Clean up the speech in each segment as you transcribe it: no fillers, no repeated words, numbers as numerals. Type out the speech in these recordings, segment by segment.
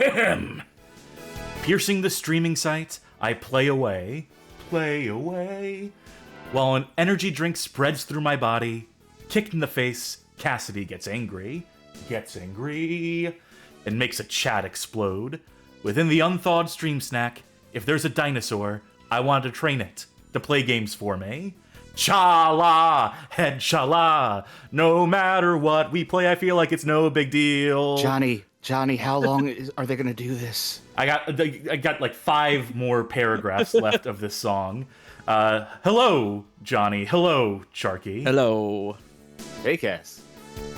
Ahem. Piercing the streaming site, I play away, while an energy drink spreads through my body. Kicked in the face, Cassidy gets angry, and makes a chat explode. Within the unthawed stream snack, if there's a dinosaur, I want to train it to play games for me. Cha-la, head cha-la. No matter what we play, I feel like it's no big deal. Johnny, how long are they going to do this? I got like 5 more paragraphs left of this song. Hello, Johnny. Hello, Charkie. Hello. Hey, Cass.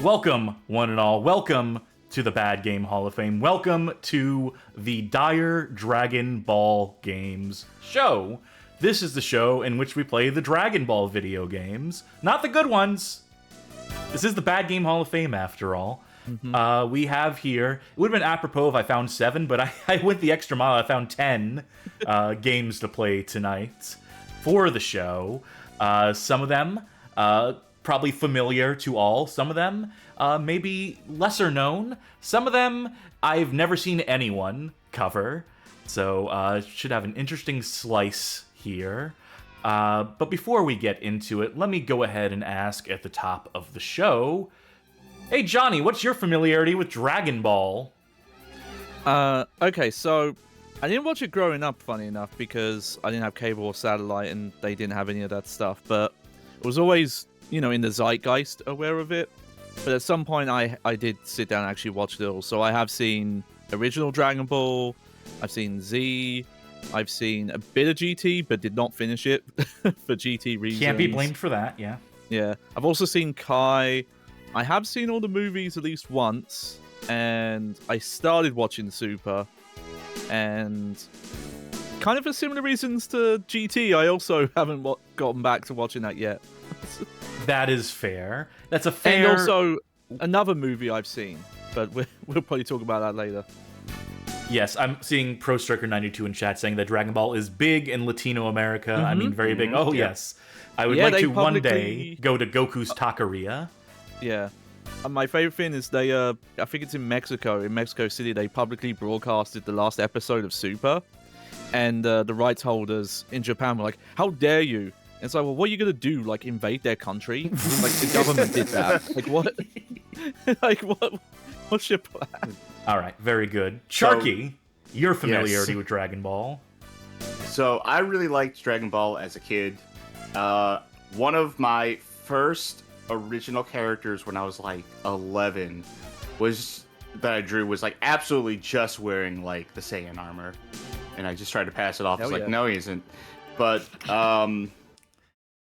Welcome, one and all. Welcome to the Bad Game Hall of Fame. Welcome to the Dire Dragon Ball Games show. This is the show in which we play the Dragon Ball video games. Not the good ones. This is the Bad Game Hall of Fame, after all. Mm-hmm. We have here... It would have been apropos if I found 7, but I went the extra mile. I found 10 games to play tonight for the show. Some of them probably familiar to all. Some of them maybe lesser known. Some of them I've never seen anyone cover. So should have an interesting slice here. But before we get into it, let me go ahead and ask at the top of the show, hey Johnny, what's your familiarity with Dragon Ball? Okay, so I didn't watch it growing up, funny enough, because I didn't have cable or satellite and they didn't have any of that stuff, but it was always, in the zeitgeist aware of it. But at some point I did sit down and actually watch it all. So I have seen original Dragon Ball, I've seen Z, I've seen a bit of GT, but did not finish it for GT reasons. Can't be blamed for that, yeah. Yeah. I've also seen Kai. I have seen all the movies at least once, and I started watching Super, and kind of for similar reasons to GT, I also haven't gotten back to watching that yet. That is fair. That's a fair... And also, another movie I've seen, but we'll probably talk about that later. Yes, I'm seeing Pro Striker 92 in chat saying that Dragon Ball is big in Latino America. Mm-hmm. I mean, very big. Oh, yeah. Yes. I would like to one day go to Goku's Taqueria. Yeah. And my favorite thing is they, I think it's in Mexico City, they publicly broadcasted the last episode of Super. And the rights holders in Japan were like, how dare you? And it's like, well, what are you going to do? Like, invade their country? Like, the government did that. Like, what? What's your plan? All right, very good. Charkie, your familiarity with Dragon Ball. So, I really liked Dragon Ball as a kid. One of my first original characters when I was like 11 that I drew was like absolutely just wearing like the Saiyan armor. And I just tried to pass it off. It's like, no, he isn't. But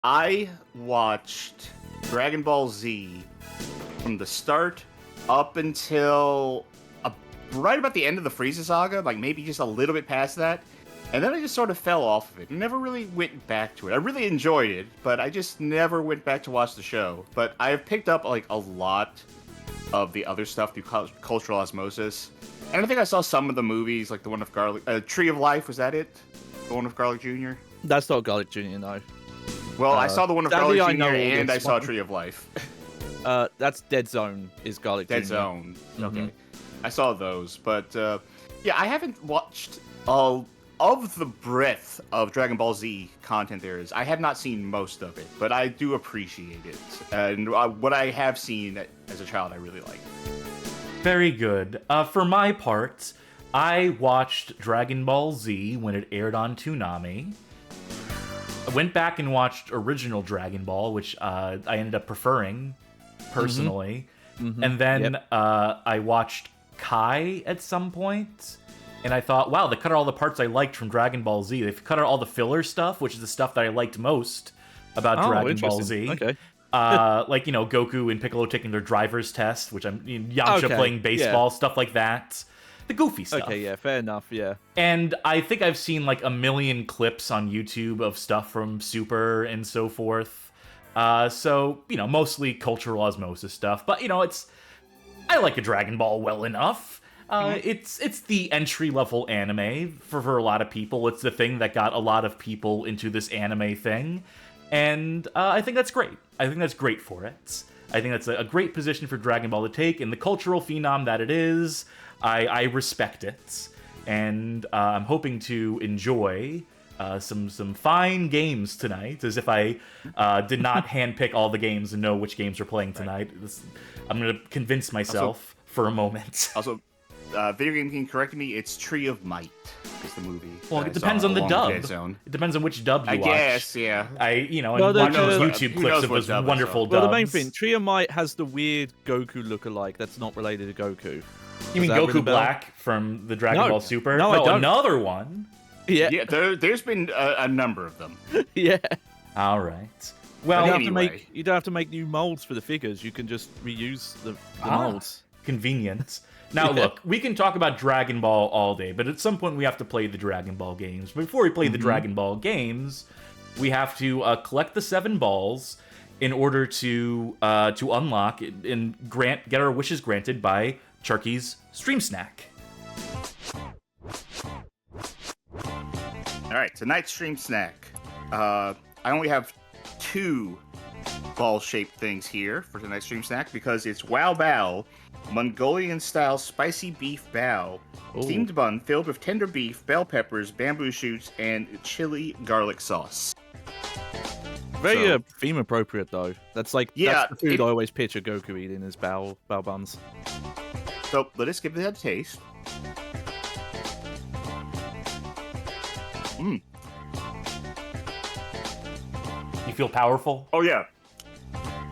I watched Dragon Ball Z from the start up until right about the end of the Frieza saga, like maybe just a little bit past that. And then I just sort of fell off of it. Never really went back to it. I really enjoyed it, but I just never went back to watch the show. But I've picked up like a lot of the other stuff through cultural osmosis. And I think I saw some of the movies, like the one with Garlic... Tree of Life, was that it? The one with Garlic Jr.? That's not Garlic Jr., no. Well, I saw the one with Garlic Jr. and I saw Tree of Life. That's Dead Zone, is Garlic Jr. Dead Zone. Okay. Mm-hmm. I saw those, but yeah, I haven't watched all of the breadth of Dragon Ball Z content there is. I have not seen most of it, but I do appreciate it. And what I have seen as a child, I really like. Very good. For my part, I watched Dragon Ball Z when it aired on Toonami. I went back and watched original Dragon Ball, which I ended up preferring, personally. Mm-hmm. And then I watched Kai at some point, and I thought, wow, they cut out all the parts I liked from Dragon Ball Z. They've cut out all the filler stuff, which is the stuff that I liked most about Dragon Ball Z. Okay. Like, Goku and Piccolo taking their driver's test, which Yamcha playing baseball, stuff like that. The goofy stuff. Okay, yeah, fair enough, yeah. And I think I've seen like a million clips on YouTube of stuff from Super and so forth. So, mostly cultural osmosis stuff. But, I like a Dragon Ball well enough. It's the entry-level anime for a lot of people. It's the thing that got a lot of people into this anime thing. And I think that's great. I think that's great for it. I think that's a great position for Dragon Ball to take, and the cultural phenom that it is, I respect it. And I'm hoping to enjoy some fine games tonight, as if I did not handpick all the games and know which games we're playing tonight. I'm going to convince myself for a moment. Also, Video Game King corrected me, it's Tree of Might is the movie. Well, it depends on the dub. It depends on which dub you watch. I guess, yeah. And one of those YouTube clips of those wonderful dubs. Well, the main thing, Tree of Might has the weird Goku look-alike that's not related to Goku. You mean Goku Black from the Dragon Ball Super? No, I don't. Another one. Yeah, there's been a number of them. Yeah. All right. Well, you don't have to make new molds for the figures. You can just reuse the molds. Convenient. Now, look, we can talk about Dragon Ball all day, but at some point we have to play the Dragon Ball games. Before we play the Dragon Ball games, we have to collect the 7 balls in order to unlock and get our wishes granted by Charkie's Stream Snack. All right, tonight's Stream Snack. I only have 2 ball-shaped things here for tonight's Stream Snack because it's Wow Bao, Mongolian-style spicy beef bao, steamed bun filled with tender beef, bell peppers, bamboo shoots, and chili garlic sauce. Very theme appropriate though. That's that's the food I always picture Goku eating is bao buns. So let us give that a taste. You feel powerful? Oh yeah,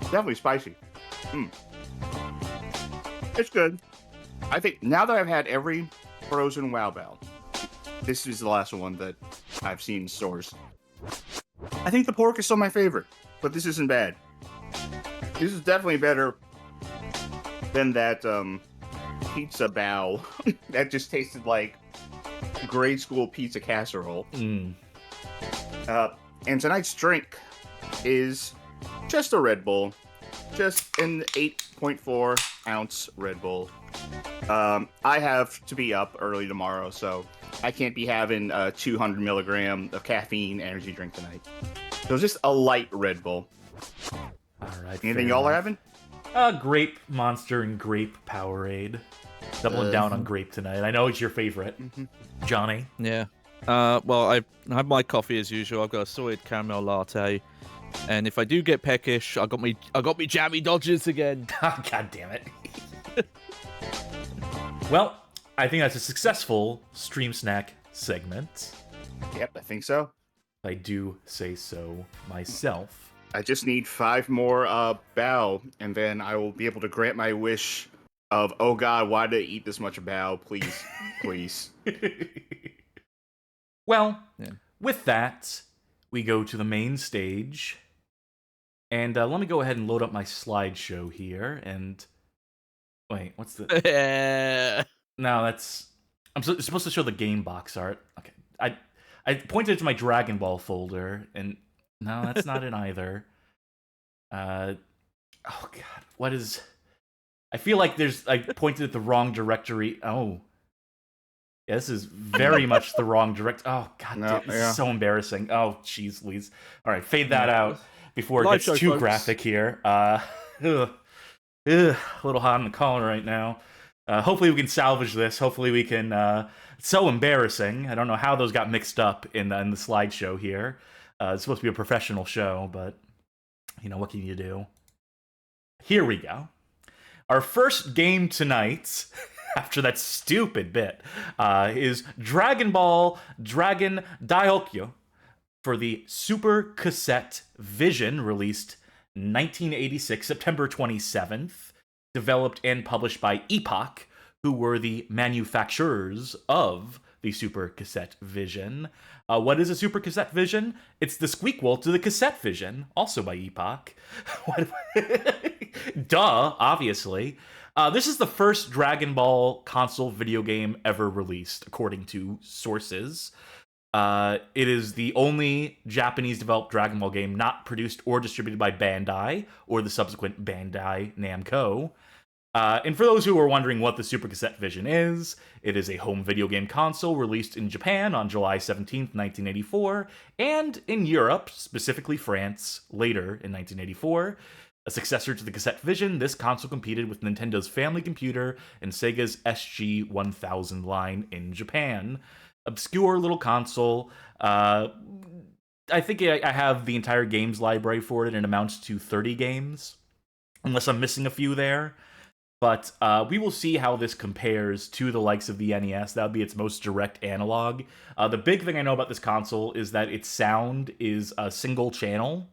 definitely spicy. It's good. I think now that I've had every frozen Wow Bao, this is the last one that I've seen in stores. I think the pork is still my favorite, but this isn't bad. This is definitely better than that pizza bao that just tasted like grade school pizza casserole. And tonight's drink is just a Red Bull. Just an 8.4 ounce Red Bull. I have to be up early tomorrow, so I can't be having a 200 milligram of caffeine energy drink tonight. So it's just a light Red Bull. All right. Anything y'all are having? Grape Monster and Grape Powerade. Doubling down on grape tonight. I know it's your favorite, Johnny. Yeah. Well, I have my coffee as usual. I've got a solid caramel latte. And if I do get peckish, I got me jammy dodgers again. God damn it. Well, I think that's a successful Stream Snack segment. Yep, I think so. I do say so myself. I just need 5 more bao, and then I will be able to grant my wish of, oh god, why did I eat this much bao? Please, please. Well, with that, we go to the main stage. And let me go ahead and load up my slideshow here. And wait, what's the? No, that's. It's supposed to show the game box art. Okay, I pointed to my Dragon Ball folder, and no, that's not it either. Oh god, what is? I feel like I pointed at the wrong directory. Oh. Yeah, this is very much the wrong direct. Oh god, this is so embarrassing. Oh jeez, Louise. All right, fade that out before it gets too graphic here. A little hot in the collar right now. Hopefully we can salvage this. Hopefully we can. It's so embarrassing. I don't know how those got mixed up in the slideshow here. It's supposed to be a professional show, but what can you do? Here we go. Our first game tonight. After that stupid bit, is Dragon Ball Dragon Daihikyou for the Super Cassette Vision, released 1986, September 27th, developed and published by Epoch, who were the manufacturers of the Super Cassette Vision. What is a Super Cassette Vision? It's the squeakquel to the Cassette Vision, also by Epoch. Duh, obviously. This is the first Dragon Ball console video game ever released, according to sources. It is the only Japanese-developed Dragon Ball game not produced or distributed by Bandai, or the subsequent Bandai Namco. And for those who are wondering what the Super Cassette Vision is, it is a home video game console released in Japan on July 17th, 1984, and in Europe, specifically France, later in 1984. A successor to the Cassette Vision, this console competed with Nintendo's Family Computer and Sega's SG-1000 line in Japan. Obscure little console. I think I have the entire games library for it, and it amounts to 30 games, unless I'm missing a few there. But we will see how this compares to the likes of the NES. That would be its most direct analog. The big thing I know about this console is that its sound is a single channel.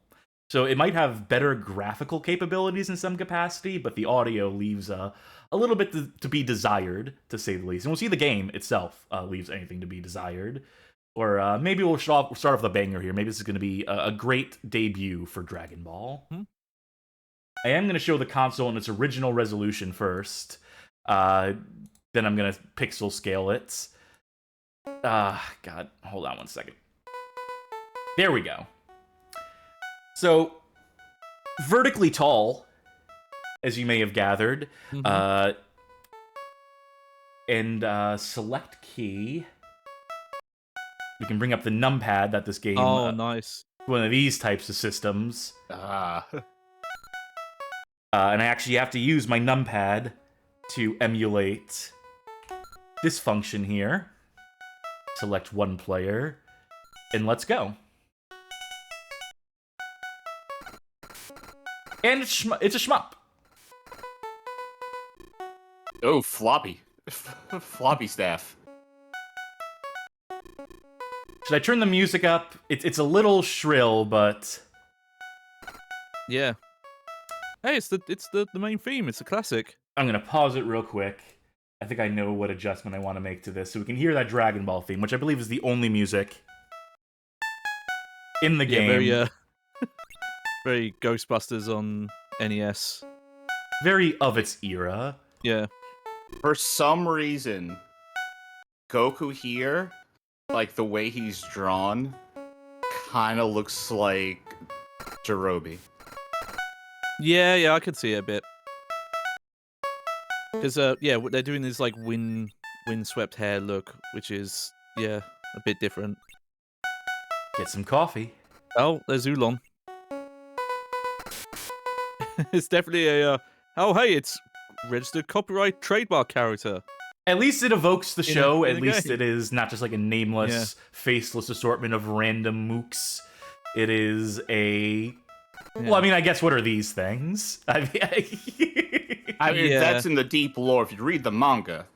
So it might have better graphical capabilities in some capacity, but the audio leaves a little bit to be desired, to say the least. And we'll see the game itself leaves anything to be desired. Or maybe we'll start off with a banger here. Maybe this is going to be a great debut for Dragon Ball. I am going to show the console in its original resolution first. Then I'm going to pixel scale it. God, hold on one second. There we go. So, vertically tall, as you may have gathered. And select key. You can bring up the numpad that this game... Oh, nice. One of these types of systems. And I actually have to use my numpad to emulate this function here. Select one player, and let's go. And it's a shmup. Oh, floppy. Floppy staff. Should I turn the music up? It's a little shrill, but... Yeah. Hey, it's the main theme. It's a classic. I'm gonna pause it real quick. I think I know what adjustment I want to make to this, so we can hear that Dragon Ball theme, which I believe is the only music in the game. Very, very Ghostbusters on NES. Very of its era. Yeah. For some reason, Goku here, like the way he's drawn, kind of looks like Jirobe. Yeah, I could see it a bit. Because, yeah, they're doing this, like, windswept hair look, which is, yeah, a bit different. Get some coffee. Oh, there's Oolong. It's definitely a, oh, hey, it's registered copyright trademark character. At least it evokes the show. in At the least game. it is not just like a nameless, faceless assortment of random mooks. It is a... Yeah. Well, I mean, I guess what are these things? I mean, That's in the deep lore. If you read the manga,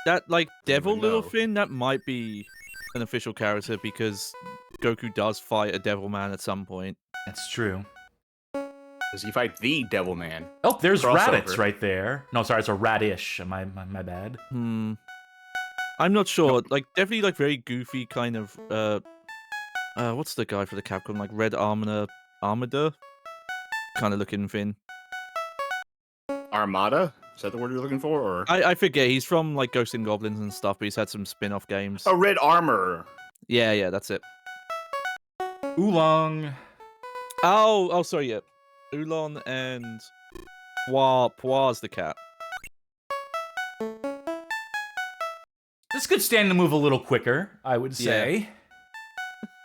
That, like, devil little know. thing, that might be an official character because Goku does fight a devil man at some point. That's true. does he fight the Devil Man? Oh, there's Crossover. Raditz right there. No, sorry, it's a Radish. My bad. I'm not sure. Like, definitely, like, very goofy kind of, what's the guy for the Capcom? Like, Red Armada kind of looking thing. Armada? Is that the word you're looking for? Or I forget. He's from, like, Ghosts and Goblins and stuff, but he's had some spin-off games. oh, Red Armor. Yeah, that's it. Oolong. Oh, sorry, yeah. Oolong and Poir's the cat. This could stand to move a little quicker, I would say.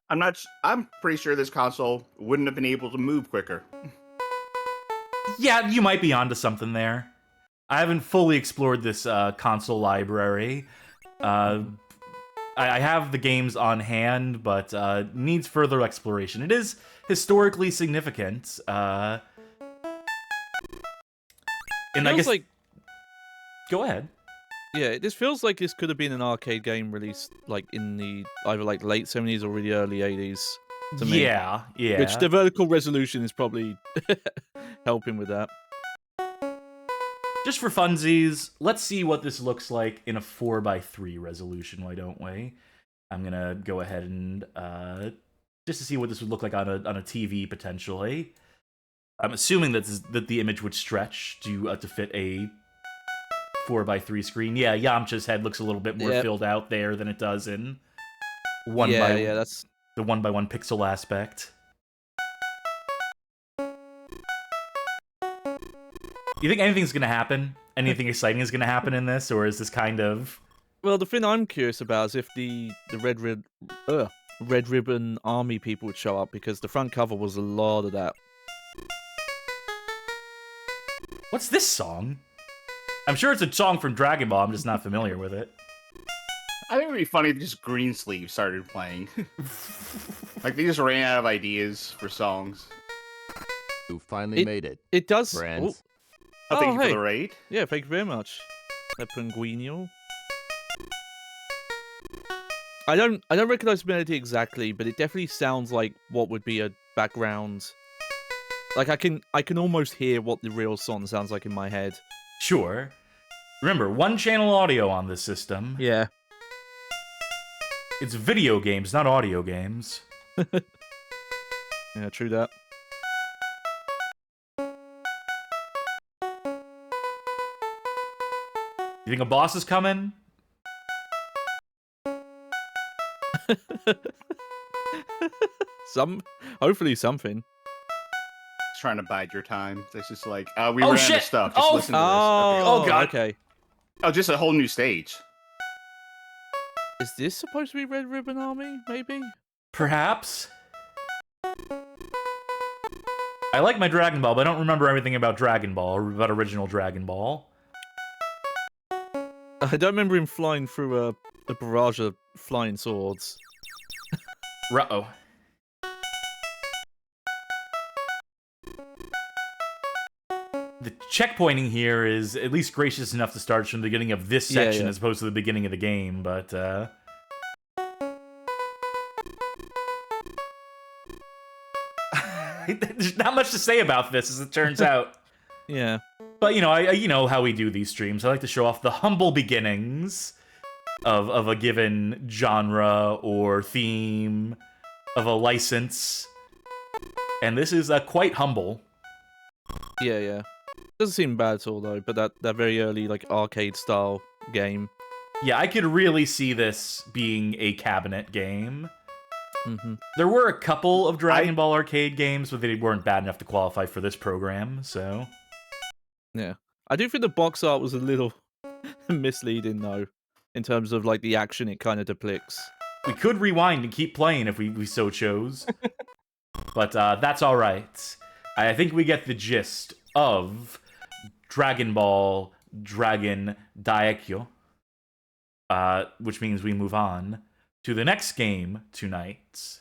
I'm pretty sure this console wouldn't have been able to move quicker. Yeah, you might be onto something there. I haven't fully explored this console library. I have the games on hand, but needs further exploration. It is historically significant. And I guess, like, go ahead. yeah, this feels like this could have been an arcade game released like in the either like late 70s or really early 80s. To me. Yeah. Which the vertical resolution is probably helping with that. Just for funsies, let's see what this looks like in a 4:3 resolution, why don't we? I'm gonna go ahead and just to see what this would look like on a TV potentially. I'm assuming that the image would stretch to fit a 4:3 screen. Yeah, Yamcha's head looks a little bit more filled out there than it does in that's the 1:1 pixel aspect. You think anything's gonna happen? Anything exciting is gonna happen in this, or is this kind of? Well, the thing I'm curious about is if the Red Ribbon Army people would show up, because the front cover was a lot of that. What's this song? I'm sure it's a song from Dragon Ball. I'm just not familiar with it. I think it would be funny if just Greensleeve started playing. Like, they just ran out of ideas for songs. You finally made it. It does. Friends. Oh, thank you hey. for the raid. Yeah, thank you very much. The Pinguino. I don't recognize the melody exactly, but it definitely sounds like what would be a background. Like I can almost hear what the real song sounds like in my head. Sure. Remember, one channel audio on this system. Yeah. It's video games, not audio games. Yeah, true that. You think a boss is coming? Hopefully something. Just trying to bide your time. It's just like, we ran out shit! of stuff. Just Oh, listen to this. Oh, Oh, God. Okay. Oh, just a whole new stage. Is this supposed to be Red Ribbon Army? Maybe. Perhaps. I like my Dragon Ball, but I don't remember everything about Dragon Ball or about original Dragon Ball. I don't remember him flying through a barrage of flying swords. Ruh-oh. The checkpointing here is at least gracious enough to start from the beginning of this Yeah, section yeah. as opposed to the beginning of the game, but there's not much to say about this, as it turns out. Yeah. But, you know, you know how we do these streams. I like to show off the humble beginnings of a given genre or theme of a license. And this is quite humble. Yeah, yeah. Doesn't seem bad at all though, but that very early like arcade style game. Yeah, I could really see this being a cabinet game. Mm-hmm. There were a couple of Dragon Ball arcade games, but they weren't bad enough to qualify for this program, so... Yeah. I do think the box art was a little misleading though, in terms of like the action it kind of depicts. We could rewind and keep playing if we so chose. But that's alright. I think we get the gist of Dragon Ball Dragon Daihikyou. Which means we move on to the next game tonight.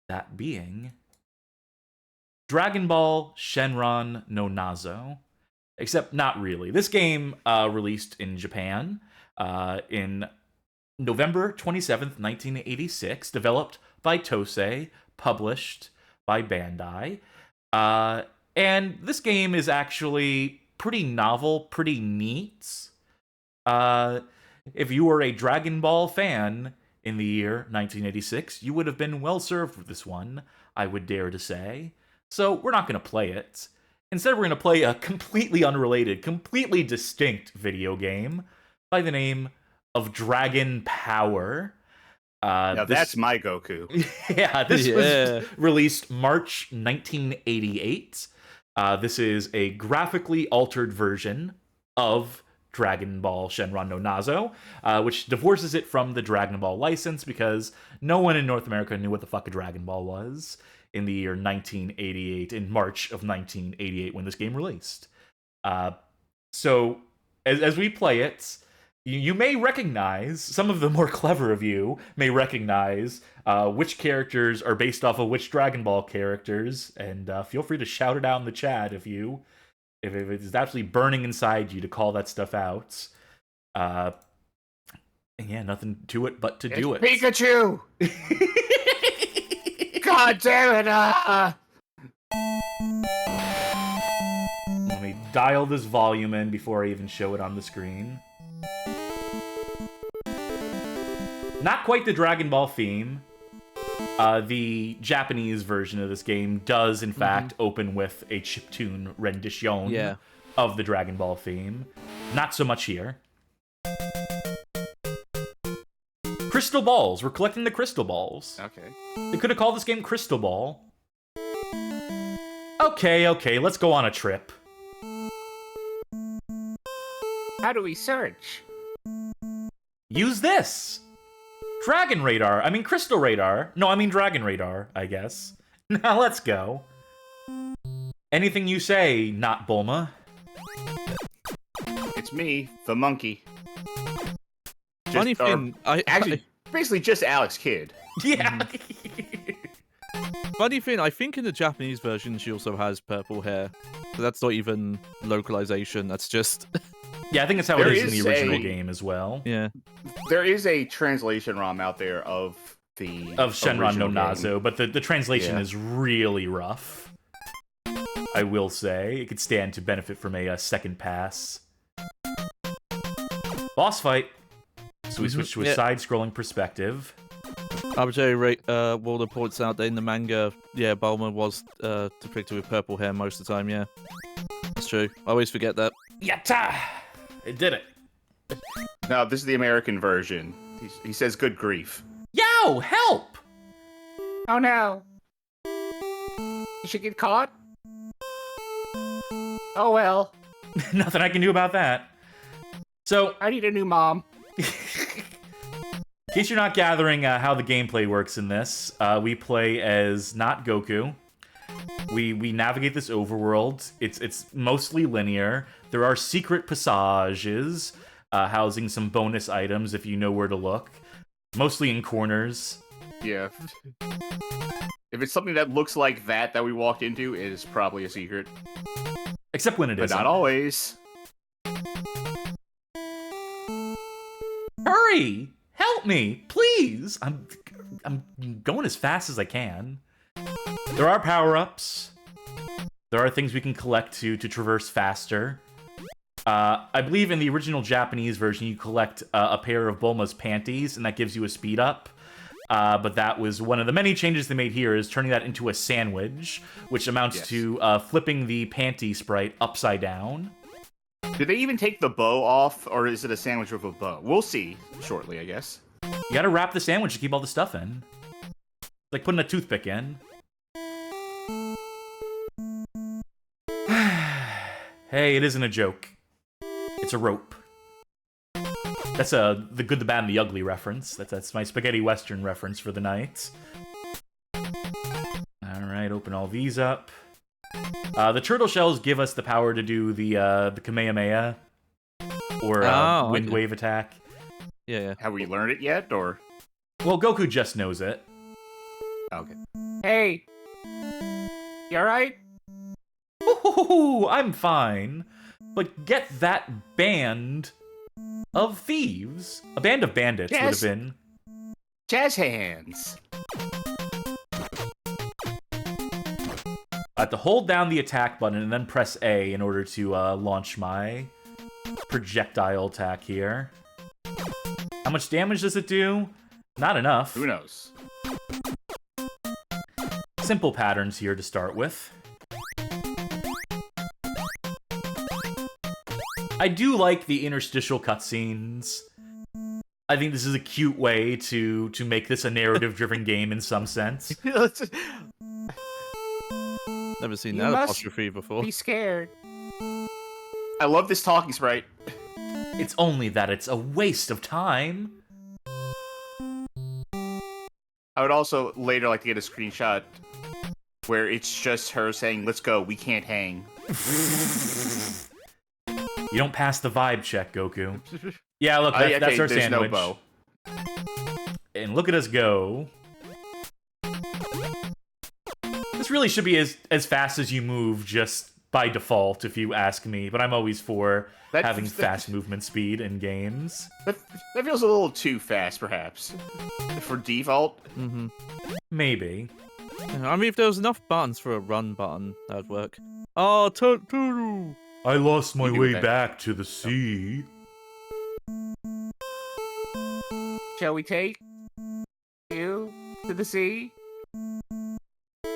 That being Dragon Ball Shenron no Nazo. Except not really. This game released in Japan in November 27th, 1986. Developed by Tosei. Published by Bandai. And this game is actually pretty novel, pretty neat. If you were a Dragon Ball fan in the year 1986, you would have been well served with this one, I would dare to say. So we're not going to play it. Instead, we're going to play a completely unrelated, completely distinct video game by the name of Dragon Power. Now that's my Goku. Yeah, this was released March 1988. This is a graphically altered version of Dragon Ball Shenron no Nazo, which divorces it from the Dragon Ball license because no one in North America knew what the fuck a Dragon Ball was in the year 1988, in March of 1988 when this game released. So, as we play it, you may recognize, some of the more clever of you may recognize which characters are based off of which Dragon Ball characters, and feel free to shout it out in the chat if it's absolutely burning inside you to call that stuff out. And yeah, nothing to it but to do it. Pikachu! God damn it! Let me dial this volume in before I even show it on the screen. Not quite the Dragon Ball theme. The Japanese version of this game does, in fact, open with a chiptune rendition of the Dragon Ball theme. Not so much here. Crystal balls. We're collecting the crystal balls. Okay. They could have called this game Crystal Ball. Okay, let's go on a trip. how do we search? Use this. Dragon radar. I mean crystal radar. No, I mean dragon radar, I guess. Now let's go. Anything you say, not Bulma. It's me, the monkey. Funny thing, Actually, basically just Alex Kidd. Yeah. Funny thing, I think in the Japanese version she also has purple hair. So that's not even localization, that's just... Yeah, I think that's how There it is in is the original a- game as well. Yeah. There is a translation ROM out there of the Shenron no original Nazo, game. but the translation Yeah. is really rough. I will say. It could stand to benefit from a second pass. Boss fight. So we switch to a side-scrolling perspective. Arbitrary rate, Walder points out that in the manga, yeah, Bulma was depicted with purple hair most of the time, yeah. That's true. I always forget that. Yatta! It did it. No, this is the American version. He says, "Good grief." Yo, help! Oh no! You should get caught. Oh well. Nothing I can do about that. So, I need a new mom. in case you're not gathering how the gameplay works in this, we play as not Goku. We navigate this overworld. It's mostly linear. There are secret passages housing some bonus items if you know where to look. Mostly in corners. Yeah. If it's something that looks like that we walked into, it is probably a secret. Except when it But isn't. not always. Hurry! Help me, please! I'm going as fast as I can. There are power-ups. There are things we can collect to traverse faster. I believe in the original Japanese version, you collect a pair of Bulma's panties, and that gives you a speed up. But that was one of the many changes they made here, is turning that into a sandwich, which amounts to flipping the panty sprite upside down. Did they even take the bow off, or is it a sandwich with a bow? We'll see shortly, I guess. You gotta wrap the sandwich to keep all the stuff in. It's like putting a toothpick in. Hey, it isn't a joke. It's a rope. That's the good, the bad, and the ugly reference. That's my spaghetti western reference for the night. Alright, open all these up. The turtle shells give us the power to do the Kamehameha. Or wind wave attack. Yeah. Have we learned it yet, or? Well, Goku just knows it. Okay. Hey! You alright? Ooh, I'm fine. But get that band of thieves. A band of bandits would have been. Jazz hands! I have to hold down the attack button and then press A in order to launch my projectile attack here. How much damage does it do? Not enough. Who knows? Simple patterns here to start with. I do like the interstitial cutscenes. I think this is a cute way to make this a narrative-driven game in some sense. Never seen You that must apostrophe before. Be scared. I love this talking sprite. It's only that it's a waste of time. I would also later like to get a screenshot where it's just her saying, "Let's go, we can't hang." You don't pass the vibe check, Goku. Yeah, look, that's our there's sandwich. no bow. And look at us go. This really should be as fast as you move just by default, if you ask me. But I'm always for having fast movement speed in games. That feels a little too fast, perhaps, for default. Mm-hmm. Maybe. I mean, if there was enough buttons for a run button, that would work. Oh, Turtle! I lost my You do way that. back to the sea. Shall we take you to the sea?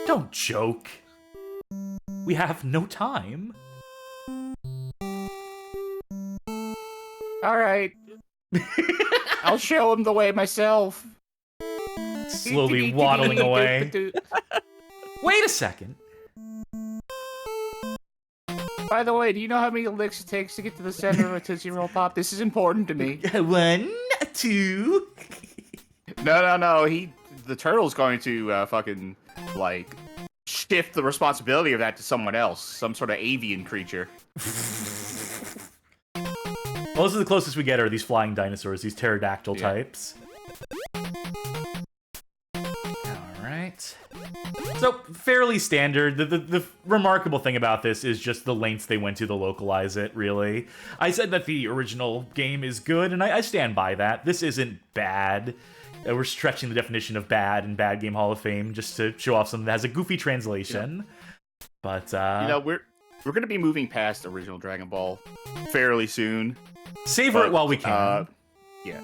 Don't joke. We have no time. All right. I'll show him the way myself. Slowly waddling away. Wait a second. By the way, do you know how many licks it takes to get to the center of a Tootsie Roll Pop? This is important to me. 1, 2. No. The turtle's going to fucking like shift the responsibility of that to someone else, some sort of avian creature. Well, this is the closest we get are these flying dinosaurs, these pterodactyl types. Alright. So, fairly standard. The remarkable thing about this is just the lengths they went to localize it, really. I said that the original game is good, and I stand by that. This isn't bad. We're stretching the definition of bad in Bad Game Hall of Fame just to show off something that has a goofy translation. Yeah. But, we're going to be moving past original Dragon Ball fairly soon. Savor it while we can. Yeah.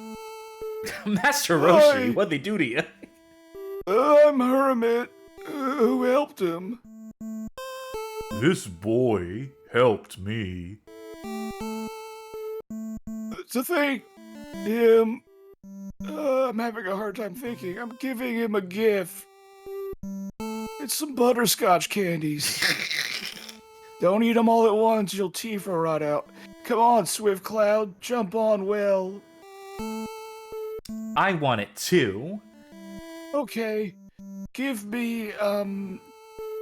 Master Roshi, what'd they do to you? I'm Hermit. Who helped him? This boy helped me. To think him... I'm having a hard time thinking. I'm giving him a gift. It's some butterscotch candies. Don't eat them all at once, your teeth will rot out. Come on, Swift Cloud, jump on well. I want it too. Okay, give me,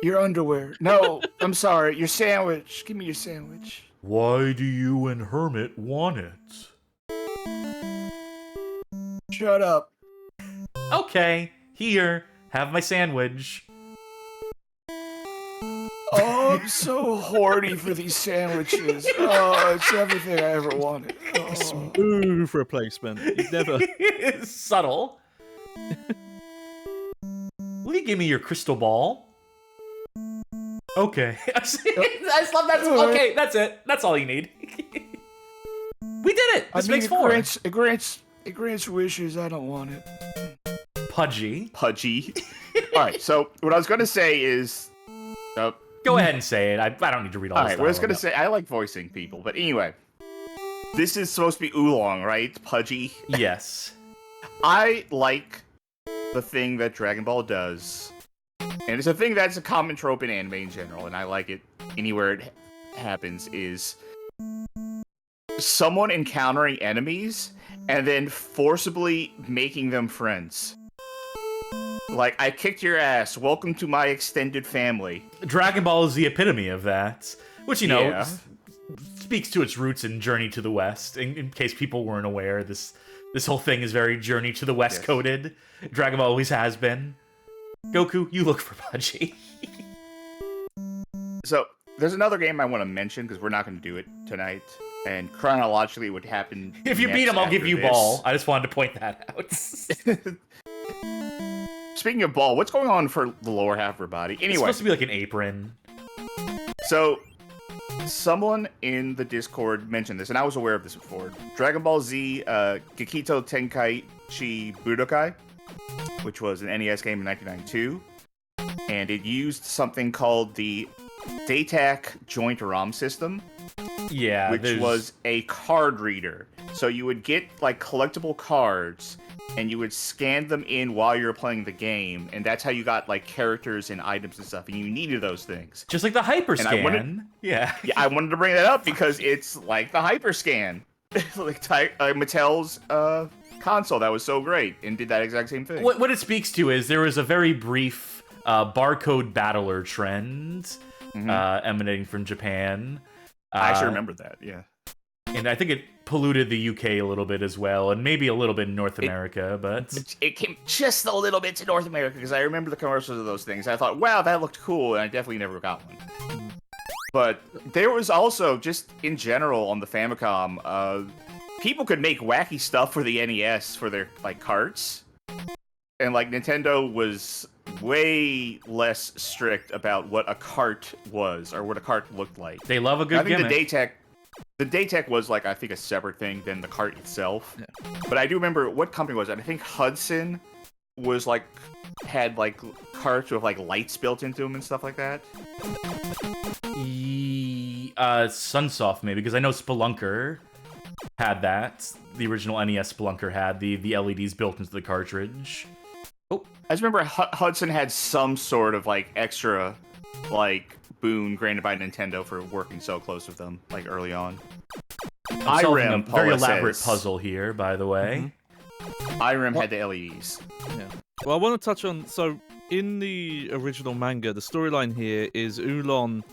your underwear. No, I'm sorry, your sandwich. Give me your sandwich. Why do you and Hermit want it? Shut up. Okay, here, have my sandwich. Oh, I'm so horny for these sandwiches. Oh, it's everything I ever wanted. Oh. Smooth replacement. You've never... Subtle. Will you give me your crystal ball? Okay. I just love that. Okay, that's it. That's all you need. We did it. This makes 4. It grants wishes. I don't want it. Pudgy. All right. So what I was going to say is, go ahead and say it. I don't need to read all this. All right. What I was going to say, I like voicing people, but anyway, this is supposed to be oolong, right? Pudgy. Yes. I like the thing that Dragon Ball does, and it's a thing that's a common trope in anime in general, and I like it anywhere it happens, is someone encountering enemies and then forcibly making them friends. Like, I kicked your ass, welcome to my extended family. Dragon Ball is the epitome of that, which, you know, speaks to its roots in Journey to the West. In case people weren't aware, this whole thing is very Journey to the West coded. Dragon Ball always has been. Goku, you look for Pudgy. So, there's another game I want to mention, because we're not going to do it tonight. And chronologically, it would happen if you beat him, I'll give you Ball. I just wanted to point that out. Speaking of Ball, what's going on for the lower half of her body? Anyway. It's supposed to be like an apron. So, someone in the Discord mentioned this, and I was aware of this before. Dragon Ball Z Gekito Tenkaichi Budokai, which was an NES game in 1992. And it used something called the Daitak Joint ROM system. Yeah, which was a card reader. So you would get like collectible cards, and you would scan them in while you were playing the game, and that's how you got like characters and items and stuff. And you needed those things, just like the Hyperscan. Yeah, I wanted to bring that up because it's like the Hyperscan, like Mattel's console that was so great and did that exact same thing. What it speaks to is there was a very brief barcode battler trend emanating from Japan. I actually remember that, yeah. And I think it polluted the UK a little bit as well, and maybe a little bit in North America, but... It came just a little bit to North America, because I remember the commercials of those things. I thought, wow, that looked cool, and I definitely never got one. But there was also, just in general on the Famicom, people could make wacky stuff for the NES for their, like, carts. And, like, Nintendo was way less strict about what a cart was, or what a cart looked like. They love a good gimmick. The Daitak was, like, I think a separate thing than the cart itself. Yeah. But I do remember, what company was it? I think Hudson was, like, had, like, carts with, like, lights built into them and stuff like that. Sunsoft, maybe, because I know Spelunker had that. The original NES Spelunker had the LEDs built into the cartridge. Oh, I just remember Hudson had some sort of, like, extra, like, boon granted by Nintendo for working so close with them, like early on. I'm solving a Irem, very Paula elaborate says. puzzle here, by the way. Irem had the LEDs. Yeah. Well, I want to touch on, so in the original manga, the storyline here is Oolong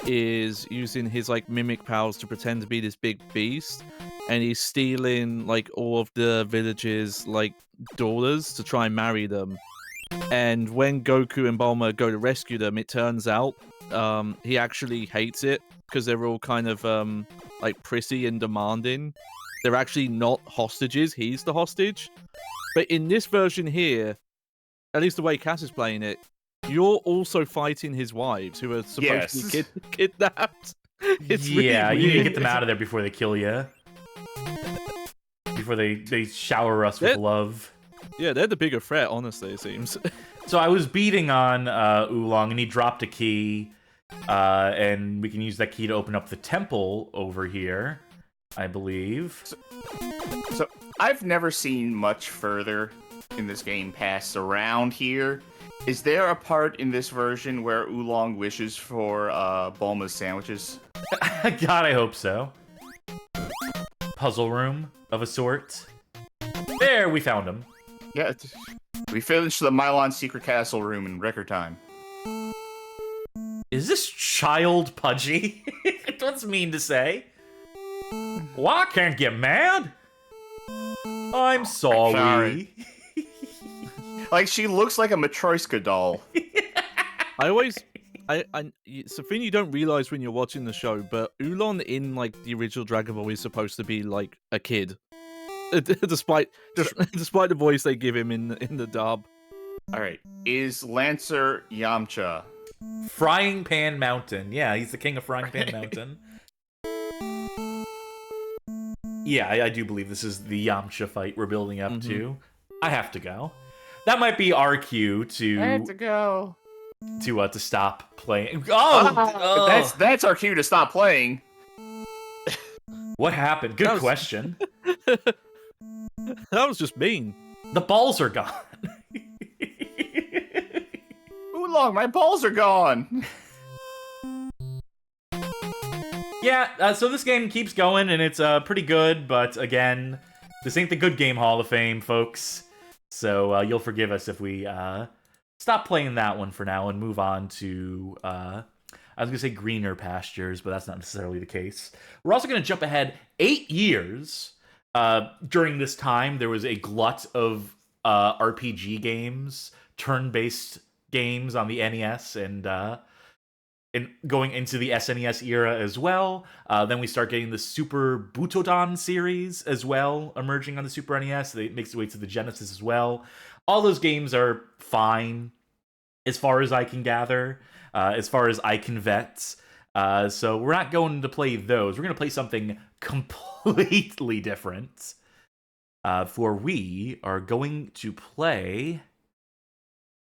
is using his like mimic powers to pretend to be this big beast, and he's stealing like all of the village's like daughters to try and marry them. And when Goku and Bulma go to rescue them, it turns out he actually hates it because they're all kind of like prissy and demanding. They're actually not hostages, he's the hostage. But in this version here, at least the way Cass is playing it, you're also fighting his wives who are supposed to be kidnapped. It's really Yeah, you need to weird. get them out of there before they kill you. Before they shower us with love. Yeah, they're the bigger threat, honestly, it seems. So I was beating on Oolong, and he dropped a key, and we can use that key to open up the temple over here, I believe. So I've never seen much further in this game past around here. Is there a part in this version where Oolong wishes for Bulma's sandwiches? God, I hope so. Puzzle room of a sort. There, we found him. Yeah, we finished the Mylon Secret Castle room in record time. Is this child pudgy? What's mean to say? Well, I can't get mad. I'm sorry. Like, she looks like a Matryoshka doll. It's a thing you don't realize when you're watching the show, but Oolong in like the original Dragon Ball is supposed to be like a kid, despite the voice they give him in the dub. All right, is Lancer Yamcha? Frying Pan Mountain. Yeah, he's the king of Frying Pan Mountain. Yeah, I do believe this is the Yamcha fight we're building up to. I have to go. That might be our cue to. I have to go. To stop playing. Oh, That's our cue to stop playing. What happened? Good question. That was just mean. The balls are gone. Oolong, my balls are gone. Yeah, so this game keeps going, and it's pretty good, but again, this ain't the Good Game Hall of Fame, folks. So you'll forgive us if we stop playing that one for now and move on to, I was going to say greener pastures, but that's not necessarily the case. We're also going to jump ahead 8 years. During this time, there was a glut of RPG games, turn-based games on the NES, and going into the SNES era as well. Then we start getting the Super Butodan series as well, emerging on the Super NES. It makes its way to the Genesis as well. All those games are fine, as far as I can gather, as far as I can vet. So we're not going to play those. We're going to play something completely different. For we are going to play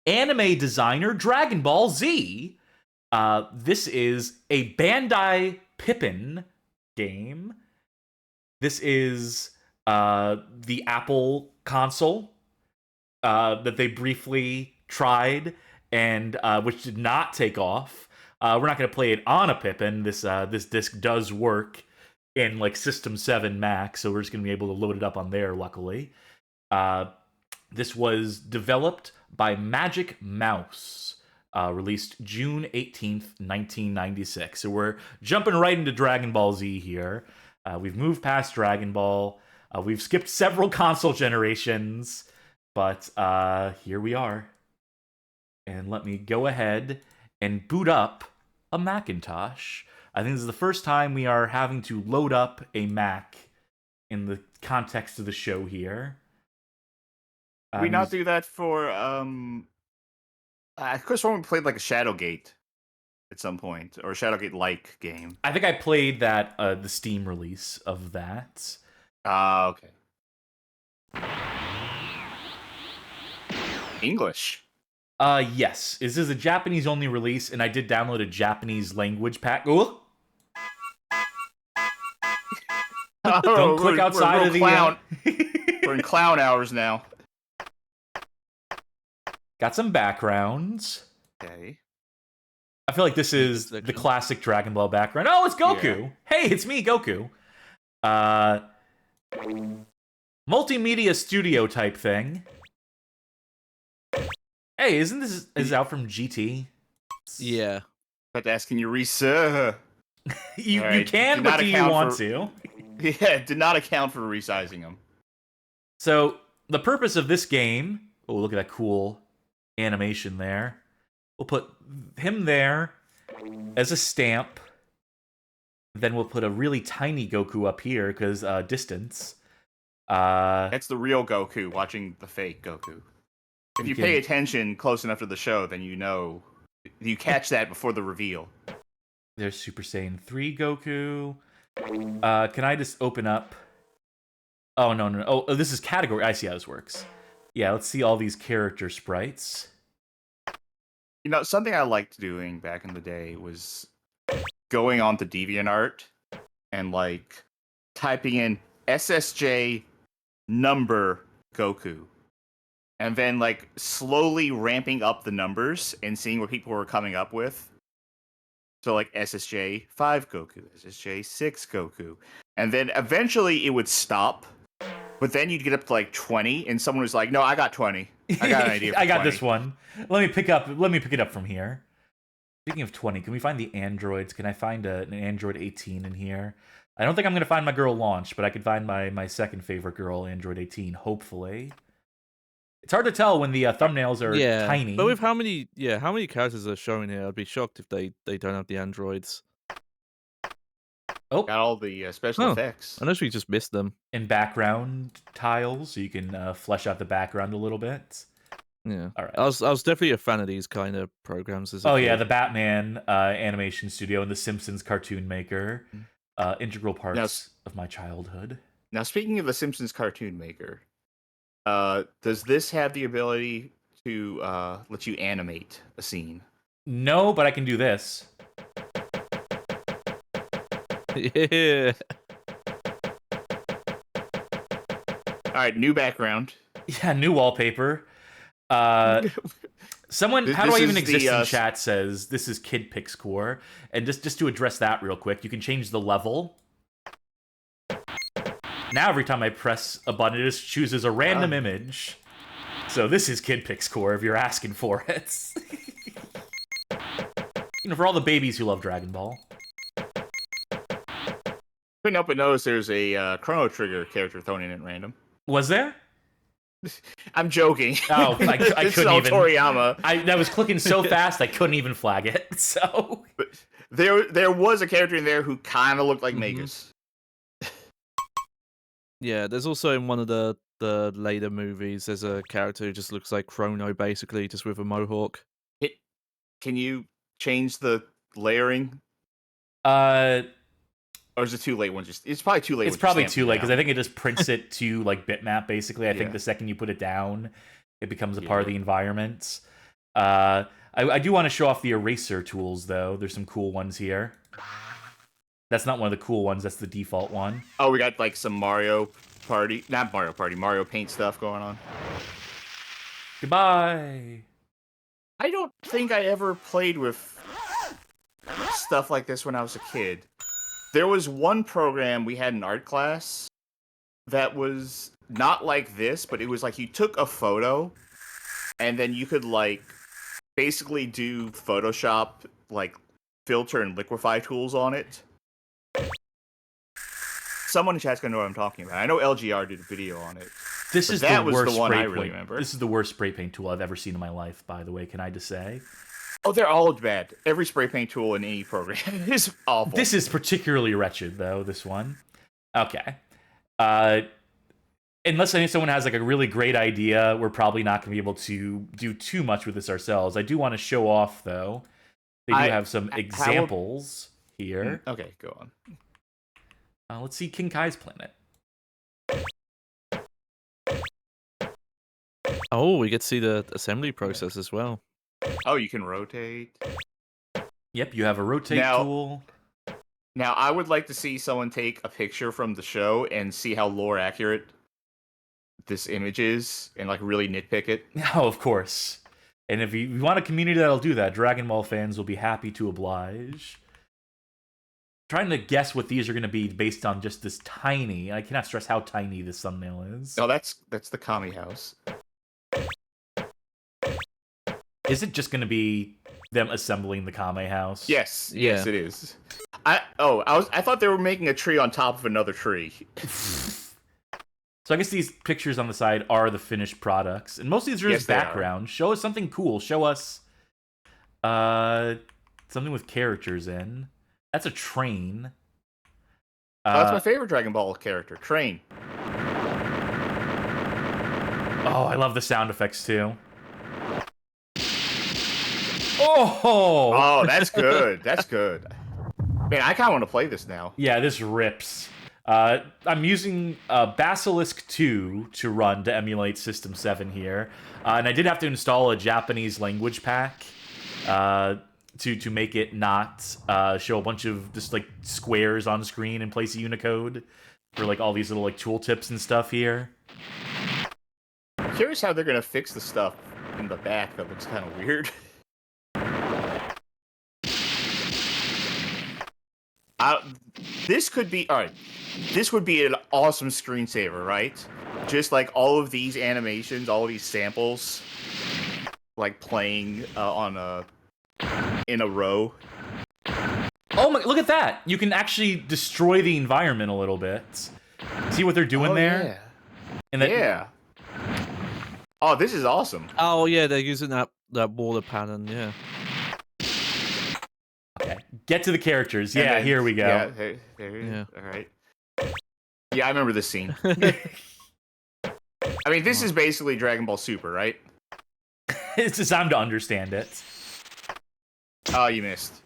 anime designer Dragon Ball Z. This is a Bandai Pippin game. This is the Apple console that they briefly tried and which did not take off. We're not going to play it on a Pippin. This disc does work in like System 7 Mac, so we're just going to be able to load it up on there, luckily. This was developed by Magic Mouse. Released June 18th, 1996. So we're jumping right into Dragon Ball Z here. We've moved past Dragon Ball. We've skipped several console generations. But here we are. And let me go ahead and boot up a Macintosh. I think this is the first time we are having to load up a Mac in the context of the show here. We not do that for of course, when we played like a Shadowgate at some point, or a Shadowgate-like game. I think I played that the Steam release of that. Okay. English. Yes. This is a Japanese-only release, and I did download a Japanese language pack. Ooh. Don't click outside of the... Clown. We're in clown hours now. Got some backgrounds. Okay. I feel like this is the classic Dragon Ball background. Oh, it's Goku! Yeah. Hey, it's me, Goku! Multimedia studio type thing. Hey, isn't this out from GT? Yeah. But asking you, Risa. You can, but do you want to? Yeah, did not account for resizing them. So, the purpose of this game... Oh, look at that cool animation there. We'll put him there as a stamp. Then we'll put a really tiny Goku up here, because distance. That's the real Goku, watching the fake Goku. If you pay attention close enough to the show, then you know... You catch that before the reveal. There's Super Saiyan 3 Goku. Can I just open up... Oh, no. Oh, this is category. I see how this works. Yeah, let's see all these character sprites. You know, something I liked doing back in the day was going on to DeviantArt and, like, typing in SSJ number Goku. And then, like, slowly ramping up the numbers and seeing what people were coming up with. So, like, SSJ 5 Goku, SSJ 6 Goku. And then eventually it would stop. But then you'd get up to, like, 20, and someone was like, no, I got 20. I got an idea for I got 20. this one. Let me pick it up from here. Speaking of 20, can we find the androids? Can I find an Android 18 in here? I don't think I'm going to find my girl Launch, but I could find my second favorite girl, Android 18, hopefully. It's hard to tell when the thumbnails are tiny. But with how many characters are showing here, I'd be shocked if they don't have the androids. Oh, got all the special effects. Unless we just missed them. In background tiles, so you can flesh out the background a little bit. Yeah. All right. I was definitely a fan of these kind of programs. Yeah, the Batman animation studio and the Simpsons cartoon maker, integral parts of my childhood. Now, speaking of the Simpsons cartoon maker, does this have the ability to let you animate a scene? No, but I can do this. Yeah. All right, new background. Yeah, new wallpaper. Someone, how do I even exist in chat says this is Kid Pix Core, and just to address that real quick, you can change the level. Now every time I press a button, it just chooses a random image. So this is Kid Pix Core if you're asking for it. For all the babies who love Dragon Ball. Couldn't help but notice there's a Chrono Trigger character thrown in at random. Was there? I'm joking. Oh, I couldn't even. Toriyama. I was clicking so fast I couldn't even flag it. So but there was a character in there who kind of looked like Magus. Yeah, there's also in one of the later movies, there's a character who just looks like Chrono, basically, just with a mohawk. Can you change the layering? Or is it too late? It's probably too late. It's probably too late because I think it just prints it to like bitmap. Basically, I think the second you put it down, it becomes a part of the environment. I do want to show off the eraser tools though. There's some cool ones here. That's not one of the cool ones. That's the default one. Oh, we got like some Mario Paint stuff going on. Goodbye. I don't think I ever played with stuff like this when I was a kid. There was one program we had in art class that was not like this, but it was like you took a photo and then you could like basically do Photoshop like filter and liquefy tools on it. Someone in chat's gonna know what I'm talking about. I know LGR did a video on it. This is the worst one I spray really paint. remember. This is the worst spray paint tool I've ever seen in my life, by the way, can I just say? Oh, they're all bad. Every spray paint tool in any program is awful. This is particularly wretched, though, this one. Okay. Unless someone has like a really great idea, we're probably not going to be able to do too much with this ourselves. I do want to show off, though. They do have some examples here. Okay, go on. Let's see King Kai's planet. Oh, we get to see the assembly process as well. Oh, you can rotate. Yep, you have a rotate tool. Now, I would like to see someone take a picture from the show and see how lore accurate this image is, and like really nitpick it. Oh, of course. And if you want a community that'll do that, Dragon Ball fans will be happy to oblige. Trying to guess what these are going to be based on just this tiny. I cannot stress how tiny this thumbnail is. Oh, that's the Kami house. Is it just going to be them assembling the Kame house? Yes, Yeah. yes, it is. I thought they were making a tree on top of another tree. So I guess these pictures on the side are the finished products, and most of these are just background. Show us something cool. Show us something with characters in. That's a train. That's my favorite Dragon Ball character, Train. Oh, I love the sound effects too. Oh, that's good. That's good. Man, I kind of want to play this now. Yeah, this rips. I'm using Basilisk 2 to run to emulate System 7 here, and I did have to install a Japanese language pack to make it not show a bunch of just like squares on screen in place of Unicode for like all these little like tooltips and stuff here. I'm curious how they're gonna fix the stuff in the back that looks kind of weird. This could be all right. This would be an awesome screensaver, right? Just like all of these animations, all of these samples, like playing in a row. Oh my! Look at that! You can actually destroy the environment a little bit. See what they're doing there? Yeah. And that, Yeah. Oh, this is awesome. Oh yeah, they're using that water pattern. Yeah. Okay. Get to the characters. And Yeah, then- here we go. Yeah. There. Yeah. All right. Yeah, I remember this scene. I mean, this is basically Dragon Ball Super, right? It's just time to understand it. Oh, you missed.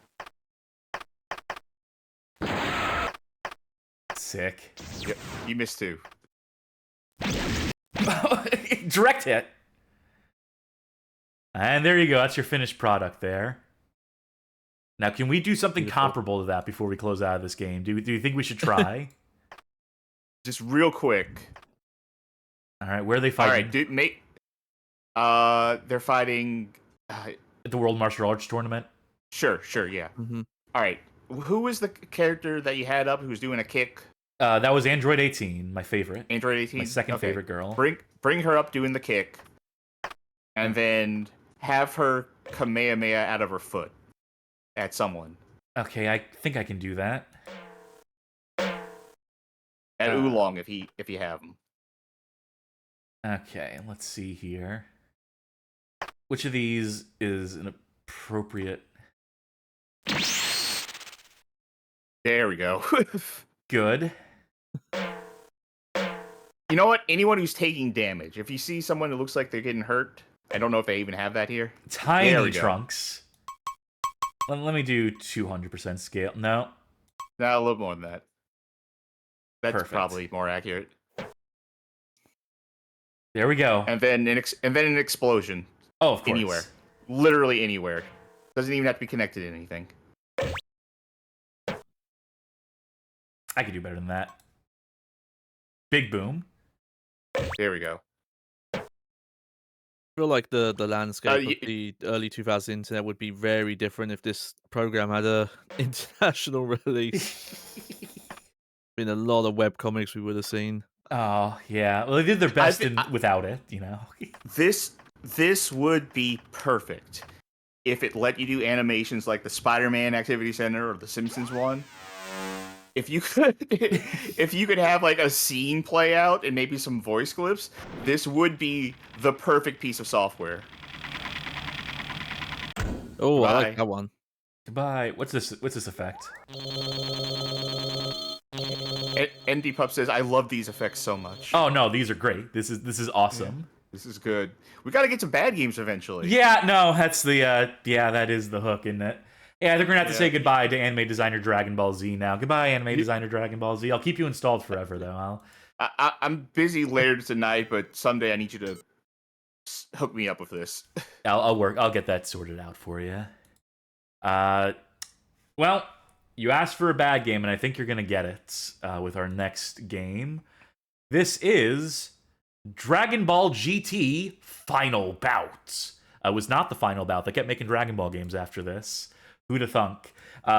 Sick. Yep, you missed too. Direct hit. And there you go. That's your finished product there. Now, can we do something Beautiful. comparable to that before we close out of this game? Do you think we should try? Just real quick. All right, where are they All fighting? right, dude, mate. They're fighting. At the World Martial Arts Tournament? Sure, yeah. Mm-hmm. All right, who was the character that you had up who was doing a kick? That was Android 18, my favorite. Android 18. My second Okay. favorite girl. Bring her up doing the kick, and then have her Kamehameha out of her foot at someone. Okay, I think I can do that. At Oolong, if you have him. Okay, let's see here. Which of these is an appropriate... There we go. Good. You know what? Anyone who's taking damage, if you see someone who looks like they're getting hurt, I don't know if they even have that here. There Tiny we go. Trunks. Let me do 200% scale. No. No, a little more than that. That's Perfect. probably more accurate. There we go. And then an explosion Oh, of course. anywhere, literally anywhere. Doesn't even have to be connected to anything. I could do better than that. Big boom. There we go. I feel like the landscape y- of the early 2000s internet would be very different if this program had a international release. Been a lot of webcomics we would have seen. Oh, yeah. Well, they did their best without it, you know. This would be perfect if it let you do animations like the Spider-Man Activity Center or the Simpsons one. If you could have like a scene play out and maybe some voice clips, this would be the perfect piece of software. Oh, I Bye. like that one. Goodbye. What's this effect? ND Pup says, "I love these effects so much. Oh no, these are great. This is awesome. This is good. We got to get some bad games eventually." Yeah, no, that's the that is the hook, isn't it? Yeah, they're gonna have to say goodbye to anime designer Dragon Ball Z now. Goodbye, anime designer Dragon Ball Z. I'll keep you installed forever, though. I'm busy later tonight, but someday I need you to hook me up with this. I'll work. I'll get that sorted out for you. Well, you asked for a bad game, and I think you're gonna get it with our next game. This is Dragon Ball GT Final Bout. was not the final bout. They kept making Dragon Ball games after this. Who'd have thunk?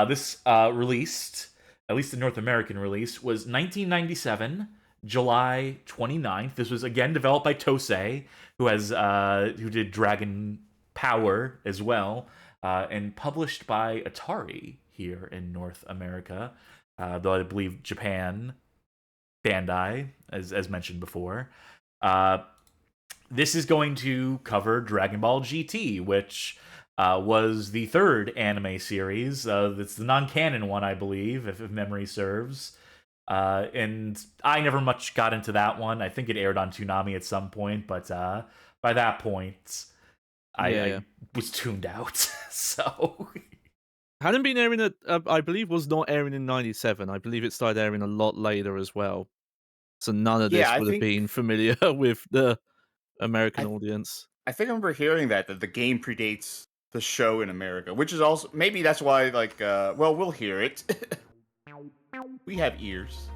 This released, at least the North American release, was 1997, July 29th. This was again developed by Tosei, who did Dragon Power as well, and published by Atari here in North America, though I believe Japan, Bandai, as mentioned before. This is going to cover Dragon Ball GT, which was the third anime series. It's the non-canon one, I believe, if memory serves. And I never much got into that one. I think it aired on Toonami at some point, but by that point, I was tuned out. So hadn't been airing I believe was not airing in 97. I believe it started airing a lot later as well. So none of this would have been familiar with the American audience. I think I remember hearing that the game predates the show in America, which is also maybe that's why we'll hear it. We have ears.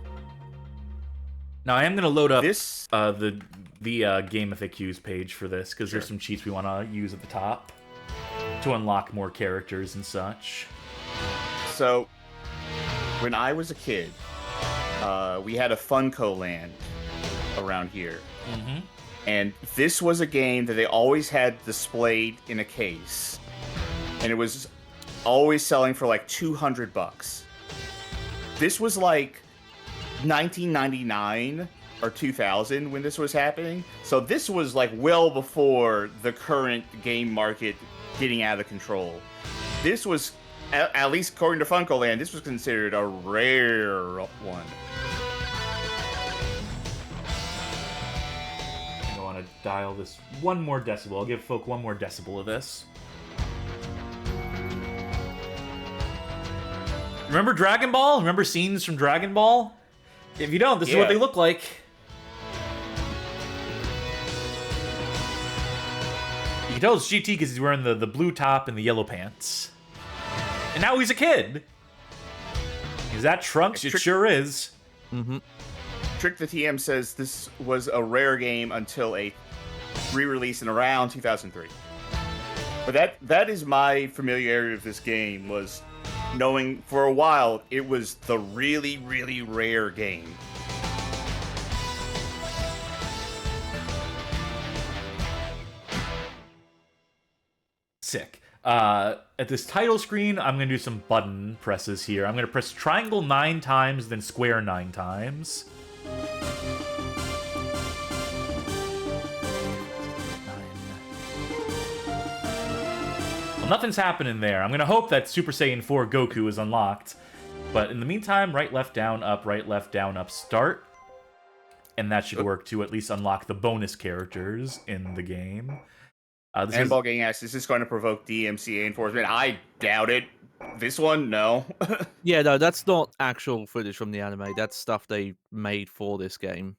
Now I am going to load up this the Game FAQs page for this because there's some cheats we want to use at the top to unlock more characters and such. So when I was a kid, we had a Funko Land around here. Mm-hmm. And this was a game that they always had displayed in a case. And it was always selling for like $200. This was like 1999 or 2000 when this was happening. So this was like well before the current game market getting out of control. This was, at least according to Funko Land, this was considered a rare one. I want to dial this one more decibel. I'll give folk one more decibel of this. Remember Dragon Ball? Remember scenes from Dragon Ball? If you don't, this is what they look like. You can tell it's GT because he's wearing the blue top and the yellow pants. And now he's a kid. Is that Trunks? It sure is. Mm-hmm. Trick the TM says this was a rare game until a re-release in around 2003. But that is my familiarity with this game, was knowing for a while it was the really, really rare game. Sick. At this title screen, I'm going to do some button presses here. I'm going to press triangle 9 times, then square 9 times. Well, nothing's happening there. I'm going to hope that Super Saiyan 4 Goku is unlocked. But in the meantime, right, left, down, up, start. And that should work to at least unlock the bonus characters in the game. Handball Gang asks, is this going to provoke DMCA enforcement? I doubt it. This one, no. Yeah, no, that's not actual footage from the anime. That's stuff they made for this game.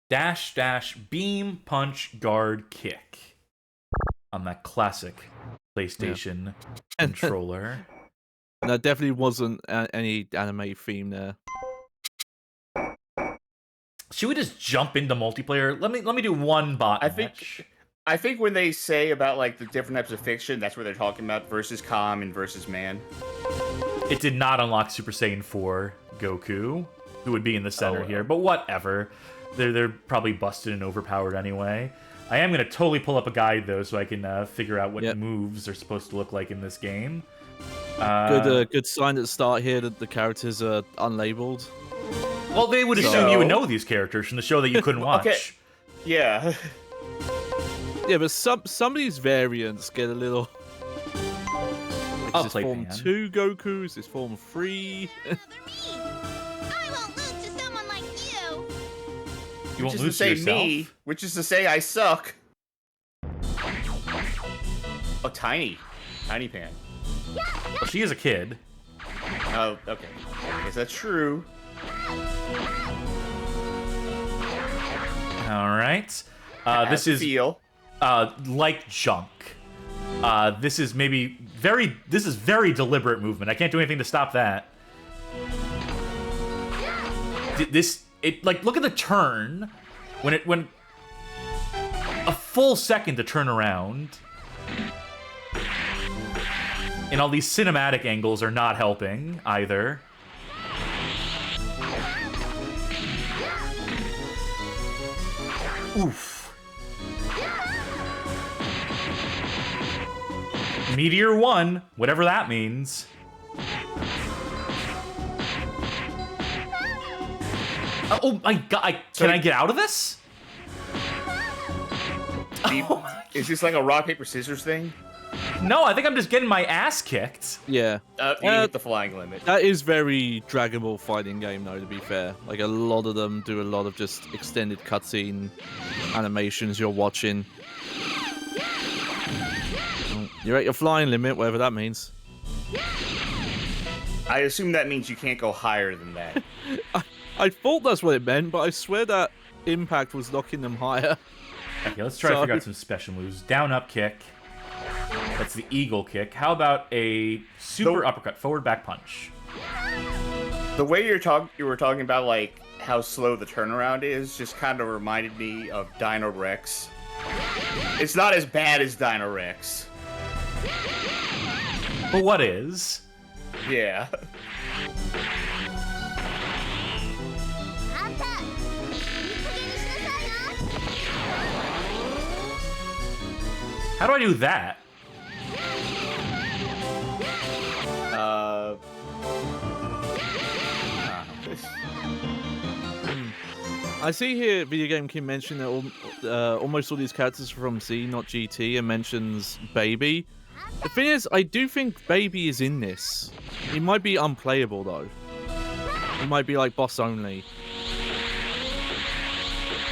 Dash, dash, beam, punch, guard, kick. On that classic PlayStation controller. And that definitely wasn't any anime theme there. Should we just jump into multiplayer? Let me do one bot match. I think when they say about like the different types of fiction, that's what they're talking about, versus com and versus man. It did not unlock Super Saiyan 4 Goku, who would be in the center here, but whatever. They're probably busted and overpowered anyway. I am going to totally pull up a guide, though, so I can figure out what moves are supposed to look like in this game. Good sign at the start here that the characters are unlabeled. Well, they would assume you would know these characters from the show that you couldn't watch. Okay. Yeah. Yeah, but some of these variants get a little... Like, is this Form 2 Goku? Is this Form 3? I won't lose to someone like you! You won't lose to yourself? Me, which is to say I suck. Oh, Tiny Pan. Well, she is a kid. Oh, okay. I guess that's true. Alright. This is... like junk. This is very deliberate movement. I can't do anything to stop that. Look at the turn. When a full second to turn around. And all these cinematic angles are not helping either. Oof. Meteor 1, whatever that means. Oh my god, can I get out of this? Is this like a rock, paper, scissors thing? No, I think I'm just getting my ass kicked. Yeah. You hit the flying limit. That is very Dragon Ball fighting game, though, to be fair. Like, a lot of them do a lot of just extended cutscene animations you're watching. You're at your flying limit, whatever that means. I assume that means you can't go higher than that. I thought that's what it meant, but I swear that impact was knocking them higher. Okay, let's try to figure out some special moves. Down, up, kick. That's the eagle kick. How about a super uppercut, forward back punch? The way you were talking about like how slow the turnaround is just kind of reminded me of Dino Rex. It's not as bad as Dino Rex. But what is? Yeah. How do I do that? I see here Video Game King mentioned that almost all these characters are from Z, not GT, and mentions Baby. The thing is, I do think Baby is in this. He might be unplayable, though. He might be, like, boss only.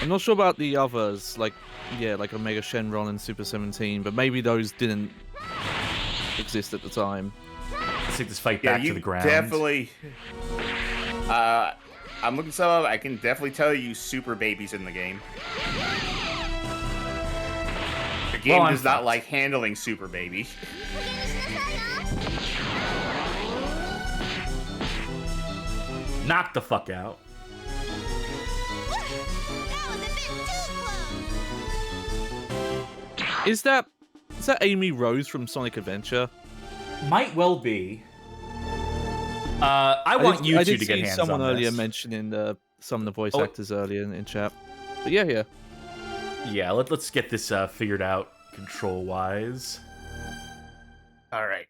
I'm not sure about the others, like, yeah, like Omega Shenron and Super 17, but maybe those didn't exist at the time. Let's take this fight back to the ground. Definitely. I'm looking some up. I can definitely tell you Super Baby's in the game. The game does not like handling Super Baby. Knock the fuck out. Is that Amy Rose from Sonic Adventure? Might well be. I want you two to get hands on this. I did see someone earlier mentioning some of the voice actors earlier in chat. But yeah. Yeah, let's get this figured out control-wise. All right.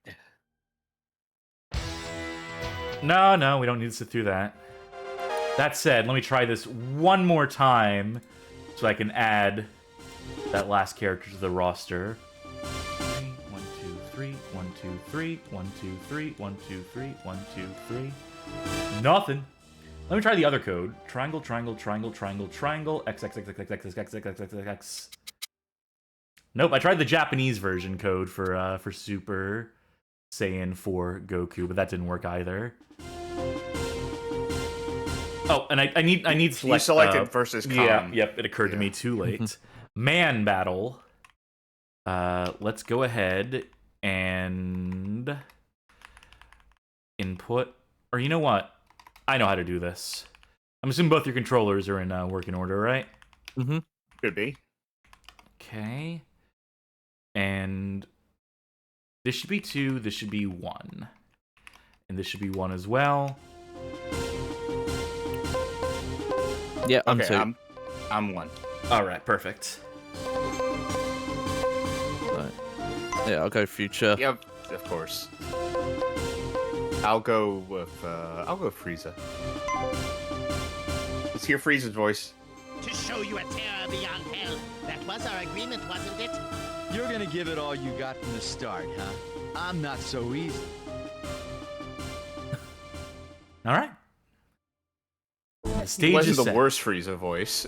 No, we don't need to sit through that. That said, let me try this one more time so I can add that last character to the roster. 1, 2, 3, 1, 2, 3, 1, 2, 3, 1, 2, 3, 1, 2, 3. Nothing. Let me try the other code. Triangle, triangle, triangle, triangle, triangle, X, X, X, X, X, X, X, X, X, X, X, X. Nope, I tried the Japanese version code for Super Saiyan 4 Goku, but that didn't work either. Oh, and I need select. You selected versus com. Yeah, yep. It occurred to me too late. Man battle. Let's go ahead and input. Or you know what? I know how to do this. I'm assuming both your controllers are in working order, right? Mm-hmm. Could be. Okay. And this should be 2. This should be 1. And this should be 1 as well. Yeah, I'm okay, 2. I'm 1. All right, perfect. Right. Yeah, I'll go future. Yep, of course. I'll go with Frieza. Let's hear Frieza's voice. To show you a terror beyond hell. That was our agreement, wasn't it? You're gonna give it all you got from the start, huh? I'm not so easy. All right. The stage wasn't is the set. worst Frieza voice.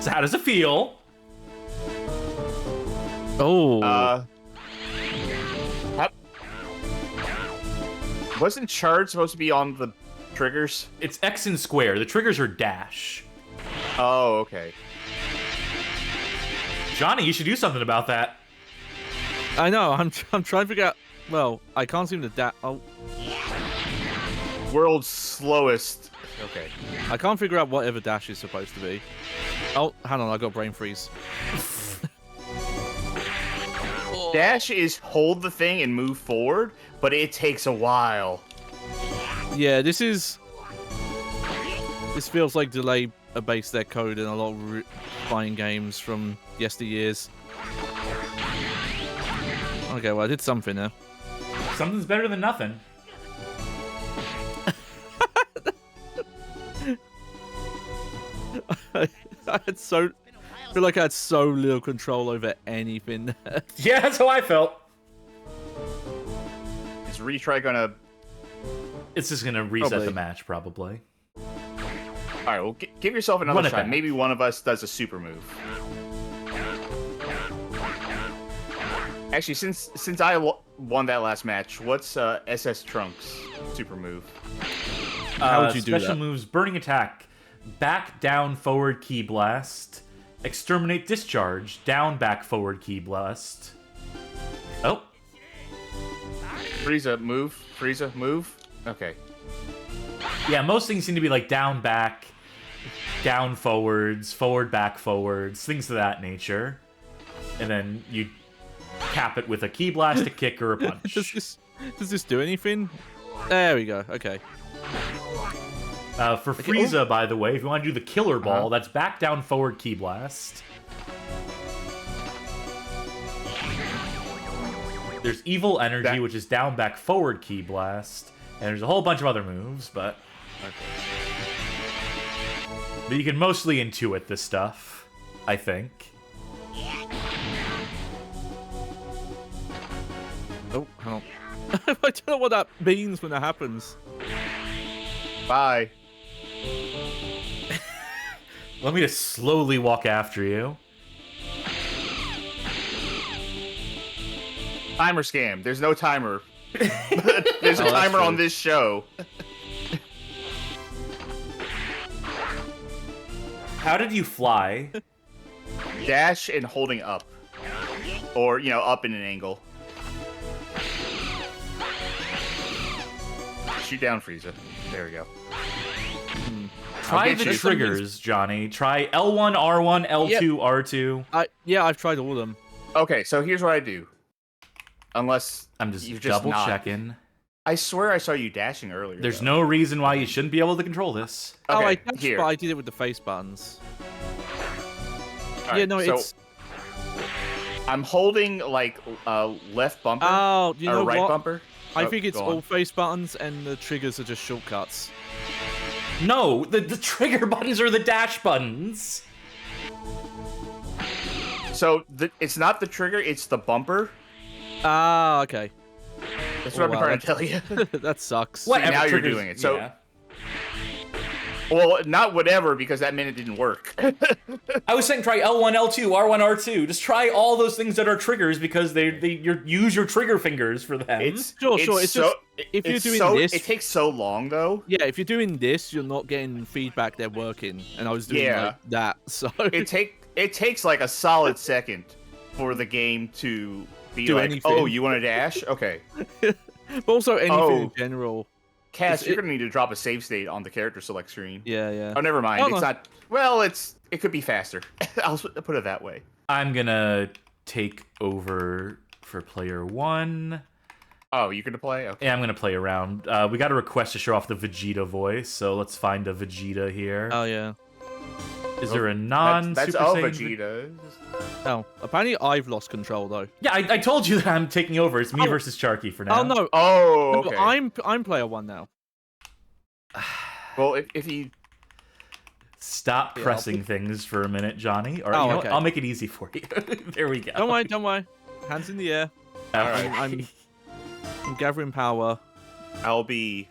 So how does it feel? Oh. Wasn't charge supposed to be on the triggers? It's X and square. The triggers are dash. Oh, okay. Johnny, you should do something about that. I know. I'm trying to figure out. Well, I can't seem to dash. Oh. World's slowest. Okay. I can't figure out whatever dash is supposed to be. Oh, hang on. I got brain freeze. Dash is hold the thing and move forward, but it takes a while. Yeah, this feels like delay abased their code in a lot of fighting games from yesteryears. Okay, well, I did something there. Something's better than nothing. I feel like I had so little control over anything. Yeah, that's how I felt. Is retry gonna... It's just gonna reset Probably. the match, probably. Alright, well, give yourself another Run it shot. back. Maybe one of us does a super move. Actually, since I won that last match, what's SS Trunks' super move? How would you do Special that? moves, burning attack, back, down, forward, key blast, exterminate, discharge, down, back, forward, key blast. Oh, Frieza, move. Frieza, move. Okay. yeah, most things seem to be like down, back, down, forwards, forward, back, forwards, things of that nature. And then you cap it with a key blast, a kick, or a punch. Does this do anything? There we go. Okay. For Frieza, by the way, if you want to do the killer ball, that's back, down, forward, key blast. There's evil energy, which is down, back, forward, key blast. And there's a whole bunch of other moves, but you can mostly intuit this stuff, I think. Oh, hang on. I don't know what that means when that happens. Bye. Let me just slowly walk after you. Timer scam. There's no timer. There's a that's timer true. on this show. How did you fly? Dash and holding up. Or, up in an angle. Shoot down Frieza. There we go. Try get the you. triggers, Johnny. Try L1, R1, L2, R2. Yeah, I've tried all of them. Okay, so here's what I do. Unless I'm just you're just double not. checking. I swear I saw you dashing earlier. There's though. no reason why you shouldn't be able to control this. Okay, I touched, here. but I did it with the face buttons. All Yeah, right, no, so it's... I'm holding left bumper Oh, you or know right what? bumper. I Oh, think it's go on. all face buttons and the triggers are just shortcuts. No, the trigger buttons are the dash buttons. So it's not the trigger, it's the bumper. Ah, okay. That's what Oh, I'm wow, trying to tell you. That sucks. Whatever, now you're triggers- doing it, so- yeah. Well, not whatever, because that minute didn't work. I was saying try L1, L2, R1, R2. Just try all those things that are triggers because use your trigger fingers for them. Sure, it's so, just- if you're it's doing so, this- it takes so long though. Yeah, if you're doing this, you're not getting feedback they're working. And I was doing Yeah. like that, so... It takes like a solid second for the game to be Do like, anything. oh, you want to dash? Okay. But also anything Oh. in general. Cass, It's- you're gonna need to drop a save state on the character select screen. Yeah, yeah. Oh, never mind. Oh, It's no. not. Well, it could be faster. I'll put it that way. I'm gonna take over for player one. Oh, you gonna play? Okay. Yeah, I'm gonna play around. We got a request to show off the Vegeta voice, so let's find a Vegeta here. Oh, yeah. Is there a non That's Super Saiyan Vegeta. Oh, apparently I've lost control, though. Yeah, I told you that I'm taking over. It's me versus Charkie for now. Oh, no. Oh, No, okay. I'm player one now. Well, if he Stop Yeah, pressing things for a minute, Johnny. Or Oh, you know what? okay. I'll make it easy for you. There we go. Don't worry. Hands in the air. All right. I'm gathering power. I'll be.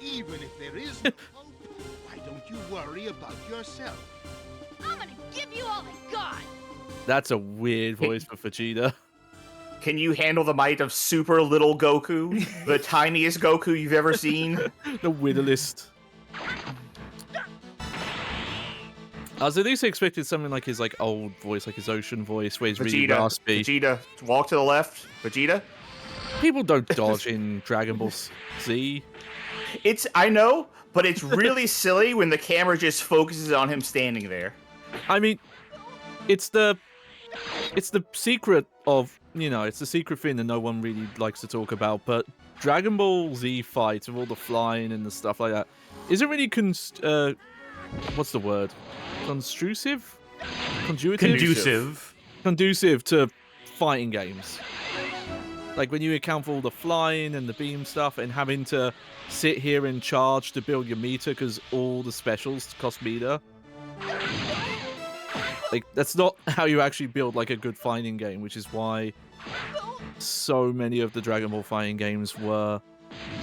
Even if there is no hope, why don't you worry about yourself? I'm gonna give you all I got. That's a weird voice for Vegeta. Can you handle the might of super little Goku, the tiniest Goku you've ever seen? The whittlest. I was at least expected something like his old voice, like his ocean voice, where he's really Vegeta, raspy. Vegeta, walk to the left. Vegeta. People don't dodge in Dragon Ball Z. I know, but it's really silly when the camera just focuses on him standing there. I mean, it's the it's the secret of, it's the secret thing that no one really likes to talk about, but Dragon Ball Z fights with all the flying and the stuff like that isn't really what's the word? Conducive? Conducive to fighting games. Like when you account for all the flying and the beam stuff and having to sit here and charge to build your meter because all the specials cost meter. Like, that's not how you actually build like a good fighting game, which is why so many of the Dragon Ball fighting games were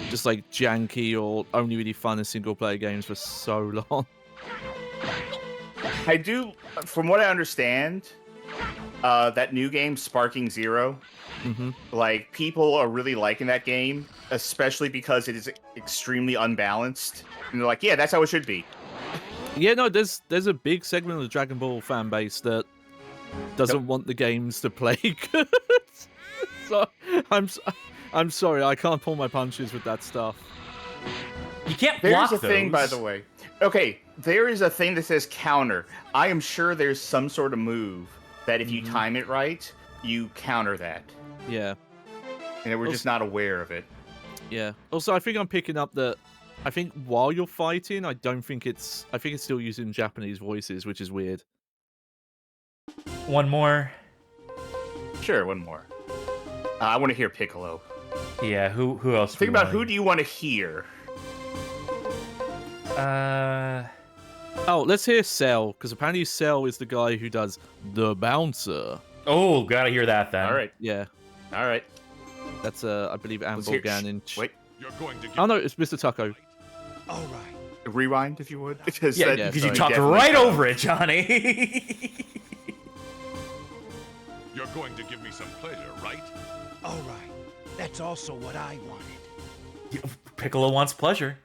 just like janky or only really fun as single player games for so long. I do, from what I understand, that new game, Sparking Zero, like, people are really liking that game, especially because it is extremely unbalanced. And they're like, yeah, that's how it should be. Yeah, no, there's a big segment of the Dragon Ball fan base that doesn't want the games to play good. So I'm sorry, I can't pull my punches with that stuff. You can't block There's a thing, by the way. Okay, there is a thing that says counter. I am sure there's some sort of move that if you time it right, you counter that. Yeah. And we're just not aware of it. Yeah. Also, I think I'm picking up that I think while you're fighting, I think it's still using Japanese voices, which is weird. One more. Sure, one more. I want to hear Piccolo. Yeah, who else? Think about who do you want to hear? Oh, let's hear Cell, because apparently Cell is the guy who does the bouncer. Oh, gotta hear that then. All right. Yeah. All right. That's I believe Ambolgan in. Wait. You're going to give Oh no, it's Mr. Taco. All right. Rewind, if you would. Because Yeah, yeah, because you sorry. talked Definitely right so. over it, Johnny. You're going to give me some pleasure, right? All right. That's also what I wanted. Piccolo wants pleasure.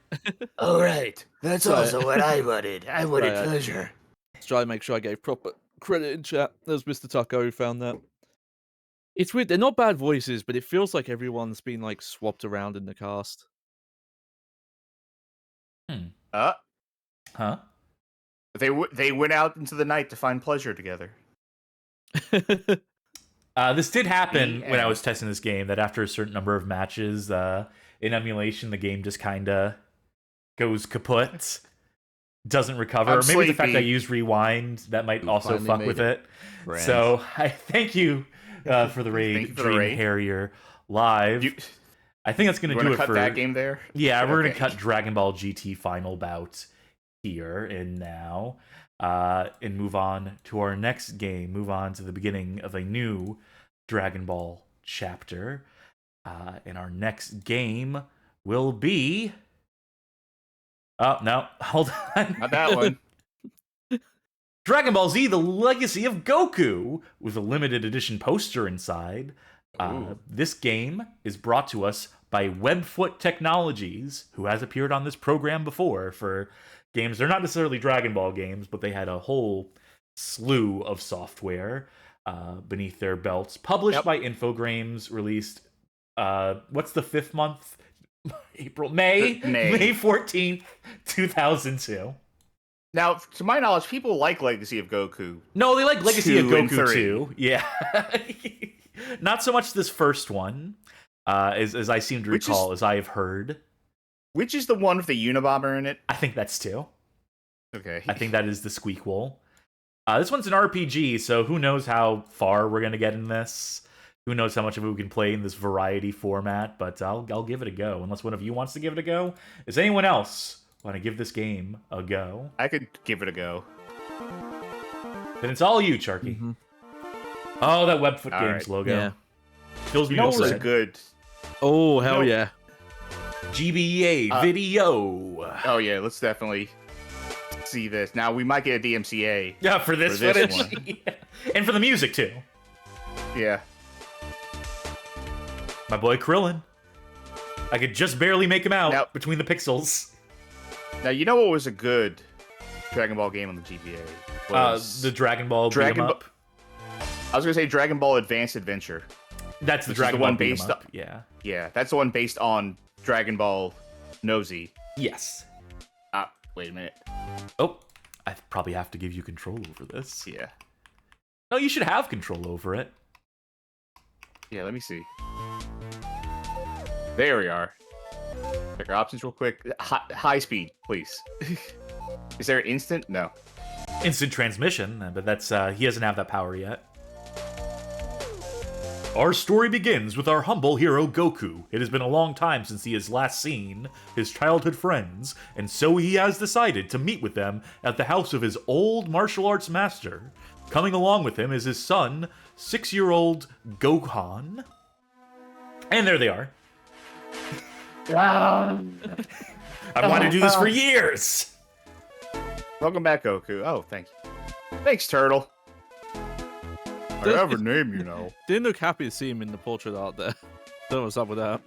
All right. That's also what I wanted. I wanted Right. pleasure. Let's try to make sure I gave proper credit in chat. There's Mr. Taco who found that. It's weird. They're not bad voices, but it feels like everyone's been like swapped around in the cast. Huh? They went out into the night to find pleasure together. This did happen The when I end. was testing this game, that after a certain number of matches in emulation, the game just kind of goes kaput, doesn't recover. I'm Maybe the fact sleepy. that I use rewind, that might Who also finally fuck made with it, it. friends. So I thank you for the Thank raid, you for the Dream raid. Harrier Live. I think that's going You to do want to it cut for that game there? Yeah, we're going to Okay. cut Dragon Ball GT Final Bout here and now, and move on to our next game. Move on to the beginning of a new Dragon Ball chapter. And our next game will be... Oh, no. Hold on. Not that one. Dragon Ball Z, The Legacy of Goku, with a limited edition poster inside. This game is brought to us by Webfoot Technologies, who has appeared on this program before for games. They're not necessarily Dragon Ball games, but they had a whole slew of software beneath their belts. Published by Infogrames, released, what's the 5th month? May 14th, 2002. Now, to my knowledge, people like Legacy of Goku. No, they like Legacy of 2 and Goku 3. too. Yeah. Not so much this first one, as I seem to Which recall, as I have heard. Which is the one with the Unabomber in it? I think that's 2. Okay. I think that is the Squeakquel. This one's an RPG, so who knows how far we're gonna get in this. Who knows how much of it we can play in this variety format, but I'll give it a go, unless one of you wants to give it a go. Does anyone else want to give this game a go? I could give it a go. Then it's all you, Charky. Mhm. Oh, that Webfoot All Games right. logo. Yeah. Fills me You know with what was pride. good? Oh, hell No. yeah. GBA video. Oh, yeah, let's definitely see this. Now, we might get a DMCA. Yeah, for this, For this footage. one. Yeah. And for the music, too. Yeah. My boy Krillin. I could just barely make him out Now- between the pixels. Now, you know what was a good Dragon Ball game on the GBA? Was The Dragon Ball Dragon beat 'em Ball- up. I was going to say Dragon Ball Advanced Adventure. That's the which is Dragon the Ball one beat 'em based up. on- Yeah. Yeah, that's the one based on Dragon Ball Nosy. Yes. Wait a minute. Oh, I probably have to give you control over this. Yeah. No, you should have control over it. Yeah, let me see. There we are. Check our options real quick. High speed, please. Is there instant? No. Instant transmission, but that's he doesn't have that power yet. Our story begins with our humble hero Goku. It has been a long time since he has last seen his childhood friends, and so he has decided to meet with them at the house of his old martial arts master. Coming along with him is his son, 6-year-old Gohan. And there they are. I wanted to do this for years! Welcome back, Goku. Oh, thank you. Thanks, Turtle. I have a name, you know. Didn't look happy to see him in the portrait art there. Don't know what's up with that.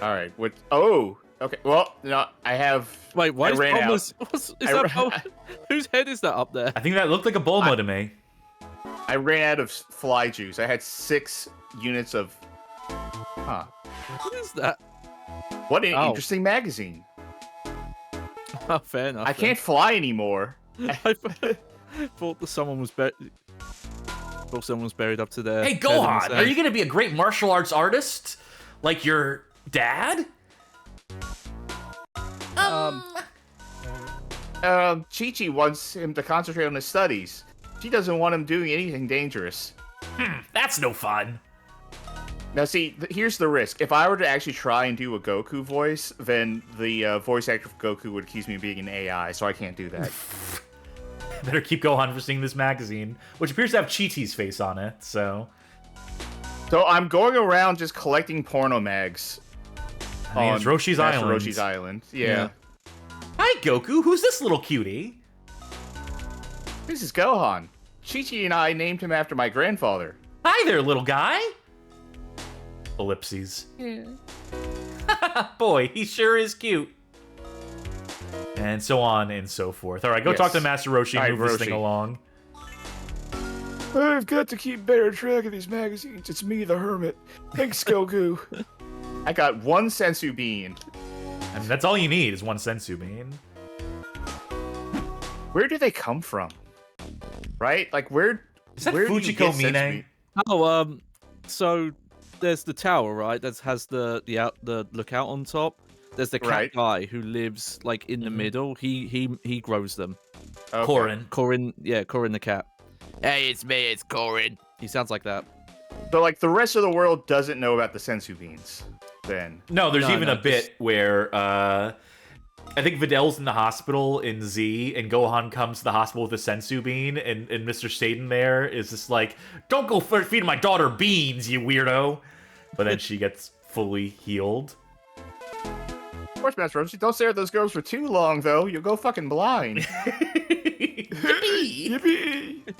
All right. What? Oh, okay. Well, no, I have. Wait, why is ran out. Bulma's... Whose head is that up there? I think that looked like a Bulma to me. I ran out of fly juice. I had 6 units of. Huh. What is that? What an interesting magazine. Oh, fair enough. I can't fly anymore. I thought that someone was buried. Thought someone was buried up to their. Hey, Gohan, are you gonna be a great martial arts artist, like your dad? Chi-Chi wants him to concentrate on his studies. She doesn't want him doing anything dangerous. That's no fun. Now, see, here's the risk. If I were to actually try and do a Goku voice, then the voice actor of Goku would accuse me of being an AI, so I can't do that. Better keep Gohan for seeing this magazine, which appears to have Chi-Chi's face on it, so... So I'm going around just collecting porno mags. I think it's Roshi's Master Island. Roshi's Island, yeah. Hi, Goku. Who's this little cutie? This is Gohan. Chi-Chi and I named him after my grandfather. Hi there, little guy. Ellipses. Yeah. Boy, he sure is cute. And so on and so forth. All right, go talk to Master Roshi and move this thing along. I've got to keep better track of these magazines. It's me, the hermit. Thanks, Goku. I got 1 Senzu Bean. I mean, that's all you need is 1 Senzu Bean. Where do they come from? Right? Like, where... Is that where do you Fujiko get Senzu Mine? Bean? Oh, so there's the tower, right? That has the lookout on top. There's the cat guy who lives like in the middle. He grows them. Okay. Corin, the cat. Hey, it's me, it's Corin. He sounds like that. So, like, the rest of the world doesn't know about the Senzu Beans, then? No, there's even a bit where, I think Videl's in the hospital in Z, and Gohan comes to the hospital with a Senzu Bean, and Mr. Staten there is just like, don't go feed my daughter beans, you weirdo! But then she gets fully healed. Of course, Master Roshi, don't stare at those girls for too long, though. You'll go fucking blind. Yippee! Yippee!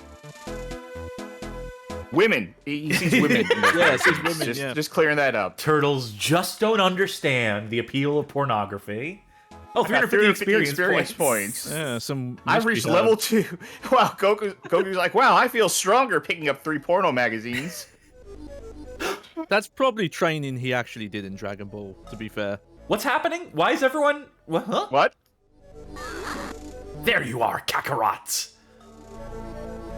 Women. He sees women. Yeah, he sees women, just clearing that up. Turtles just don't understand the appeal of pornography. Oh, 350 experience points. Yeah, I've reached level 2. Wow, Goku's like, wow, I feel stronger picking up 3 porno magazines. That's probably training he actually did in Dragon Ball, to be fair. What's happening? Why is everyone... Huh? What? There you are, Kakarot.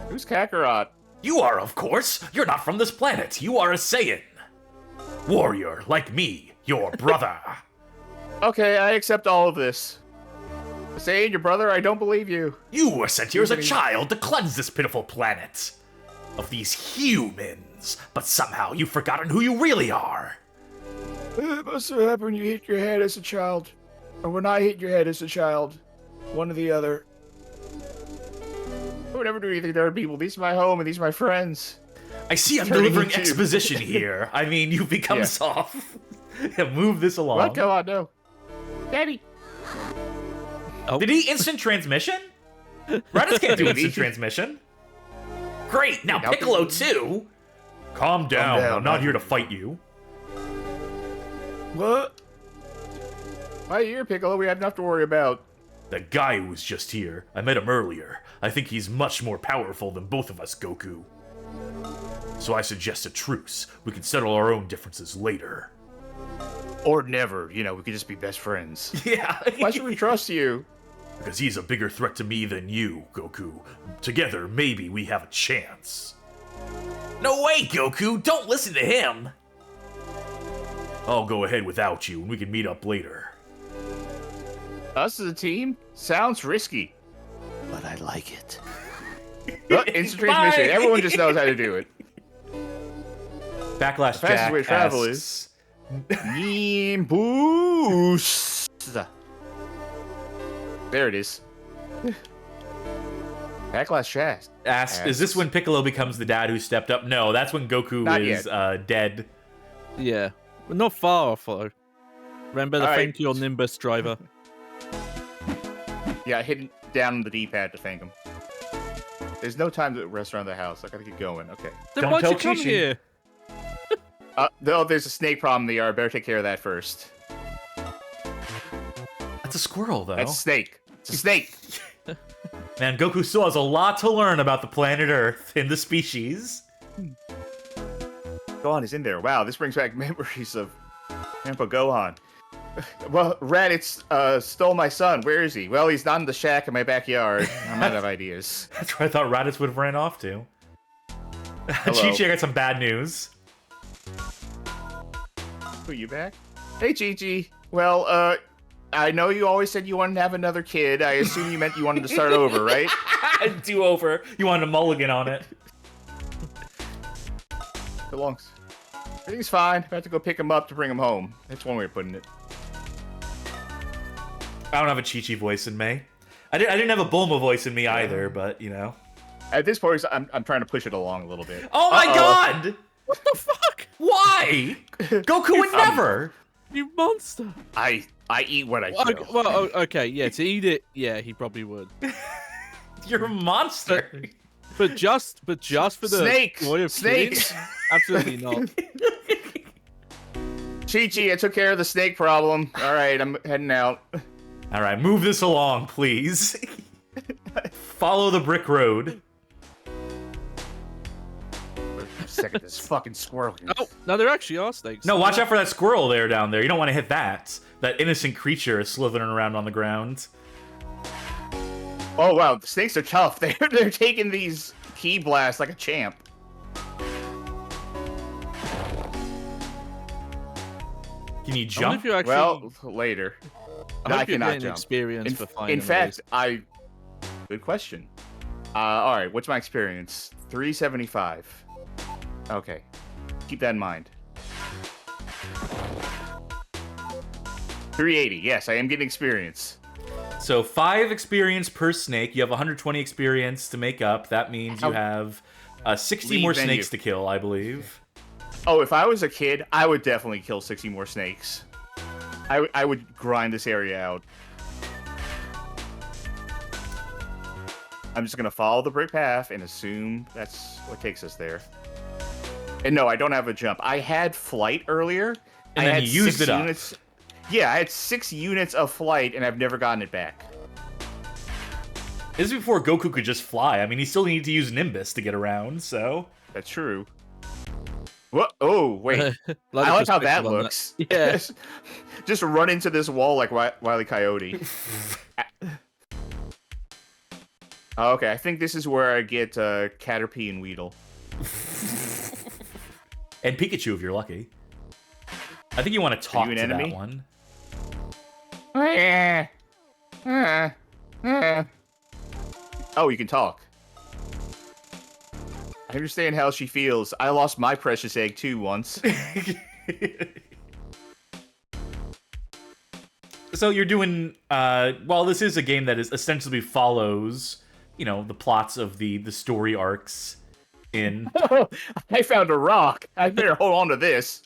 Who's Kakarot? You are, of course. You're not from this planet. You are a Saiyan. Warrior, like me, your brother. Okay, I accept all of this. Saiyan, your brother, I don't believe you. You were sent here as a child to cleanse this pitiful planet of these humans, but somehow you've forgotten who you really are. It must have happened when you hit your head as a child. Or when I hit your head as a child. One or the other. I would never do anything to other people. These are my home and these are my friends. I see I'm delivering exposition here. I mean, you've become soft. Move this along. What? Come on, no. Daddy. Oh. Did he instant transmission? Raditz can't do instant transmission. Great, now Piccolo too. Calm down. I'm not here to fight you. What? Why are you here, Piccolo? We have enough to worry about. The guy who was just here. I met him earlier. I think he's much more powerful than both of us, Goku. So I suggest a truce. We can settle our own differences later. Or never. You know, we could just be best friends. Yeah. Why should we trust you? Because he's a bigger threat to me than you, Goku. Together, maybe we have a chance. No way, Goku! Don't listen to him! I'll go ahead without you, and we can meet up later. Us as a team? Sounds risky. But I like it. Instant transmission. Everyone just knows how to do it. Backlash Fastest Jack way to travel asks, Beam boost. There it is. Backlash Shaft. asks, is this when Piccolo becomes the dad who stepped up? No, that's when Goku Not is dead. Yeah. We're not far off, though. Remember the All thank right. you Nimbus driver. Yeah, hitting down on the D-pad to thank him. There's no time to rest around the house. I gotta get going. Okay. Then Don't why'd tell you come Chi-Chi. here? No, there's a snake problem in the yard. Better take care of that first. That's a squirrel, though. That's a snake. It's a snake. Man, Goku still has a lot to learn about the planet Earth and the species. Gohan is in there. Wow, this brings back memories of Grandpa Gohan. Well, Raditz stole my son. Where is he? Well, he's not in the shack in my backyard. I'm out of ideas. That's where I thought Raditz would have ran off to. Chi-Chi, I got some bad news. Are you back? Hey, Chi-Chi. Well, I know you always said you wanted to have another kid. I assume you meant you wanted to start over, right? Do over. You wanted a mulligan on it. Belongs. Everything's fine. I have to go pick him up to bring him home. That's one way of putting it. I don't have a Chi-Chi voice in me. I didn't have a Bulma voice in me either, but, you know. At this point, I'm trying to push it along a little bit. Oh my god! What the fuck? Why? Goku would never! You monster. I eat what I kill. Well, okay, yeah, to eat it, yeah, he probably would. You're a monster! But just for the Snake! joy of Snakes! kids, absolutely not. Chi-Chi, I took care of the snake problem. All right, I'm heading out. Alright, move this along, please. Follow the brick road. Second, this fucking squirrel. Oh, no, there actually are snakes. No, watch out for that squirrel there down there. You don't want to hit that. That innocent creature is slithering around on the ground. Oh wow, the snakes are tough. They're taking these key blasts like a champ. Can you I wonder jump? if you actually. Well, later. I No, hope I you're cannot getting jump. experience for finding In fact, good question. All right, what's my experience? 375. Okay, keep that in mind. 380. Yes, I am getting experience. So 5 experience per snake. You have 120 experience to make up. That means you have 60 Leave more venue. snakes to kill, I believe. Oh, if I was a kid, I would definitely kill 60 more snakes. I would grind this area out. I'm just gonna follow the brick path and assume that's what takes us there. And no, I don't have a jump. I had flight earlier. And I then had you used 6 it up. units. Yeah, I had 6 units of flight, and I've never gotten it back. This is before Goku could just fly. I mean, he still needed to use Nimbus to get around, so... That's true. What? Oh, wait. Lot of I like how perspective that on looks. Yeah. Just run into this wall like Wile E. Coyote. Okay, I think this is where I get Caterpie and Weedle. And Pikachu, if you're lucky. I think you want to talk you an to enemy? that one. Oh, you can talk. I understand how she feels. I lost my precious egg too once. So you're doing... well, this is a game that is ostensibly follows, you know, the plots of the story arcs in... I found a rock. I better hold on to this.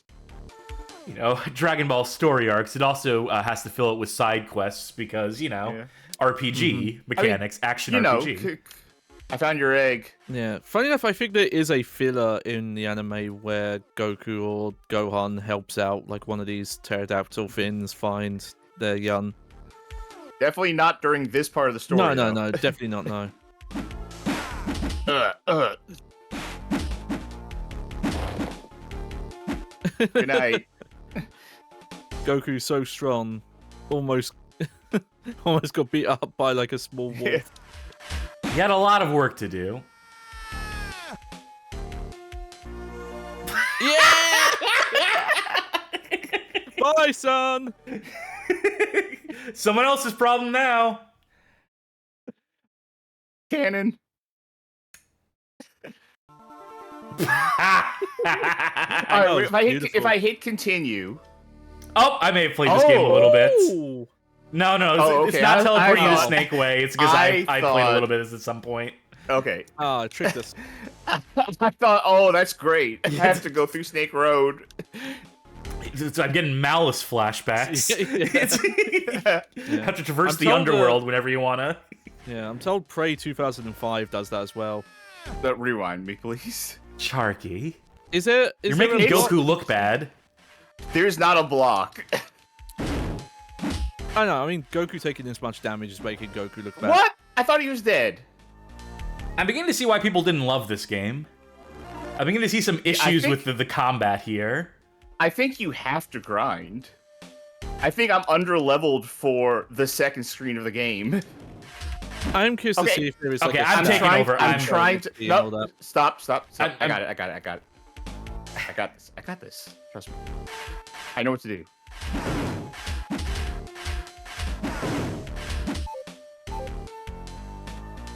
you know, Dragon Ball story arcs. It also has to fill it with side quests because, you know, RPG mechanics, action You know, RPG. I found your egg. Yeah. Funny enough, I think there is a filler in the anime where Goku or Gohan helps out like one of these pterodactyl things find their young. Definitely not during this part of the story. No, definitely not. No. Good night. Goku's so strong, almost Almost got beat up by like a small wolf. You had a lot of work to do. Yeah! Bye, son! Someone else's problem now. Cannon. All right, if I hit continue. Oh, I may have played this game a little bit. Ooh. No, it's not teleporting you the snake way. It's because I played a little bit at some point. Okay. Ah, it tricked us. I thought, oh, that's great. I have to go through Snake Road. I'm getting Malice flashbacks. Have to traverse the told, underworld whenever you wanna. Yeah, I'm told Prey 2005 does that as well. Rewind me, please. Charkie. Is it? You're making Goku look bad. There's not a block. I know, I mean, Goku taking this much damage is making Goku look bad. What? I thought he was dead. I'm beginning to see why people didn't love this game. I'm beginning to see some issues with the combat here. I think you have to grind. I think I'm under-leveled for the second screen of the game. I'm curious to see if there is like I'm taking over. I'm trying to... No, stop. I got it. I got this. Trust me. I know what to do.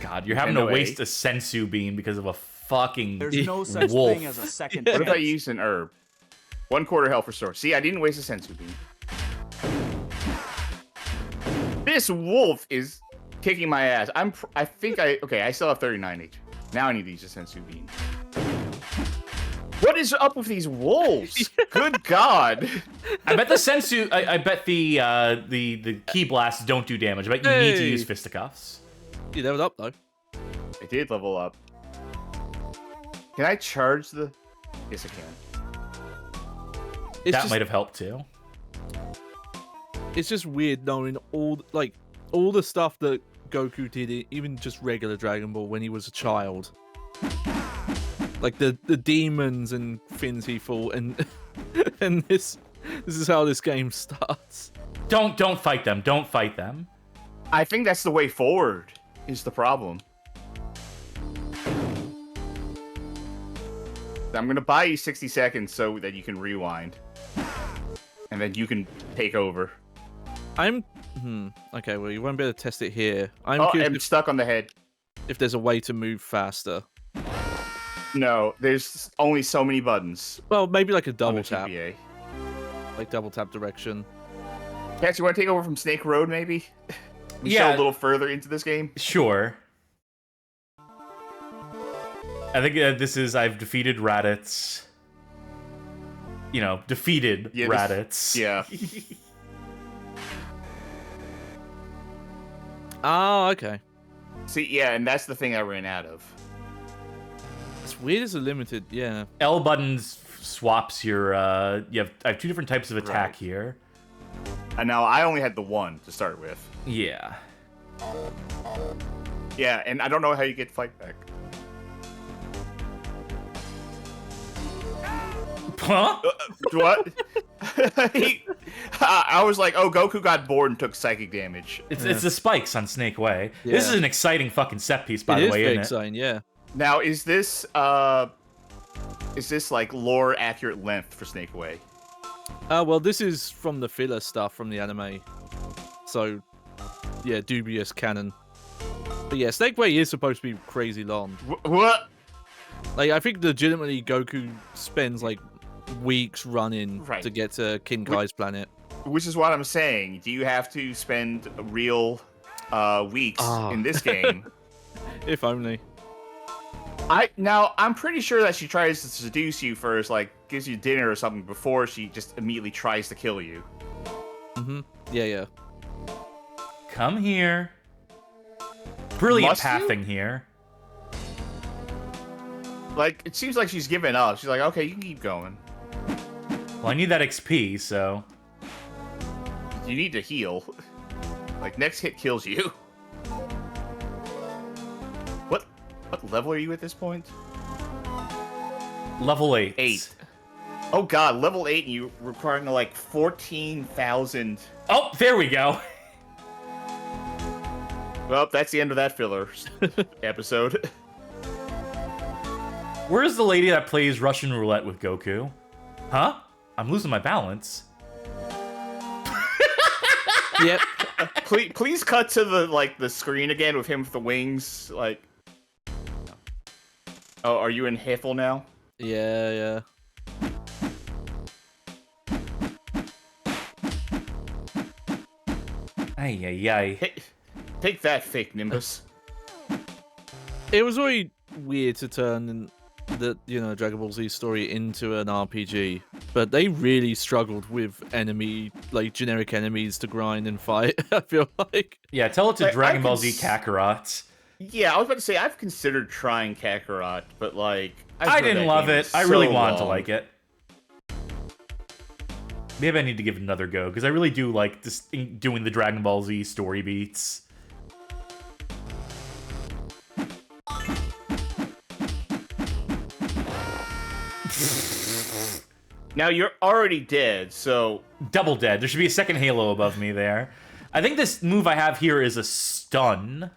God, you're having to waste a Senzu Bean because of a fucking There's no such wolf. thing as a second What if I chance. use an herb? 1/4 health restore. See, I didn't waste a Senzu Bean. This wolf is kicking my ass. Okay, I still have 39 HP. Now I need to use a Senzu Bean. What is up with these wolves? Good God. I bet the Senzu. I bet the key blasts don't do damage. I bet you need to use fisticuffs. You leveled up though. I did level up. Can I charge the... Yes, I can. That might have helped too. It's just weird knowing all the stuff that Goku did, even just regular Dragon Ball when he was a child. Like the demons and things he fought, and and this is how this game starts. Don't fight them. Don't fight them. I think that's the way forward, is the problem. I'm gonna buy you 60 seconds so that you can rewind. And then you can take over. Okay, well, you won't be able to test it here. I'm stuck on the head. If there's a way to move faster. No, there's only so many buttons. Well, maybe like a on double the tap. TPA. Like double tap direction. Cats, you want to take over from Snake Road, maybe? Yeah. Show a little further into this game? Sure. I think this is I've defeated Raditz. You know, defeated Raditz. Yeah. Oh, okay. See, yeah, and that's the thing I ran out of. It's weird as a limited, yeah. L buttons swaps your I have two different types of attack Right. here. And now I only had the one to start with. Yeah. Yeah, and I don't know how you get fight back. Huh? What? I was like, oh, Goku got bored and took psychic damage. It's the spikes on Snake Way. Yeah. This is an exciting fucking set piece, by the way, It is isn't it? exciting, yeah. Now, is this like lore accurate length for Snake Way? Well, this is from the filler stuff from the anime. So, yeah, dubious canon. But yeah, Snake Way is supposed to be crazy long. What? Like, I think legitimately Goku spends like weeks running Right. to get to King Kai's planet. Which is what I'm saying. Do you have to spend real weeks Ah. in this game? If only. I'm pretty sure that she tries to seduce you first, like gives you dinner or something before she just immediately tries to kill you. Mm-hmm. Yeah, yeah. Come here. Brilliant Must you? pathing here. Like, it seems like she's giving up. She's like, okay, you can keep going. Well, I need that XP, so... You need to heal. Like, next hit kills you. What level are you at this point? Level 8. 8. Oh god, level 8 and you requiring like 14,000. Oh, there we go. Well, that's the end of that filler episode. Where's the lady that plays Russian roulette with Goku? Huh? I'm losing my balance. Yep. Please cut to the screen again with him with the wings. Like, oh, are you in Hiffle now? Yeah. Ay. Take that, fake Nimbus. It was really weird to turn the Dragon Ball Z story into an RPG, but they really struggled with generic enemies to grind and fight. I feel like. Yeah, tell it to Dragon Ball Z Kakarot. Yeah, I was about to say I've considered trying Kakarot, but like I didn't love it. I really wanted to like it. Maybe I need to give it another go because I really do like doing the Dragon Ball Z story beats. Now you're already dead, so Double dead. There should be a second Halo above me there. I think this move I have here is a stun.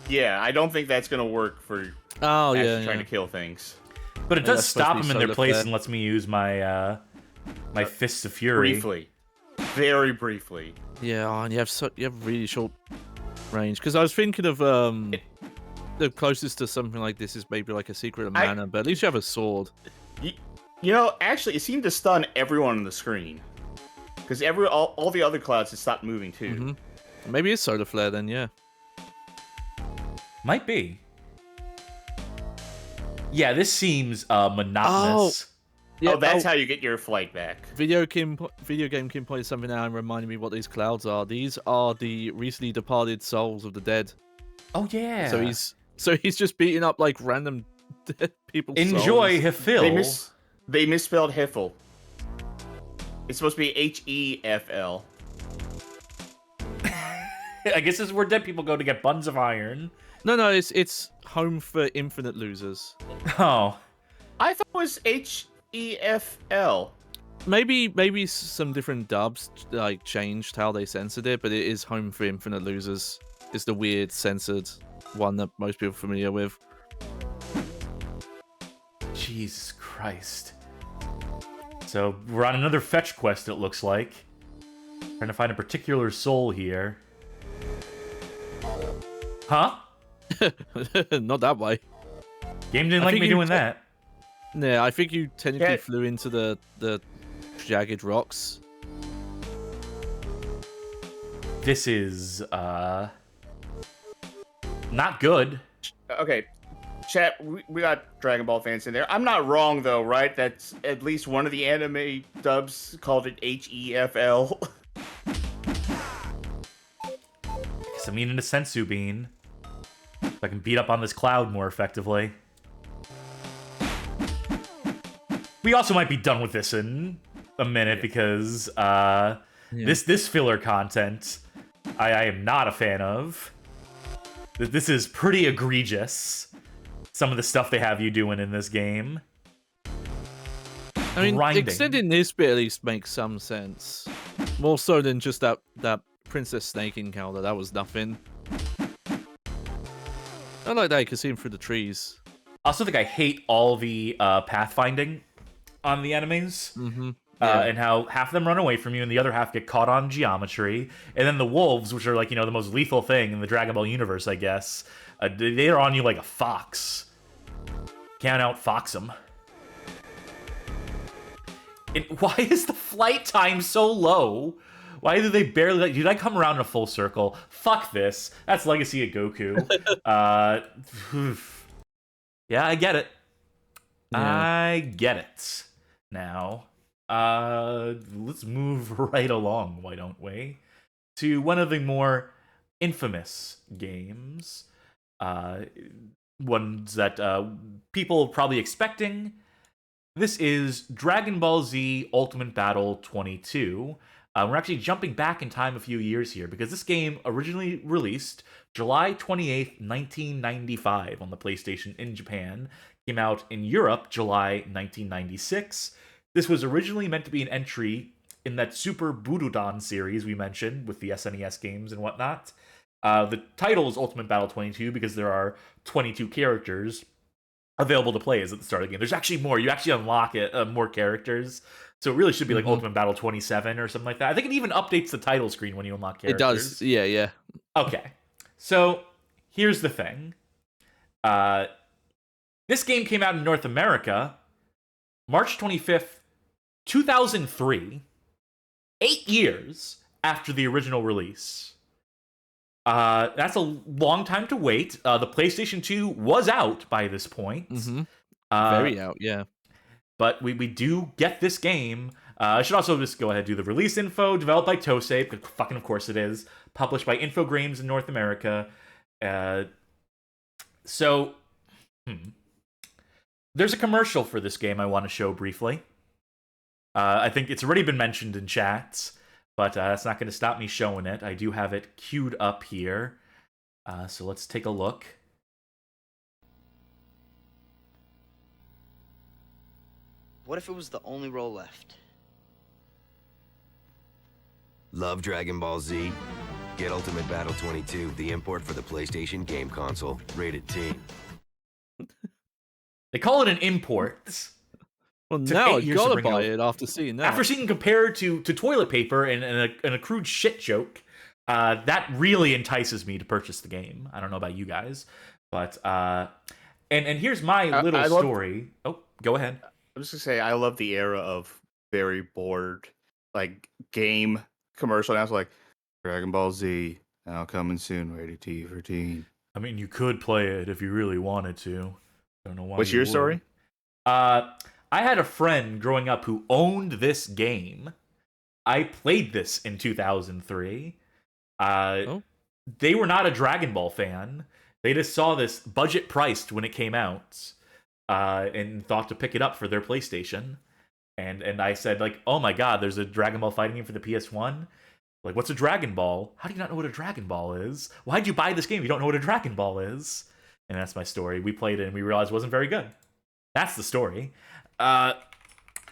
yeah, I don't think that's gonna work for trying to kill things. But it does that's supposed to stop be them in their soda place fed. and lets me use my my Fists of Fury. Briefly, very briefly. Yeah, and you have really short range. Because I was thinking of the closest to something like this is maybe like a Secret of Mana, but at least you have a sword. You know, actually, it seemed to stun everyone on the screen because all the other clouds had stopped moving too. Mm-hmm. Maybe it's Solar Flare then, yeah. Might be. Yeah, this seems monotonous. Oh, that's how you get your flight back. Video game Kim pointed something out and reminded me what these clouds are. These are the recently departed souls of the dead. Oh yeah. So he's just beating up like random dead people's Enjoy souls. Hefil. They misspelled Hiffle. It's supposed to be H-E-F-L. I guess this is where dead people go to get buns of iron. No, it's home for infinite losers. Oh. I thought it was H-E-F-L. Maybe some different dubs like changed how they censored it, but it is home for infinite losers. It's the weird censored one that most people are familiar with. Jesus Christ. So we're on another fetch quest, it looks like. Trying to find a particular soul here. Huh? Not that way. Game didn't like me doing that. Yeah, I think you technically flew into the jagged rocks. This is not good. Okay, chat, we got Dragon Ball fans in there. I'm not wrong though, right? That's at least one of the anime dubs called it H-E-F-L. Guess I'm eating a Senzu Bean. So I can beat up on this cloud more effectively. We also might be done with this in a minute because this filler content I am not a fan of. This is pretty egregious. Some of the stuff they have you doing in this game. I mean, Grinding. extending this bit at least makes some sense. More so than just that Princess Snake encounter. That was nothing. I like that you can see him through the trees. I also think I hate all the pathfinding on the enemies. Mm-hmm. And how half of them run away from you and the other half get caught on geometry. And then the wolves, which are like, the most lethal thing in the Dragon Ball universe, I guess, they're on you like a fox. Can't outfox them. And why is the flight time so low? Why do they barely... Did I come around in a full circle? Fuck this. That's Legacy of Goku. Yeah, I get it. Yeah. I get it. Now... let's move right along, why don't we? To one of the more infamous games. Ones that people are probably expecting. This is Dragon Ball Z Ultimate Battle 22. We're actually jumping back in time a few years here because this game originally released July 28th, 1995 on the PlayStation in Japan. Came out in Europe July 1996. This was originally meant to be an entry in that Super Budodan series we mentioned with the SNES games and whatnot. The title is Ultimate Battle 22 because there are 22 characters available to play as at the start of the game. There's actually more. You actually unlock more characters. So it really should be like Ultimate Battle 27 or something like that. I think it even updates the title screen when you unlock characters. It does. Yeah. Okay. So here's the thing. This game came out in North America March 25th, 2003. 8 years after the original release. That's a long time to wait. The PlayStation 2 was out by this point. Very out, yeah. But we do get this game. I should also just go ahead and do the release info. Developed by Tosei, because fucking of course it is. Published by Infogrames in North America. There's a commercial for this game I want to show briefly. I think it's already been mentioned in chats, but that's not going to stop me showing it. I do have it queued up here. So let's take a look. What if it was the only role left? Love Dragon Ball Z? Get Ultimate Battle 22, the import for the PlayStation game console. Rated Teen. They call it an import. Well, now I gotta buy it after seeing that. After seeing compared to toilet paper and a crude shit joke, that really entices me to purchase the game. I don't know about you guys, but and here's my little story. Oh, go ahead. I was just gonna say I love the era of very bored like game commercial. And I was like, Dragon Ball Z now coming soon, rated T for teen. I mean, you could play it if you really wanted to. Don't know why. What's your story? I had a friend growing up who owned this game. I played this in 2003. They were not a Dragon Ball fan. They just saw this budget priced when it came out, and thought to pick it up for their PlayStation. And I said, like, oh my god, there's a Dragon Ball fighting game for the PS1? Like, what's a Dragon Ball? How do you not know what a Dragon Ball is? Why'd you buy this game if you don't know what a Dragon Ball is? And that's my story. We played it and we realized it wasn't very good. That's the story. I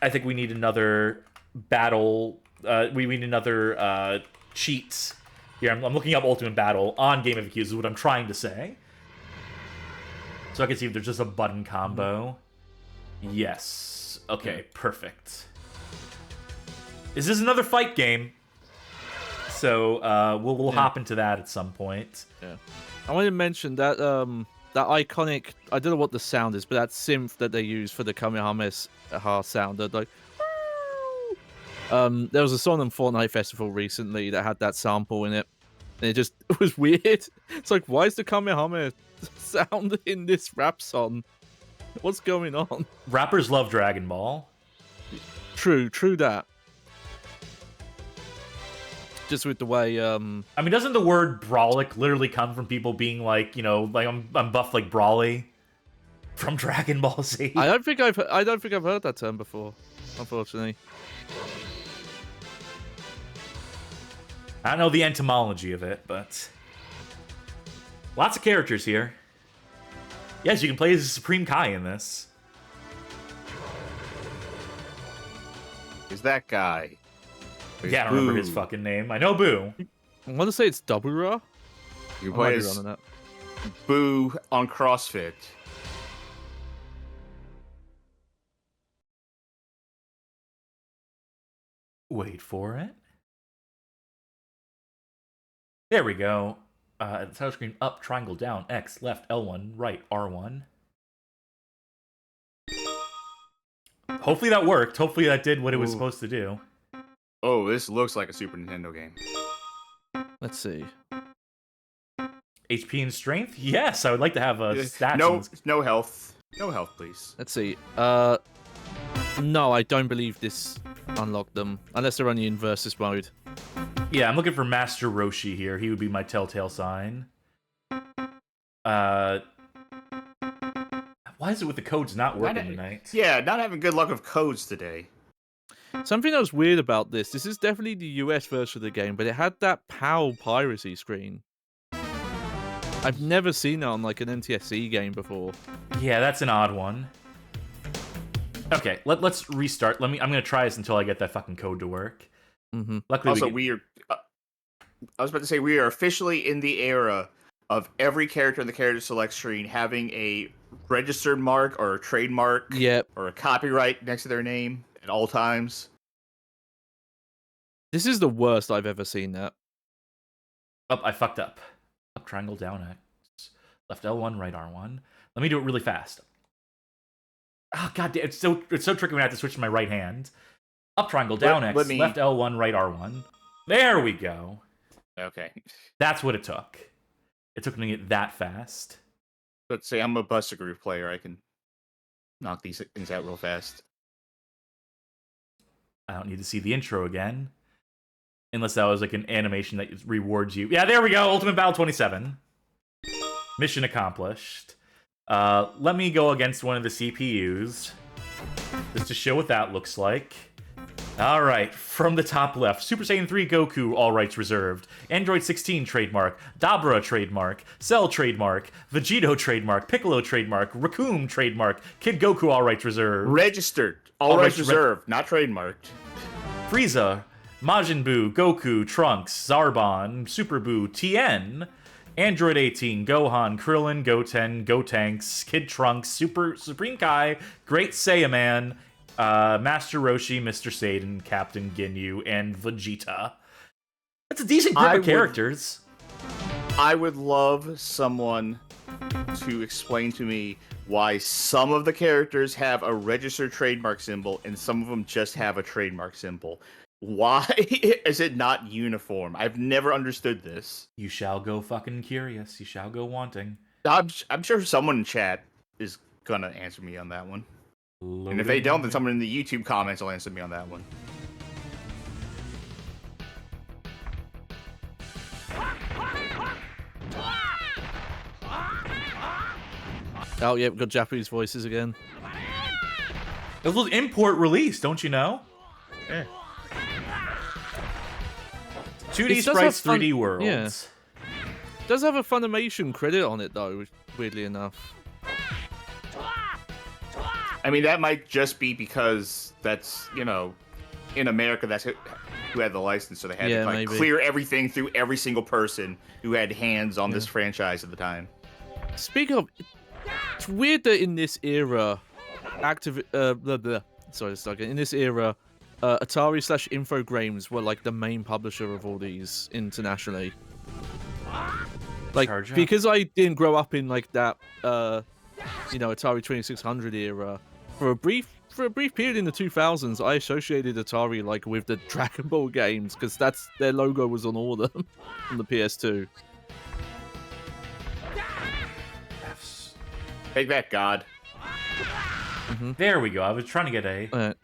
think we need another battle. We need another cheat. Here, I'm looking up Ultimate Battle on Game of the Accused, is what I'm trying to say. So I can see if there's just a button combo. Yes. Okay, perfect. Is this another fight game? So we'll hop into that at some point. Yeah. I wanted to mention that that iconic, I don't know what the sound is, but that synth that they use for the Kamehameha sound, that like, there was a song on Fortnite Festival recently that had that sample in it, and it was weird. It's like, why is the Kamehameha sound in this rap song? What's going on? Rappers love Dragon Ball. True that. Just with the way, I mean, doesn't the word brawlic literally come from people being like, you know, like I'm buff like Brawly from Dragon Ball Z? I don't think I've heard that term before, unfortunately. I don't know the etymology of it, but lots of characters here. Yes, you can play as Supreme Kai in this. Is that guy? Yeah, I don't remember his fucking name. I know Boo. I want to say it's Dabura. You play as Boo on CrossFit. Wait for it. There we go. At the title screen, up, triangle, down, X, left, L1, right, R1. Hopefully that worked. Hopefully that did what it was supposed to do. Oh, this looks like a Super Nintendo game. Let's see. HP and strength? Yes, I would like to have a stats. No health. No health, please. Let's see. No, I don't believe this unlocked them. Unless they're only in versus mode. Yeah, I'm looking for Master Roshi here. He would be my telltale sign. Why is it with the codes not working tonight? Yeah, not having good luck with codes today. Something that was weird about this is definitely the US version of the game, but it had that PAL piracy screen. I've never seen that on like an NTSC game before. Yeah, that's an odd one. Okay, let's restart. I'm gonna try this until I get that fucking code to work. Mm-hmm. Luckily, also weird. I was about to say we are officially in the era of every character in the character select screen having a registered mark or a trademark Yep. or a copyright next to their name at all times. This is the worst I've ever seen that. Oh, I fucked up. Up triangle, down X. Left L1, right R1. Let me do it really fast. Oh, god damn, it's so tricky when I have to switch to my right hand. Up triangle, down X, left L1, right R1. There we go. Okay. That's what it took. It took me to get that fast. Let's say I'm a Buster Groove player. I can knock these things out real fast. I don't need to see the intro again. Unless that was like an animation that rewards you. Yeah, there we go. Ultimate Battle 27. Mission accomplished. Let me go against one of the CPUs. Just to show what that looks like. Alright, from the top left, Super Saiyan 3 Goku, all rights reserved. Android 16 trademark, Dabra trademark, Cell trademark, Vegito trademark, Piccolo trademark, Raccoon trademark, Kid Goku, all rights reserved. Registered. All rights reserved, not trademarked. Frieza, Majin Buu, Goku, Trunks, Zarbon, Super Buu, Tien, Android 18, Gohan, Krillin, Goten, Gotenks, Kid Trunks, Supreme Kai, Great Saiyaman, Master Roshi, Mr. Satan, Captain Ginyu, and Vegeta. That's a decent group of characters. I would love someone to explain to me why some of the characters have a registered trademark symbol and some of them just have a trademark symbol. Why is it not uniform? I've never understood this. You shall go fucking curious. You shall go wanting. I'm sure someone in chat is gonna answer me on that one. And if they don't, then someone in the YouTube comments will answer me on that one. Oh, yeah, we've got Japanese voices again. It was import release, don't you know? Yeah. 2D sprites, 3D worlds. Yeah. It does have a Funimation credit on it, though, weirdly enough. I mean, that might just be because that's, you know, in America, that's who had the license, so they had to like, clear everything through every single person who had hands on this franchise at the time. Speaking of, it's weird that in this era, in this era, Atari/Infogrames were like the main publisher of all these internationally. Like, because I didn't grow up in like that, you know, Atari 2600 era. For a brief period in the 2000s, I associated Atari like with the Dragon Ball games because that's their logo was on all of them on the PS2. Take that, God. There we go. I was trying to get a.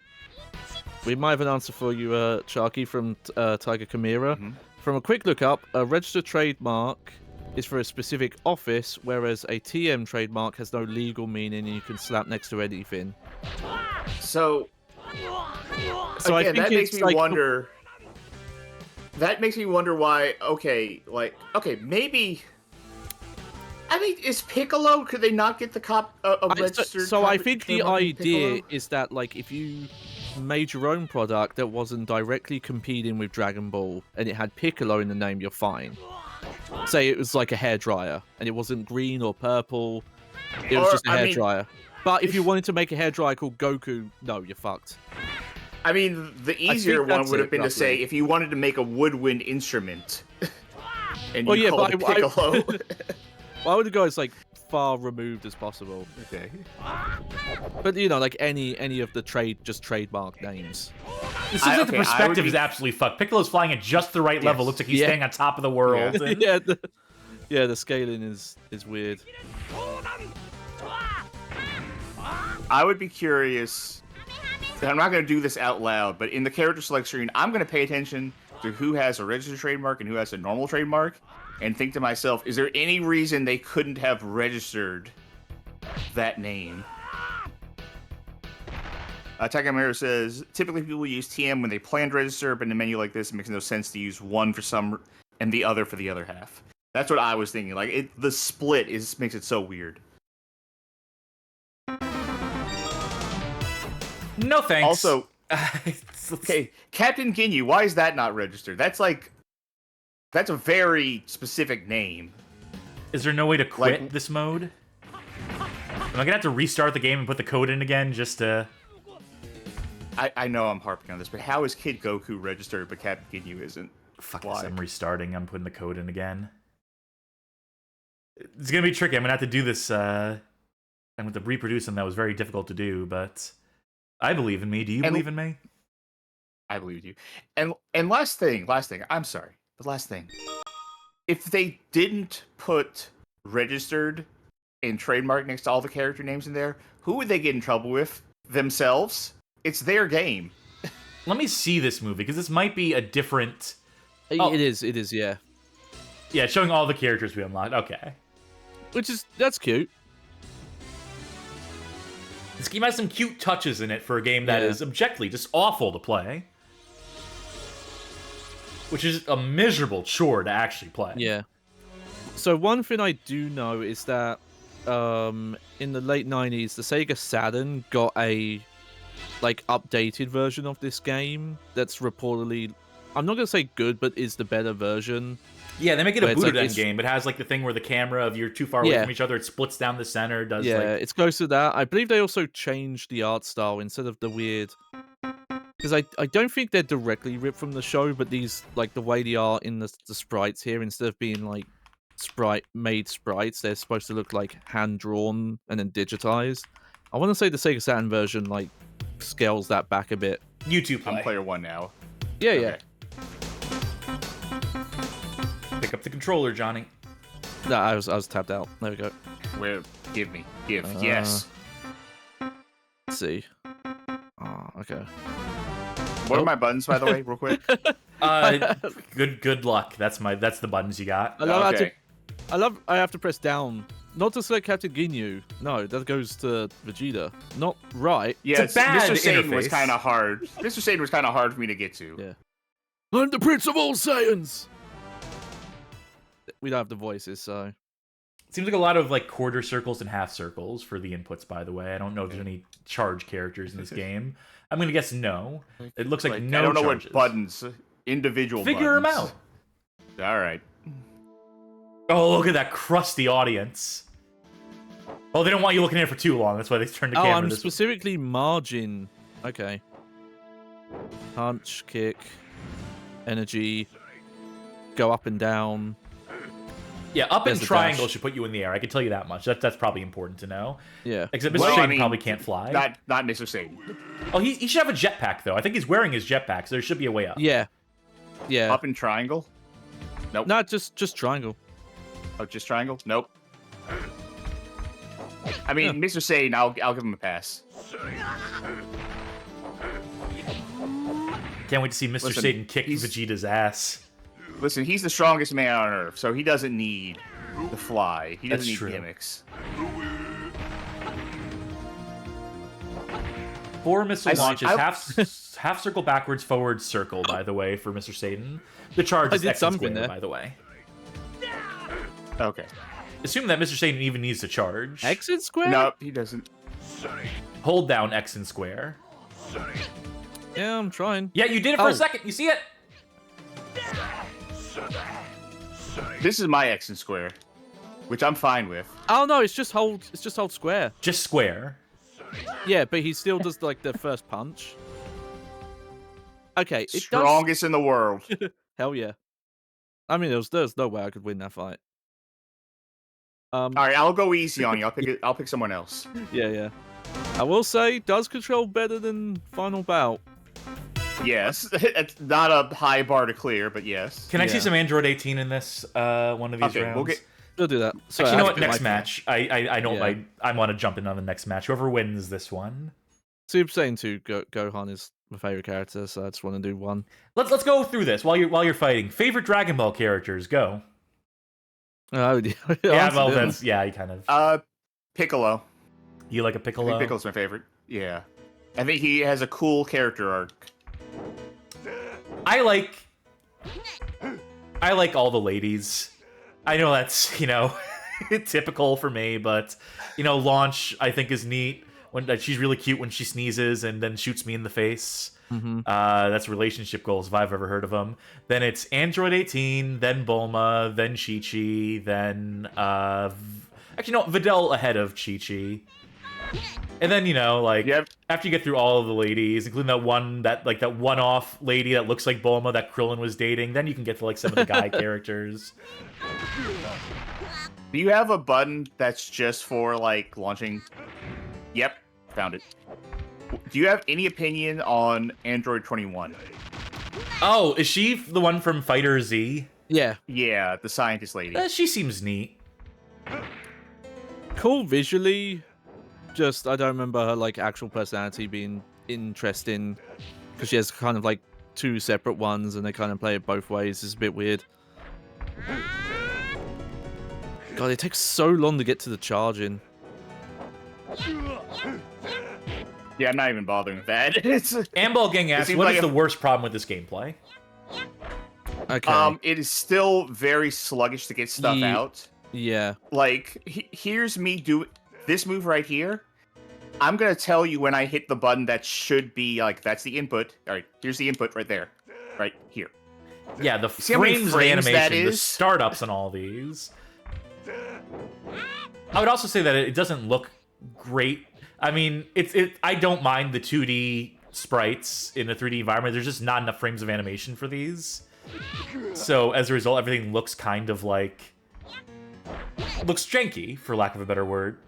We might have an answer for you, Charkie, from Tiger Chimera. From a quick look up, a registered trademark is for a specific office, whereas a TM trademark has no legal meaning and you can slap next to anything. So again, I think that makes me wonder. That makes me wonder why. Okay, maybe. I mean, is Piccolo? Could they not get the registered? So I think the idea is that, like, if you made your own product that wasn't directly competing with Dragon Ball and it had Piccolo in the name, you're fine. Say it was like a hairdryer and it wasn't green or purple, it was just a hairdryer. But if you wanted to make a hairdryer called Goku, no, you're fucked. I mean, the easier one would have been to say if you wanted to make a woodwind instrument and you called it Piccolo. I would go as like far removed as possible. Okay. But you know, like any of the trademark names. It seems like the perspective is absolutely fucked. Piccolo's flying at just the right level. Looks like he's staying on top of the world. Yeah, the scaling is weird. I would be curious. I'm not going to do this out loud, but in the character select screen, I'm going to pay attention to who has a registered trademark and who has a normal trademark, and think to myself, is there any reason they couldn't have registered that name? Takamura says, typically people use TM when they plan to register, but in a menu like this, it makes no sense to use one for some and the other for the other half. That's what I was thinking. Like, the split makes it so weird. No thanks. Also, okay, Captain Ginyu, why is that not registered? That's like That's a very specific name. Is there no way to quit Like- this mode? Am I gonna have to restart the game and put the code in again just to... I know I'm harping on this, but how is Kid Goku registered, but Captain Ginyu isn't? Fuck Why? this, I'm restarting. I'm putting the code in again. It's gonna be tricky. I'm gonna have to do this. I'm going to reproduce something that was very difficult to do, but I believe in me. Do you believe in me? I believe you. And last thing. I'm sorry, but last thing. If they didn't put registered and trademark next to all the character names in there, who would they get in trouble with? Themselves? It's their game. Let me see this movie, because this might be a different... Oh. It is, yeah. Yeah, it's showing all the characters we unlocked. Okay. That's cute. This game has some cute touches in it for a game that is objectively just awful to play. Which is a miserable chore to actually play. Yeah. So one thing I do know is that in the late 90s, the Sega Saturn got a updated version of this game that's reportedly, I'm not gonna say good, but is the better version. Yeah, they make it a But it's booted like- end game. It has the thing where the camera, if you're too far away from each other, it splits down the center. Does it's close to that. I believe they also changed the art style instead of the weird. Because I don't think they're directly ripped from the show, but these the way they are in the sprites here, instead of being made sprites, they're supposed to look hand drawn and then digitized. I want to say the Sega Saturn version scales that back a bit. YouTube play. I'm player one now. Yeah, Okay. yeah. Pick up the controller, Johnny. No, I was tapped out. There we go. Where? Give. Yes. Let's see. Oh, okay. What are my buttons, by the way, real quick? Good luck. That's the buttons you got. I have to press down. Not to select Captain Ginyu. No, that goes to Vegeta. Not right. Yeah, It's a bad Mr. Satan was interface. kind of hard. Mr. Satan was kind of hard for me to get to. Yeah. I'm the Prince of all Saiyans! We don't have the voices, so... Seems like a lot of quarter circles and half circles for the inputs, by the way. I don't know if there's any charge characters in this game. I'm going to guess no. It looks like no I don't know charges. what buttons, individual Figure them buttons. out. All right. Oh, look at that crusty audience. Oh, they don't want you looking at it for too long. That's why they turned the camera I'm this way. specifically margin. Okay. Punch, kick, energy, go up and down. Yeah, up There's and the triangle dash. should put you in the air. I can tell you that much. That's probably important to know. Yeah. Except Mr. Well, Satan I mean, probably can't fly. Not Mr. Satan. Oh, he should have a jetpack, though. I think he's wearing his jetpack, so there should be a way up. Yeah. Yeah. Up in triangle? Nope. No, just triangle. Oh, just triangle? Nope. I mean, Mr. Satan, I'll give him a pass. Can't wait to see Mr. Listen, Satan kick he's- Vegeta's ass. Listen, he's the strongest man on Earth, so he doesn't need the fly. He doesn't That's need true. gimmicks. 4 missile I- launches, I- half circle backwards, forward circle, by the way, for Mr. Satan. The charge I is did X and something square, there. by the way. Okay. Assume that Mr. Satan even needs to charge. Exit square? Nope, he doesn't. Hold down X and square. Yeah, I'm trying. Yeah, you did it for Oh. a second. You see it? This is my X and square, which I'm fine with. Oh no, it's just hold square. Just square. Yeah, but he still does the first punch. Okay, it does. Strongest in the world. Hell yeah. I mean, there's no way I could win that fight. All right, I'll go easy on you. I'll pick someone else. Yeah. I will say, does control better than Final Bout. Yes, it's not a high bar to clear, but yes. Can I see Yeah. some Android 18 in this one of these Okay, rounds? we'll get. We'll do that. So Actually, you know I what? have to Next pick match. I don't Yeah. like. I want to jump in on the next match. Whoever wins this one. Super Saiyan 2 Gohan is my favorite character, so I just want to do one. Let's go through this while you're fighting. Favorite Dragon Ball characters? Go. Oh, Yeah, well, that's you kind of. Piccolo. You like a I Piccolo? think Piccolo's my favorite. Yeah, I think he has a cool character arc. I like all the ladies. I know that's typical for me, but Launch I think is neat. she's really cute when she sneezes and then shoots me in the face. Mm-hmm. That's relationship goals if I've ever heard of them. Then it's Android 18, then Bulma, then Chi-Chi, then actually no, Videl ahead of Chi-Chi. And then, you know, like, after you get through all of the ladies, including that one-off lady that looks like Bulma that Krillin was dating, then you can get to, like, some of the guy characters. Do you have a button that's just for, like, launching? Yep, found it. Do you have any opinion on Android 21? Oh, is she the one from Fighter Z? Yeah. Yeah, the scientist lady. She seems neat. Cool visually. Just, I don't remember her, like, actual personality being interesting. Because she has kind of, like, two separate ones, and they kind of play it both ways. It's a bit weird. God, it takes so long to get to the charging. Yeah, I'm not even bothering with that. Amball Gang asks, what is the worst problem with this gameplay? Okay. It is still very sluggish to get stuff out. Yeah. Like, here's me do this move right here. I'm gonna tell you when I hit the button that should be, like, that's the input. Alright, here's the input right there. Right here. Yeah, the See how many frames of frames that animation, the is? startups on all these. I would also say that it doesn't look great. I mean, I don't mind the 2D sprites in a 3D environment. There's just not enough frames of animation for these. So, as a result, everything looks kind of like... looks janky, for lack of a better word.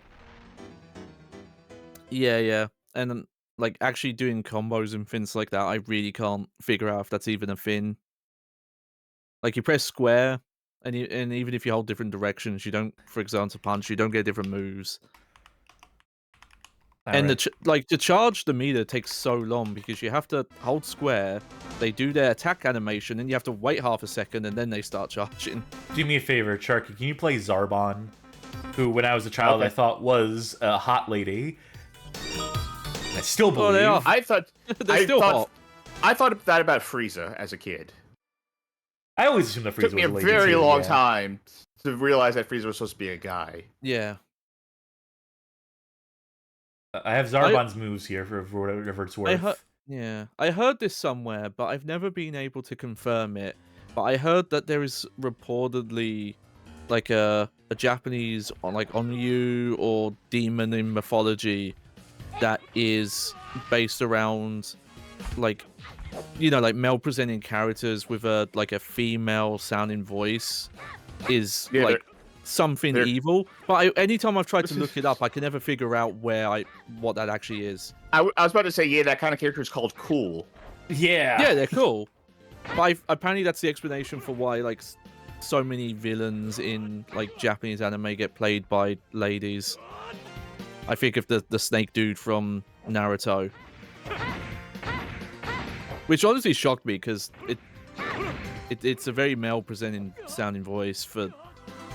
Yeah. And, like, actually doing combos and things like that, I really can't figure out if that's even a thing. Like, you press square, and even if you hold different directions, you don't, for example, punch, you don't get different moves. And to charge the meter takes so long because you have to hold square, they do their attack animation, and you have to wait half a second, and then they start charging. Do me a favor, Charkie, can you play Zarbon? Who, when I was a child, I thought was a hot lady. I still believe. Oh, they are. I thought hot. I thought that about Frieza as a kid. I always assumed that Frieza It took me a was a lady very too, long yeah. time to realize that Frieza was supposed to be a guy. Yeah. I have Zarbon's moves here for whatever it's worth. I heard this somewhere, but I've never been able to confirm it. But I heard that there is reportedly like a Japanese like Onryu or demon in mythology that is based around like, you know, like male presenting characters with a female sounding voice is like something evil. But anytime I've tried to look it up, I can never figure out what that actually is. I was about to say, yeah, that kind of character is called cool. Yeah, they're cool. But apparently that's the explanation for why like so many villains in like Japanese anime get played by ladies. I think of the snake dude from Naruto, which honestly shocked me because it's a very male presenting sounding voice for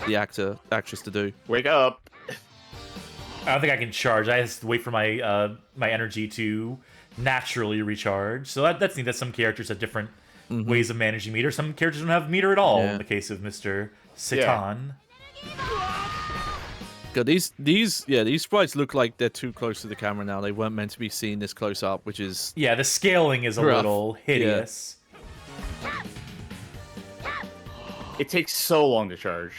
the actress to do. Wake up! I don't think I can charge. I have to wait for my my energy to naturally recharge. So that's neat that some characters have different ways of managing meter. Some characters don't have meter at all. In the case of Mr. Satan. God, these sprites look like they're too close to the camera now. They weren't meant to be seen this close up, which is the scaling is a little hideous. It takes so long to charge.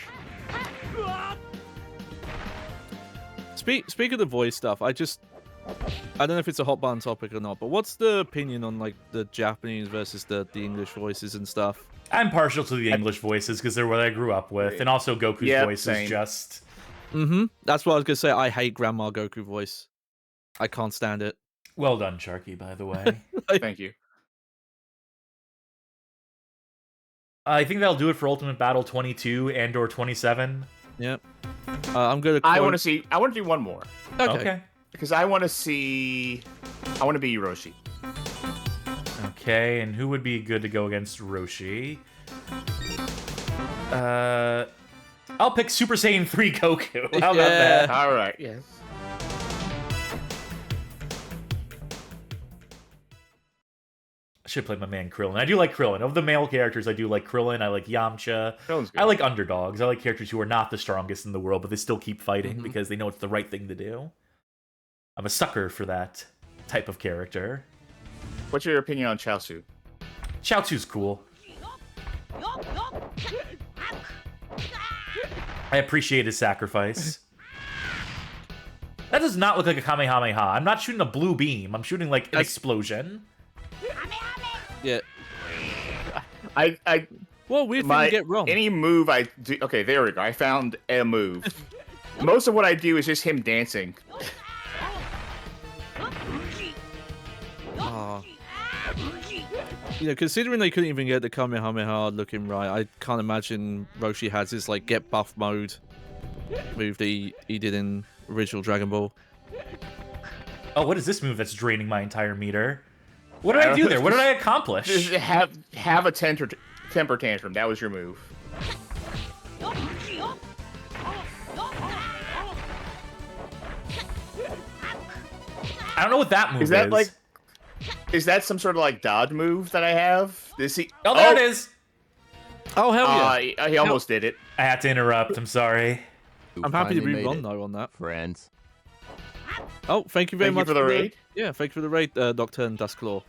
Speak of the voice stuff, I don't know if it's a hot button topic or not, but what's the opinion on like the Japanese versus the English voices and stuff? I'm partial to the English voices because they're what I grew up with, and also Goku's voice is just. That's what I was gonna say. I hate Grandma Goku voice. I can't stand it. Well done, Charkie. By the way, Thank you. I think that'll do it for Ultimate Battle 22 and/or 27. Yep. I'm gonna. I want to do one more. Okay. Because I want to be Hiroshi. Okay, and who would be good to go against Roshi? I'll pick Super Saiyan 3 Goku. How about that? All right. Yes. I should play my man Krillin. I do like Krillin. Of the male characters, I do like Krillin. I like Yamcha. Krillin's good. I like underdogs. I like characters who are not the strongest in the world, but they still keep fighting because they know it's the right thing to do. I'm a sucker for that type of character. What's your opinion on Chaozu? Chaozu's cool. I appreciate his sacrifice. That does not look like a Kamehameha. I'm not shooting a blue beam. I'm shooting like an explosion. Yeah. Well, weird thing to get wrong. Any move I do... Okay, there we go. I found a move. Most of what I do is just him dancing. You know, considering they couldn't even get the Kamehameha looking right, I can't imagine Roshi has his like get buff mode move that he did in original Dragon Ball. Oh, what is this move that's draining my entire meter? What did I do there? What did I accomplish? Just have a temper tantrum. That was your move. I don't know what that move is. Is that like... Is that some sort of like dodge move that I have? Is he... Oh, there it is. Oh, hell yeah. He almost did it. I had to interrupt. I'm sorry. I'm happy to be wrong, though, on that. Friends. Oh, thank you very much for the raid. Yeah, thank you for the raid, Nocturne Duskclaw.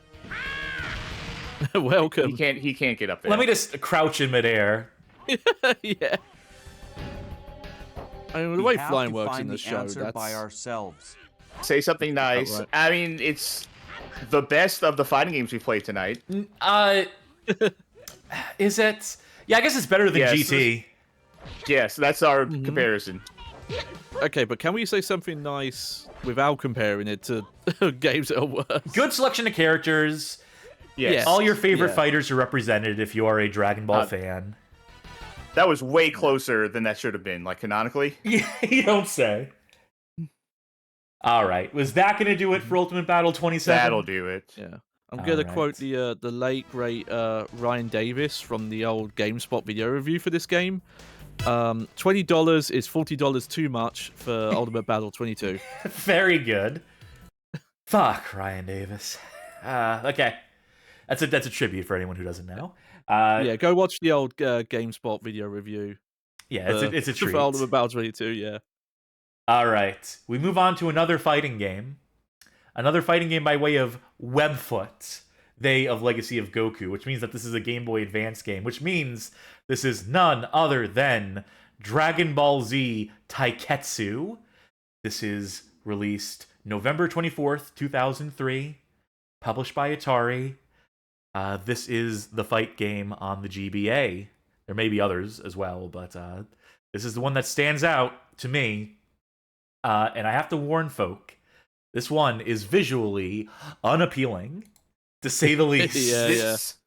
Welcome. He can't get up there. Let me just crouch in midair. Yeah. I mean, the way flying works in the show, that's... by ourselves. Say something nice. Right. I mean, it's the best of the fighting games we played tonight. Is it? Yeah, I guess it's better than GT. Yes, that's our comparison. Okay, but can we say something nice without comparing it to games that are worse? Good selection of characters. Yes. All your favorite fighters are represented if you are a Dragon Ball fan. That was way closer than that should have been, like canonically. You don't say. All right, was that going to do it for Ultimate Battle 27? That'll do it. Yeah. I'm going to quote the late, great Ryan Davis from the old GameSpot video review for this game. $20 is $40 too much for Ultimate Battle 22. Very good. Fuck, Ryan Davis. Okay. That's a tribute for anyone who doesn't know. Yeah, go watch the old GameSpot video review. Yeah, it's a treat. For Ultimate Battle 22, yeah. All right. We move on to another fighting game. Another fighting game by way of Webfoot. They of Legacy of Goku, which means that this is a Game Boy Advance game, which means this is none other than Dragon Ball Z Taiketsu. This is released November 24th, 2003, published by Atari. This is the fight game on the GBA. There may be others as well, but this is the one that stands out to me. And I have to warn folk, this one is visually unappealing, to say the least.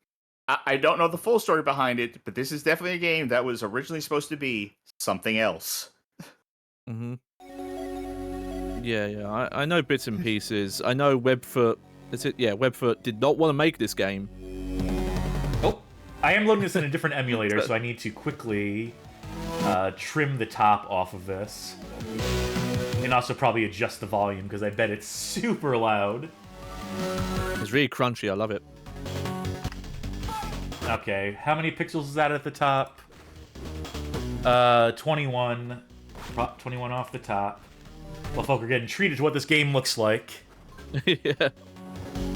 I don't know the full story behind it, but this is definitely a game that was originally supposed to be something else. Yeah. I know bits and pieces. I know Webfoot. Webfoot did not want to make this game. Oh, I am loading this in a different emulator, so I need to quickly trim the top off of this. And also probably adjust the volume, because I bet it's super loud. It's really crunchy, I love it. Okay, how many pixels is that at the top? 21. 21 off the top. Well, folk are getting treated to what this game looks like. Yeah.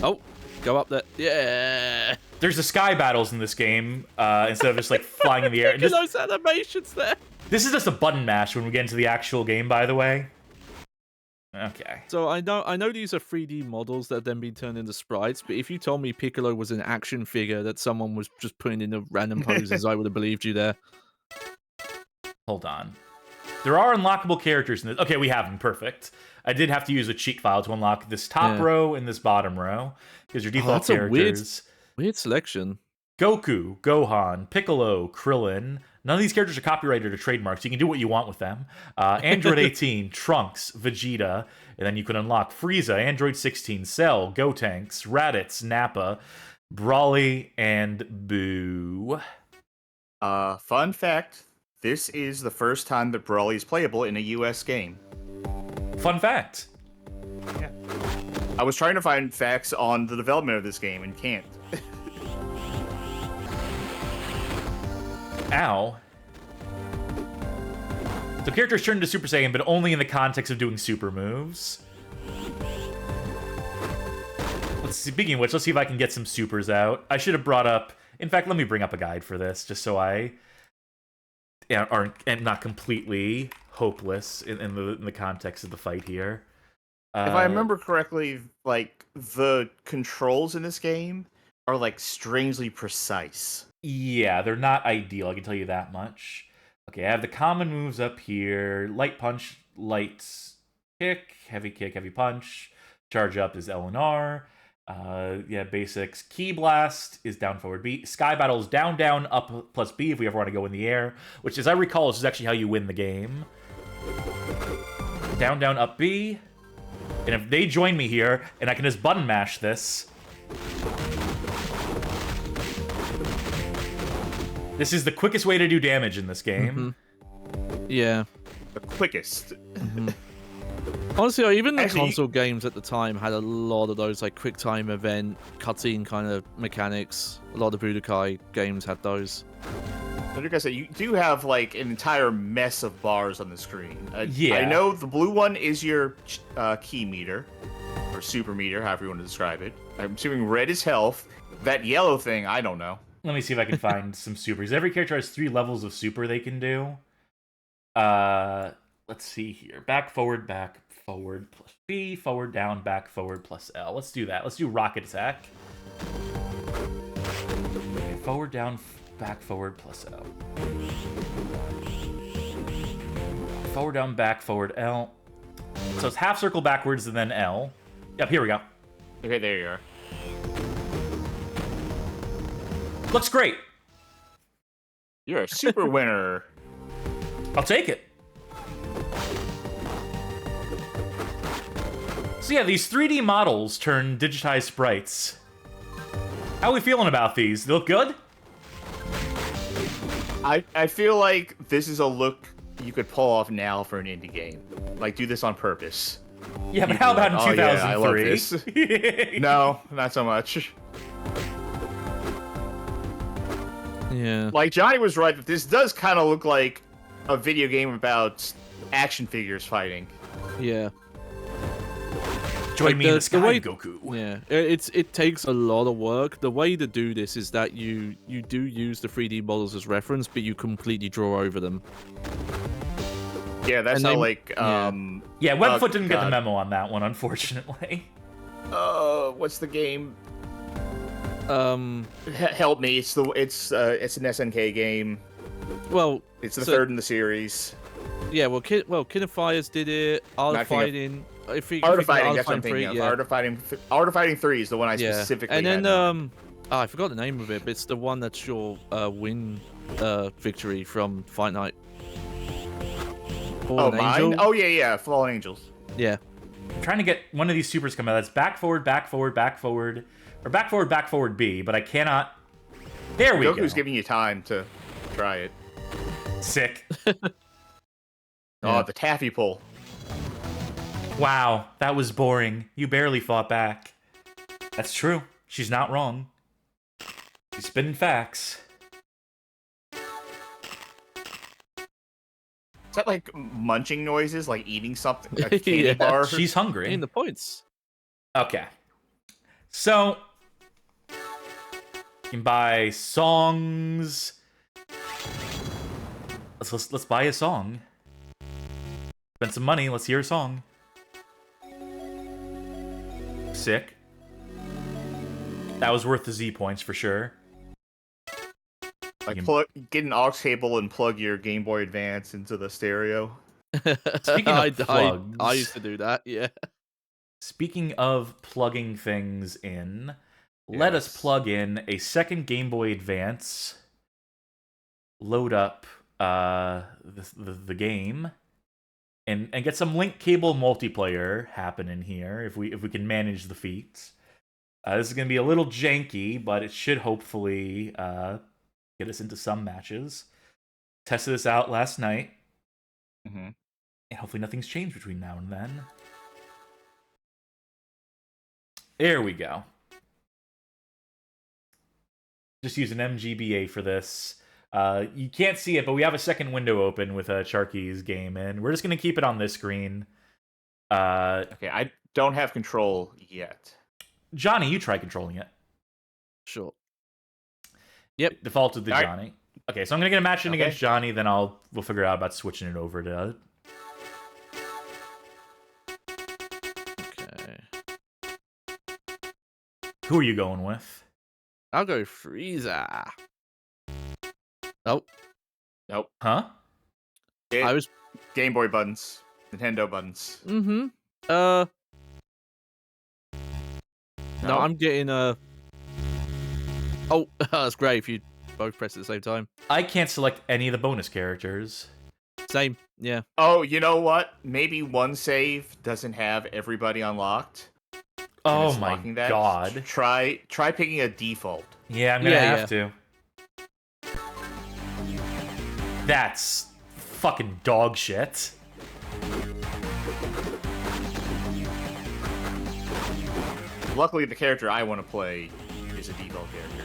Oh, go up there. Yeah. There's the sky battles in this game, instead of just like flying in the air. Look at those animations there. This is just a button mash when we get into the actual game, by the way. Okay. So I know these are 3D models that have then been turned into sprites, but if you told me Piccolo was an action figure that someone was just putting in the random poses, I would have believed you there. Hold on. There are unlockable characters in this. Okay, we have them. Perfect. I did have to use a cheat file to unlock this top row and this bottom row, because your default characters. Weird selection. Goku, Gohan, Piccolo, Krillin. None of these characters are copyrighted or trademarked, so you can do what you want with them. Android 18, Trunks, Vegeta, and then you can unlock Frieza, Android 16, Cell, Gotenks, Raditz, Nappa, Brawly, and Boo. Fun fact, this is the first time that Brawly is playable in a US game. Fun fact. Yeah. I was trying to find facts on the development of this game and can't. Ow. So characters turn into Super Saiyan, but only in the context of doing super moves. Speaking of which, let's see if I can get some supers out. I should have brought up... In fact, let me bring up a guide for this, just so I am not completely hopeless in the context of the fight here. If I remember correctly, like, the controls in this game are, like, strangely precise. Yeah, they're not ideal, I can tell you that much. Okay, I have the common moves up here. Light punch, light kick, heavy punch. Charge up is L and R. Yeah, basics. Key blast is down, forward, B. Sky battle is down, down, up, plus B if we ever want to go in the air. Which, as I recall, this is actually how you win the game. Down, down, up, B. And if they join me here, and I can just button mash this... This is the quickest way to do damage in this game. Yeah. The quickest. Honestly, even the Actually, console games at the time had a lot of those like quick time event, cutscene kind of mechanics. A lot of Budokai games had those. Like I said, you do have like an entire mess of bars on the screen. Yeah. I know the blue one is your key meter, or super meter, however you want to describe it. I'm assuming red is health. That yellow thing, I don't know. Let me see if I can find some supers. Every character has 3 levels of super they can do. Let's see here. Back, forward, plus B, forward, down, back, forward, plus L. Let's do that. Let's do rocket attack. Okay, forward, down, back, forward, plus L. Forward, down, back, forward, L. So it's half circle backwards and then L. Yep, here we go. Okay, there you are. Looks great. You're a super winner. I'll take it. So yeah, these 3D models turn digitized sprites. How are we feeling about these? They look good? I feel like this is a look you could pull off now for an indie game. Like, do this on purpose. Yeah, but how about in 2003? Yeah, I love this. No, not so much. Yeah. Like, Johnny was right that this does kind of look like a video game about action figures fighting. Yeah. Join Like me in the sky, way, Goku. Yeah, it takes a lot of work. The way to do this is that you do use the 3D models as reference, but you completely draw over them. Yeah, that's And how, they- like, Yeah, Webfoot didn't get the God. memo on that one, unfortunately. What's the game? Um, Help me! It's an SNK game. well, It's the so- third in the series. yeah, King of Fighters did it. Art Not of King of- Fighting. Art of Fighting, that's what I'm 3, thinking of. yeah. Art of Fighting 3 is the one I Yeah. specifically And then had. I forgot the name of it, but it's the one that's your win victory from Fight Night. Fallen mine? Angel? Oh, yeah, Fallen Angels. Yeah. I'm trying to get one of these supers come out. That's back, forward, back, forward, back, forward. Or back, forward, B, but I cannot... There we go. Goku's giving you time to try it. Sick. Oh, the taffy pull. Wow, that was boring. You barely fought back. That's true. She's not wrong. She's spitting facts. Is that like munching noises, like eating something, like a candy Yeah. bar? She's hungry. In the points. Okay. So, you can buy songs. Let's buy a song. Spend some money. Let's hear a song. Sick. That was worth the Z points for sure. Like get an aux cable and plug your Game Boy Advance into the stereo. Speaking of plugs, I used to do that, yeah. Speaking of plugging things in, let us plug in a second Game Boy Advance, load up the game, and get some link cable multiplayer happening here if we can manage the feats. This is gonna be a little janky, but it should hopefully get us into some matches. Tested this out last night, and hopefully nothing's changed between now and then. There we go. Just use an MGBA for this. You can't see it, but we have a second window open with Charkie's game, and we're just going to keep it on this screen. Okay, I don't have control yet. Johnny, you try controlling it. Sure. Yep. Defaulted to All right. Johnny. Okay, so I'm gonna get a match in against Johnny, then we'll figure out about switching it over to. Okay. Who are you going with? I'll go Frieza. Nope. Nope. Huh? I was. Game Boy buttons. Nintendo buttons. Mm-hmm. No, I'm getting Oh, that's great if you both press at the same time. I can't select any of the bonus characters. Same. Yeah. Oh, you know what? Maybe one save doesn't have everybody unlocked. Oh It's my locking that. god. Try picking a default. Yeah, I'm gonna Yeah, have to. That's fucking dog shit. Luckily, the character I want to play is a default character.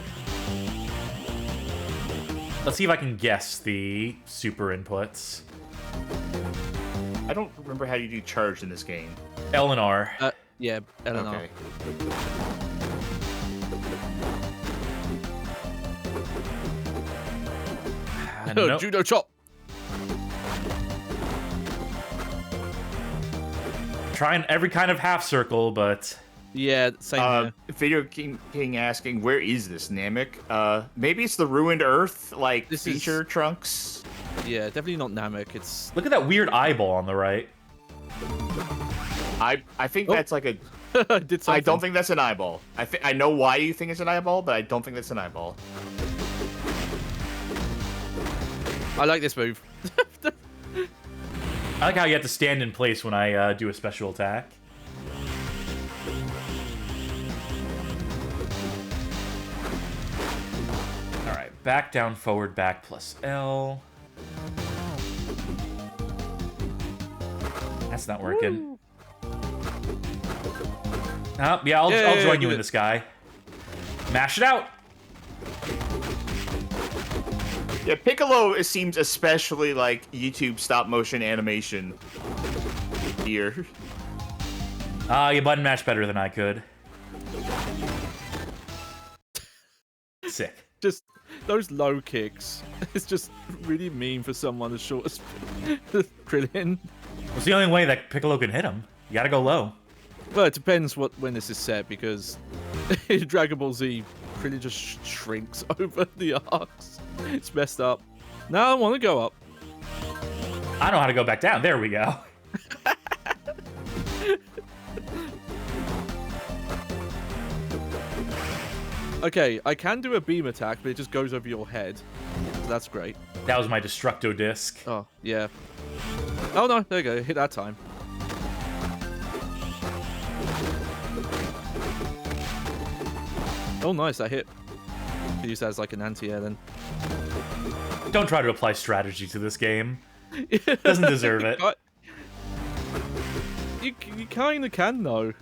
Let's see if I can guess the super inputs. I don't remember how you do charge in this game. L and R. Yeah. I don't know. Okay. Nope. Judo chop. Trying every kind of half circle, but Yeah. Same. Here. Video King asking, where is this Namek? Maybe it's the ruined Earth, like This feature trunks. Yeah. Definitely not Namek. It's. look at that weird eyeball on the right. I think Oh. that's like a. Did something. I don't think that's an eyeball. I know why you think it's an eyeball, but I don't think that's an eyeball. I like this move. I like how you have to stand in place when I do a special attack. Alright, back, down, forward, back, plus L. That's not working. Oh, yeah, I'll join you in this guy. Mash it out! Yeah, Piccolo it seems especially like YouTube stop motion animation here. You button mash better than I could. Sick. Just those low kicks. It's just really mean for someone as short as Krillin. It's the only way that Piccolo can hit him. You gotta go low. Well, it depends when this is set, because in Dragon Ball Z, Krillin just shrinks over the arcs. It's messed up. Now I want to go up. I know how to go back down. There we go. Okay, I can do a beam attack, but it just goes over your head. So that's great. That was my Destructo disc. Oh, yeah. Oh no, there you go. Hit that time. Oh, nice, that hit. Could use that as like an anti-air then. Don't try to apply strategy to this game. Doesn't deserve it. You kind of can, though.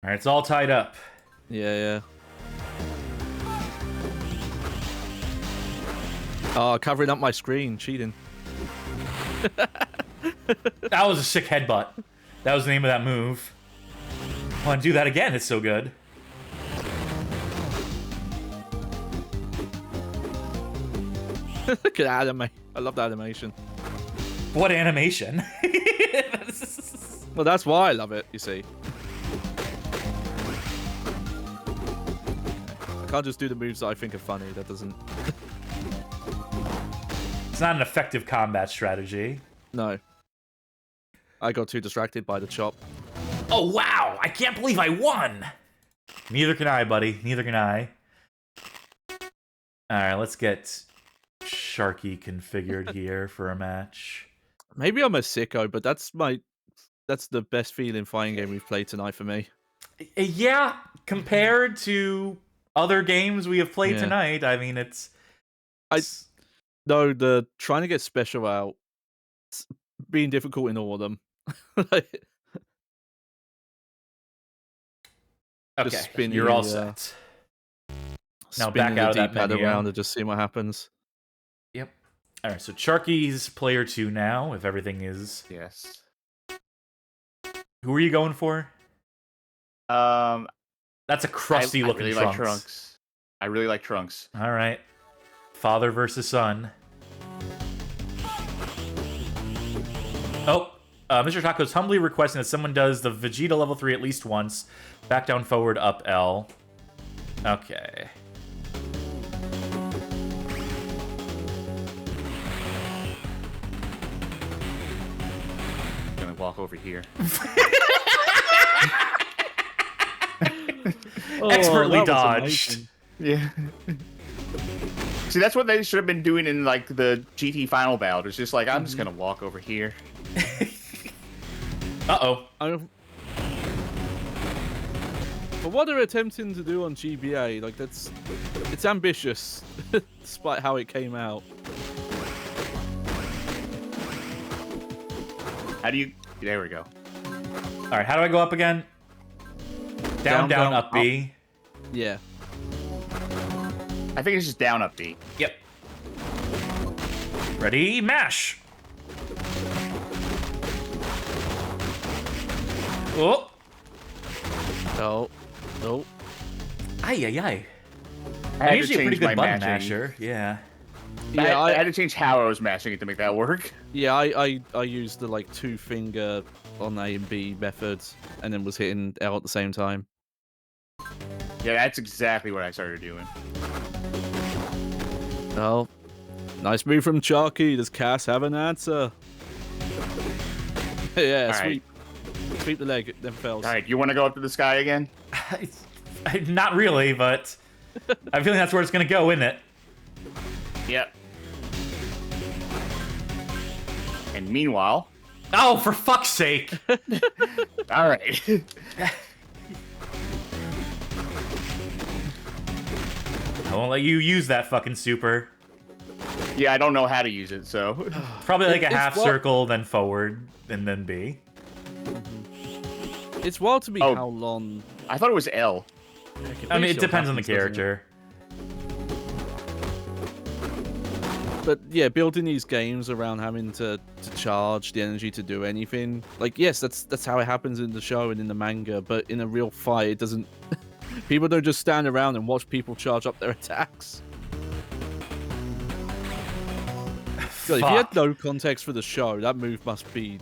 Alright, it's all tied up. Yeah. Oh, covering up my screen. Cheating. That was a sick headbutt. That was the name of that move. I want to do that again. It's so good. Look at that anime. I love that animation. What animation? Well, that's why I love it, you see. I can't just do the moves that I think are funny. That doesn't... It's not an effective combat strategy. No. I got too distracted by the chop. Oh, wow! I can't believe I won! Neither can I, buddy. Neither can I. Alright, let's get Charkie configured here for a match. Maybe I'm a sicko, but that's the best feeling fighting game we've played tonight for me. Yeah, compared to other games we have played tonight, I mean, it's... No, the trying to get special out, being difficult in all of them. Like, okay, spin you're all the, set. Now spinning back out of the that D-pad menu. around and just see what happens. Yep. Alright, so Charkie's player 2 now, if everything is Yes. Who are you going for? Um, That's a crusty I looking really Trunks. like Trunks. I really like Trunks. All right. Father versus son. Oh, Mr. Taco's humbly requesting that someone does the Vegeta level 3 at least once. Back, down, forward, up, L. Okay. I'm gonna walk over here. Expertly that was dodged. amazing. Yeah. See, that's what they should have been doing in like the GT final bout. It's just like I'm just gonna walk over here. Uh-oh. But what they're attempting to do on GBA, like it's ambitious, despite how it came out. How do you? There we go. All right, how do I go up again? Down, down, up, B. Yeah. I think it's just down, up, B. Yep. Ready, mash. Oh. Oh. Oh. Ay, ay, ay. I I'm had to usually a pretty change good my button matching. masher. Yeah. Yeah, I had to change how I was mashing it to make that work. Yeah, I used the like 2-finger on A and B methods, and then was hitting L at the same time. Yeah, that's exactly what I started doing. Oh, nice move from Charkie. Does Cass have an answer? Yeah, All right. sweep the leg, then fails. All right, you want to go up to the sky again? Not really, but I feel like that's where it's gonna go, isn't it? Yep. And meanwhile, Oh, for fuck's sake! all right. I won't let you use that fucking super. Yeah, I don't know how to use it, so. Probably like a It's half what- circle, then forward, and then B. It's wild to me Oh. how long. I thought it was L. I mean, it depends on the character. But yeah, building these games around having to charge the energy to do anything. Like, yes, that's how it happens in the show and in the manga, but in a real fight, it doesn't. People don't just stand around and watch people charge up their attacks. God, if you had Fuck. no context for the show, that move must be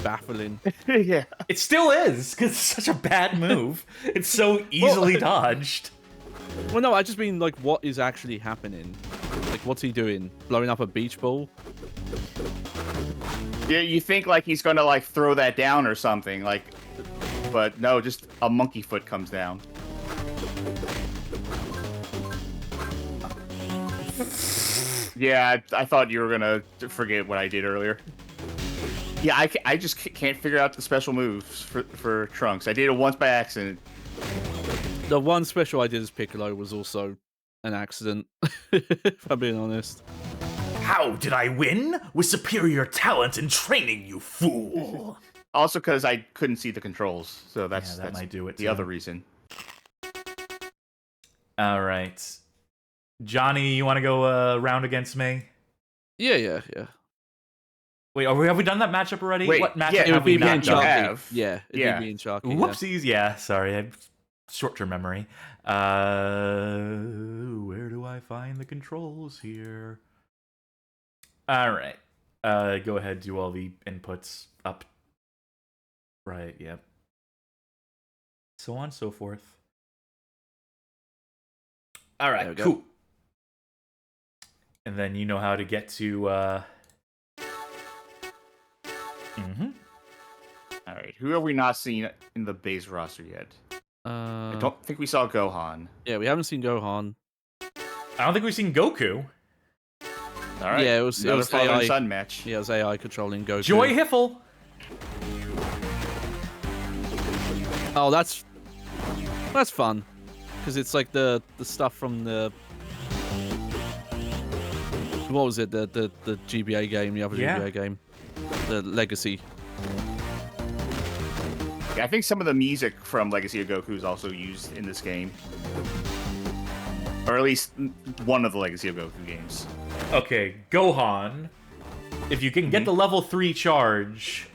baffling. Yeah. It still is, because it's such a bad move. It's so easily dodged. Well, no, I just mean, like, what is actually happening? Like, what's he doing? Blowing up a beach ball? Yeah, you think like he's gonna like throw that down or something, like, but no, just a monkey foot comes down. Yeah, I thought you were gonna forget what I did earlier. Yeah, I just can't figure out the special moves for Trunks. I did it once by accident. The one special I did as Piccolo was also an accident, if I'm being honest. How did I win? With superior talent and training, you fool! Also, because I couldn't see the controls, so that's that might do it, the too. other reason. All right. Johnny, you want to go round against me? Yeah. Wait, have we done that matchup already? Wait, What matchup yeah, It would have we be me not and you done? Charkie. have. Yeah, it'd Yeah. be me and Charkie. Whoopsies, yeah, sorry, I have short-term memory. Where do I find the controls here? All right, go ahead, do all the inputs up. Right, yep. So on, so forth. All There we right, go. cool. And then you know how to get to, All right, who have we not seen in the base roster yet? I don't think we saw Gohan. Yeah, we haven't seen Gohan. I don't think we've seen Goku. All right, Yeah, it was another father and AI. son match. Yeah, it was AI controlling Goku. Joy Hiffle. Oh, that's fun, because it's like the stuff from the what was it? The GBA game, the other Yeah. GBA game, the Legacy. Yeah, I think some of the music from Legacy of Goku is also used in this game, or at least one of the Legacy of Goku games. Okay, Gohan. If you can get the level 3 charge,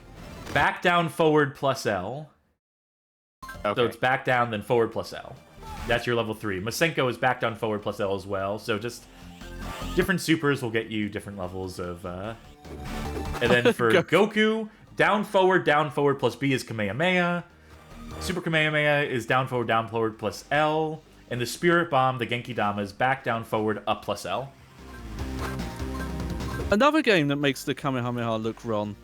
back, down, forward, plus L. Okay. So it's back, down, then forward, plus L. That's your level 3. Masenko is back, down, forward, plus L as well. So just different supers will get you different levels of... And then for Goku, down, forward, plus B is Kamehameha. Super Kamehameha is down, forward, plus L. And the Spirit Bomb, the Genki Dama, is back, down, forward, up, plus L. Another game that makes the Kamehameha look wrong.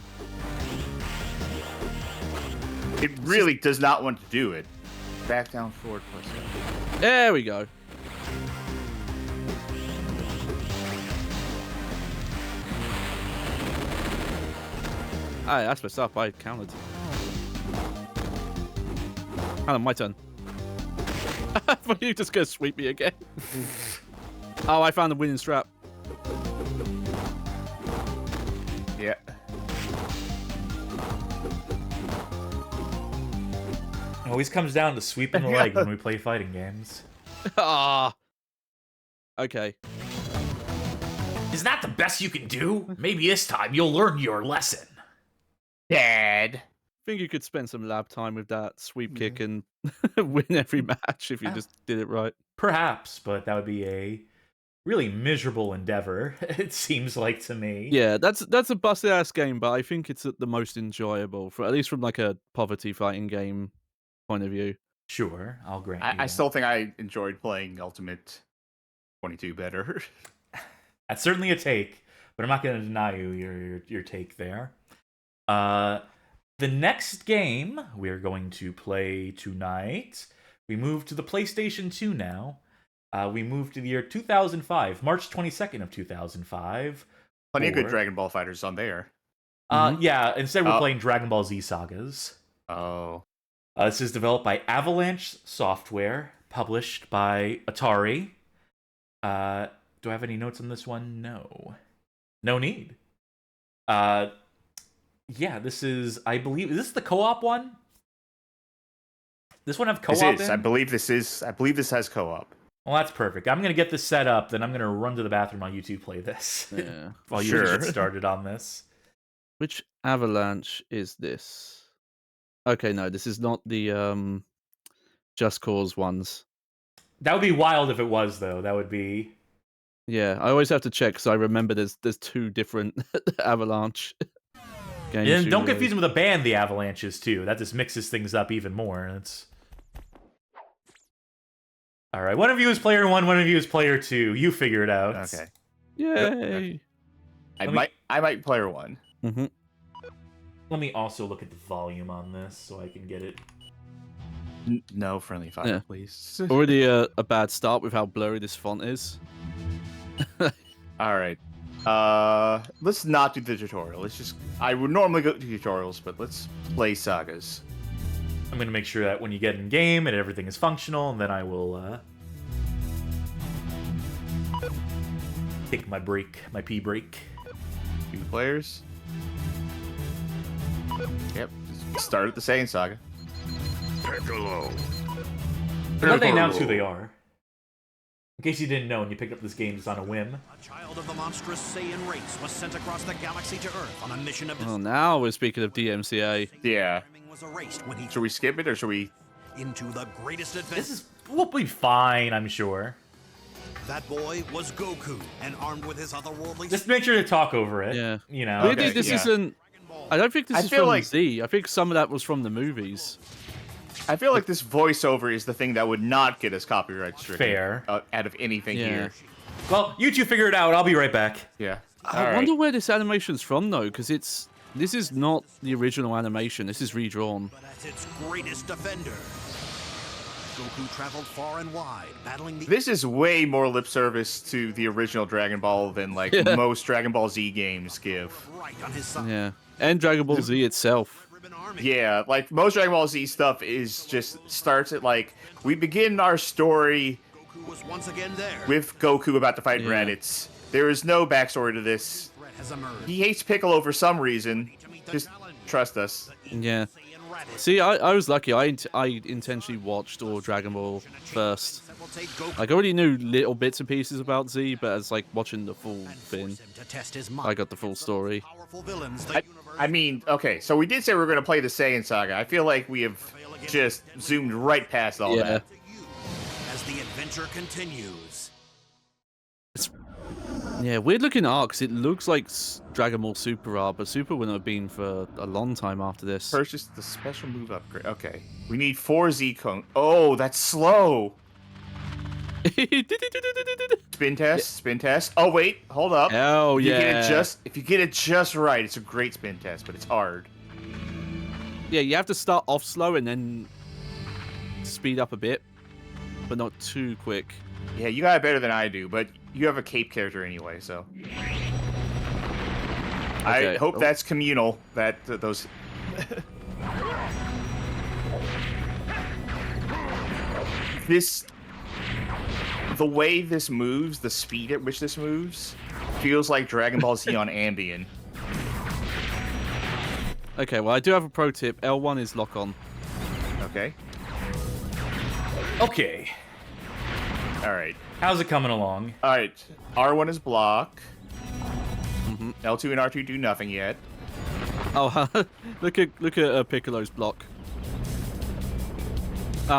It really does not want to do it. Back, down, forward, plus L. There we go. Hey, that's messed up. I counted. Hang on, my turn. I thought you were just going to sweep me again. Oh, I found the winning strap. Yeah. It always comes down to sweeping the leg when we play fighting games. Ah. Okay. Is that the best you can do? Maybe this time you'll learn your lesson. Dad. I think you could spend some lab time with that sweep kick and win every match if you just did it right. Perhaps, but that would be a really miserable endeavor, it seems like to me. Yeah, that's a busted ass game, but I think it's the most enjoyable, for at least from like a poverty fighting game point of view. Sure, I'll grant you I that. still think I enjoyed playing Ultimate 22 better. That's certainly a take, but I'm not going to deny you your take there. The next game we're going to play tonight, we move to the PlayStation 2 now. We move to the year 2005, March 22nd of 2005. Plenty of good Dragon Ball fighters on there. Yeah, instead we're playing Dragon Ball Z Sagas. Oh. This is developed by Avalanche Software, published by Atari. Do I have any notes on this one? No. No need. Yeah, this is, I believe, is this the co-op one? This one have co-op This is. in? I believe this has co-op. Well, that's perfect. I'm going to get this set up, then I'm going to run to the bathroom on YouTube play this. Yeah. While you get started on this. Which Avalanche is this? Okay, no, this is not the Just Cause ones. That would be wild if it was, though. That would be... Yeah, I always have to check because I remember there's two different Avalanche games. And don't confuse them with a band, the Avalanches, too. That just mixes things up even more. That's... All right, one of you is player 1, one of you is player 2. You figure it out. Okay. Yay! I might player 1. Mm-hmm. Let me also look at the volume on this so I can get it. No friendly fire, please. Already a bad start with how blurry this font is. All right. Let's not do the tutorial. Let's just... I would normally go to tutorials, but let's play Sagas. I'm going to make sure that when you get in game and everything is functional, and then I will take my break, my pee break. 2 players. Yep. Start at the Saiyan Saga. Piccolo. Let they announce who they are. In case you didn't know and you picked up this game just on a whim. A child of the monstrous Saiyan race was sent across the galaxy to Earth on a mission of... Oh, now we're speaking of DMCA. Yeah. ...was erased when he... Should we skip it or should we... ...into the greatest adventure... This will be fine, I'm sure. That boy was Goku, and armed with his otherworldly... Just make sure to talk over it. Yeah. You know. Weirdly, this isn't... I don't think this is feel from like... Z. I think some of that was from the movies. I feel like this voiceover is the thing that would not get us copyright stricken. Fair. Out of anything here. Well, you two figure it out. I'll be right back. Yeah. I wonder where this animation's from, though, because this is not the original animation. This is redrawn. But at its greatest defender, Goku traveled far and wide, battling the... This is way more lip service to the original Dragon Ball than, like, most Dragon Ball Z games give. Right on his side. Yeah. And Dragon Ball Z itself. Yeah, like, most Dragon Ball Z stuff is just starts at, like, we begin our story Goku was once again there. with Goku about to fight Raditz. There is no backstory to this. He hates Piccolo for some reason. Just Trust us. Yeah. See, I was lucky. I intentionally watched all Dragon Ball first. Like, I already knew little bits and pieces about Z, but as like watching the full thing, I got the full story. I mean, okay, so we did say we were going to play the Saiyan Saga. I feel like we have just zoomed right past all that. As the adventure continues. Yeah, weird looking arcs. It looks like Dragon Ball Super art, but Super wouldn't have been for a long time after this. Purchase the special move upgrade. Okay. We need 4 Z cone. Oh, that's slow. Spin test, spin test. Oh wait, hold up. Oh yeah. If you get it just right, it's a great spin test, but it's hard. Yeah, you have to start off slow and then speed up a bit, but not too quick. Yeah, you got it better than I do, but you have a cape character anyway, so. Okay. I hope that's communal. Those. The way this moves, the speed at which this moves, feels like Dragon Ball Z on Ambien. Okay, well, I do have a pro tip. L1 is lock on. Okay. Okay. All right. How's it coming along? All right. R1 is block. L2 and R2 do nothing yet. Oh, look at Piccolo's block.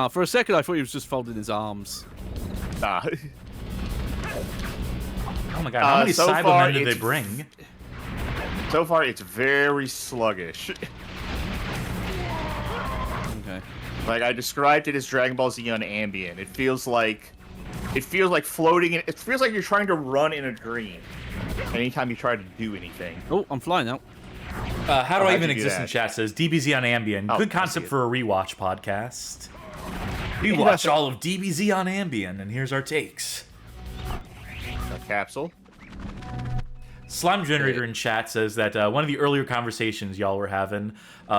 For a second, I thought he was just folding his arms. Nah. Oh my god, how many Cybermen did they bring? So far, it's very sluggish. Okay. Like, I described it as Dragon Ball Z on Ambien. It feels like floating in... It feels like you're trying to run in a dream. Anytime you try to do anything. Oh, I'm flying now. How do I even exist in chat? Says DBZ on Ambien. Oh, good concept for a rewatch podcast. We watch all of DBZ on Ambien, and here's our takes. A capsule. Slime Generator in chat says that one of the earlier conversations y'all were having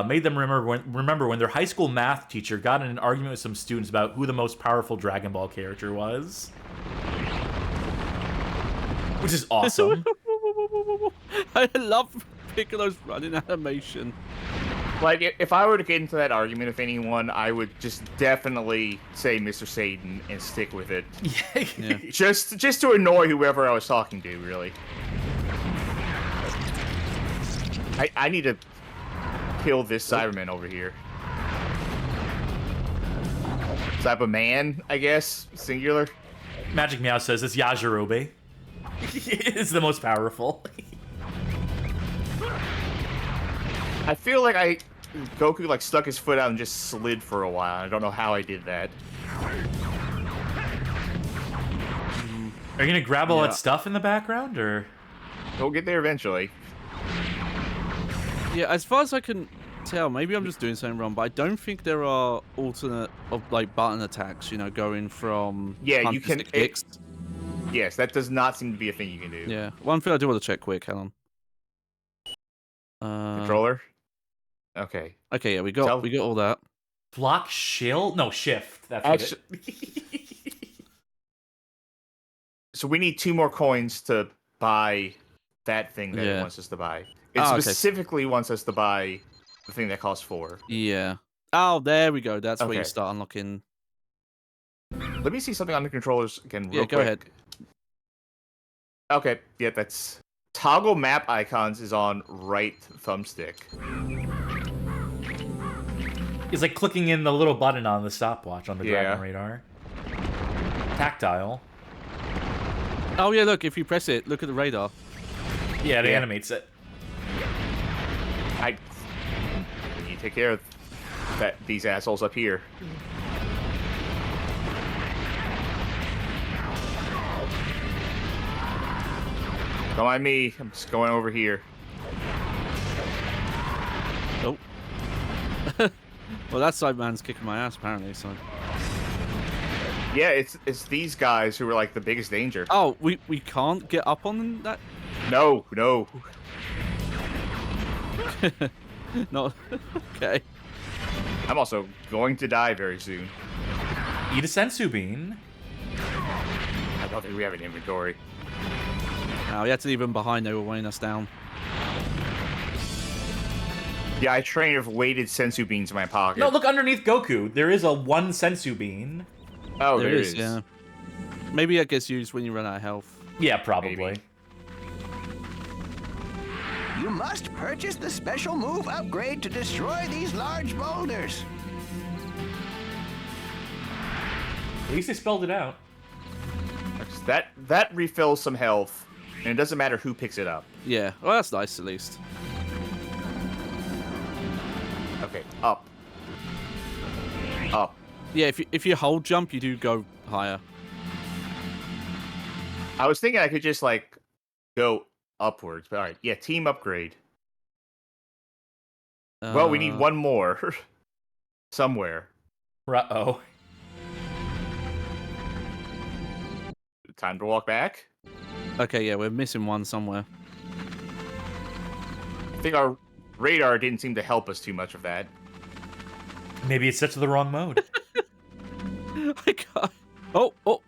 made them remember when their high school math teacher got in an argument with some students about who the most powerful Dragon Ball character was. Which is awesome. I love Piccolo's running animation. Like, if I were to get into that argument with anyone, I would just definitely say Mr. Satan and stick with it. Yeah. Just to annoy whoever I was talking to, really. I need to kill this Cyberman over here. Cyberman, I guess, singular. Magic Meow says it's Yajirobe. It's the most powerful. I feel like Goku like stuck his foot out and just slid for a while. I don't know how I did that. Are you gonna grab all that stuff in the background, or? We'll get there eventually. Yeah, as far as I can tell, maybe I'm just doing something wrong, but I don't think there are alternate like button attacks. You know, going from you can. Kicks. Yes, that does not seem to be a thing you can do. Yeah, one thing I do want to check quick. Hang on. Controller. Okay. Okay, yeah, we got all that. Block shield? No, shift. That's So we need 2 more coins to buy that thing that it wants us to buy. It specifically wants us to buy the thing that costs 4. Yeah. Oh, there we go. That's where you start unlocking. Let me see something on the controllers again real quick. Go ahead. Okay, yeah, that's... Toggle map icons is on right thumbstick. It's like clicking in the little button on the stopwatch on the Dragon Radar. Tactile. Oh yeah, look, if you press it, look at the radar. Yeah, it animates it. I need to take care of these assholes up here. Don't mind me, I'm just going over here. Nope. Well, that Cyberman's kicking my ass, apparently, so... Yeah, it's these guys who are, like, the biggest danger. Oh, we can't get up on that? No. No. Okay. I'm also going to die very soon. Eat a Senzu Bean. I don't think we have an inventory. No, we had to leave them behind. They were weighing us down. Yeah, I trained with weighted Senzu Beans in my pocket. No, look underneath Goku. There is a 1 Senzu Bean. Oh, There there is, yeah. Maybe that gets used when you run out of health. Yeah, probably. Maybe. You must purchase the special move upgrade to destroy these large boulders. At least they spelled it out. That refills some health, and it doesn't matter who picks it up. Yeah, well, that's nice at least. Okay, up. Up. Yeah, if you hold jump, you do go higher. I was thinking I could just, like, go upwards, but alright. Yeah, team upgrade. Well, we need one more. Somewhere. Uh-oh. Time to walk back? Okay, yeah, we're missing one somewhere. I think our radar didn't seem to help us too much with that. Maybe it's set to the wrong mode. I can't... Oh! Oh,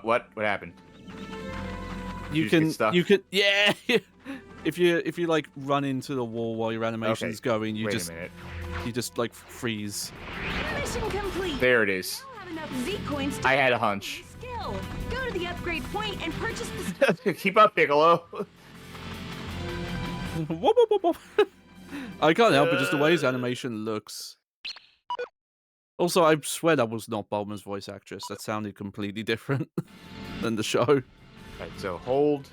what? What happened? You can... Yeah! If you, like, run into the wall while your animation's going, you Wait just... a minute. You just, like, freeze. Mission complete. There it is. I don't have enough Z coins to I had a hunch. skill. Go to the upgrade point and purchase the Keep up, Piccolo. Whoop, whoop, whoop, whoop. I can't help it, just the way his animation looks. Also, I swear that was not Bulma's voice actress. That sounded completely different than the show. Right, so hold.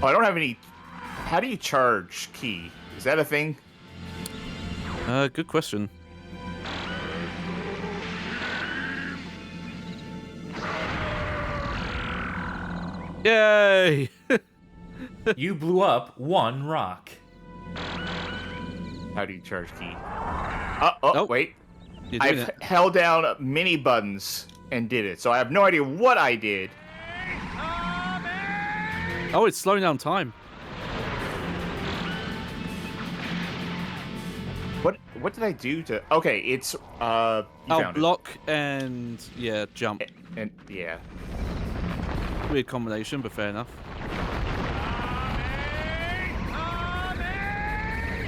Oh, I don't have any. How do you charge key? Is that a thing? Good question. Yay! You blew up 1 rock. How do you charge key? Oh, Nope. wait. You're doing I've it. held down many buttons and did it, so I have no idea what I did. Oh, it's slowing down time. What did I do to? Okay, it's you found block and yeah, jump. and yeah. Weird combination, but fair enough.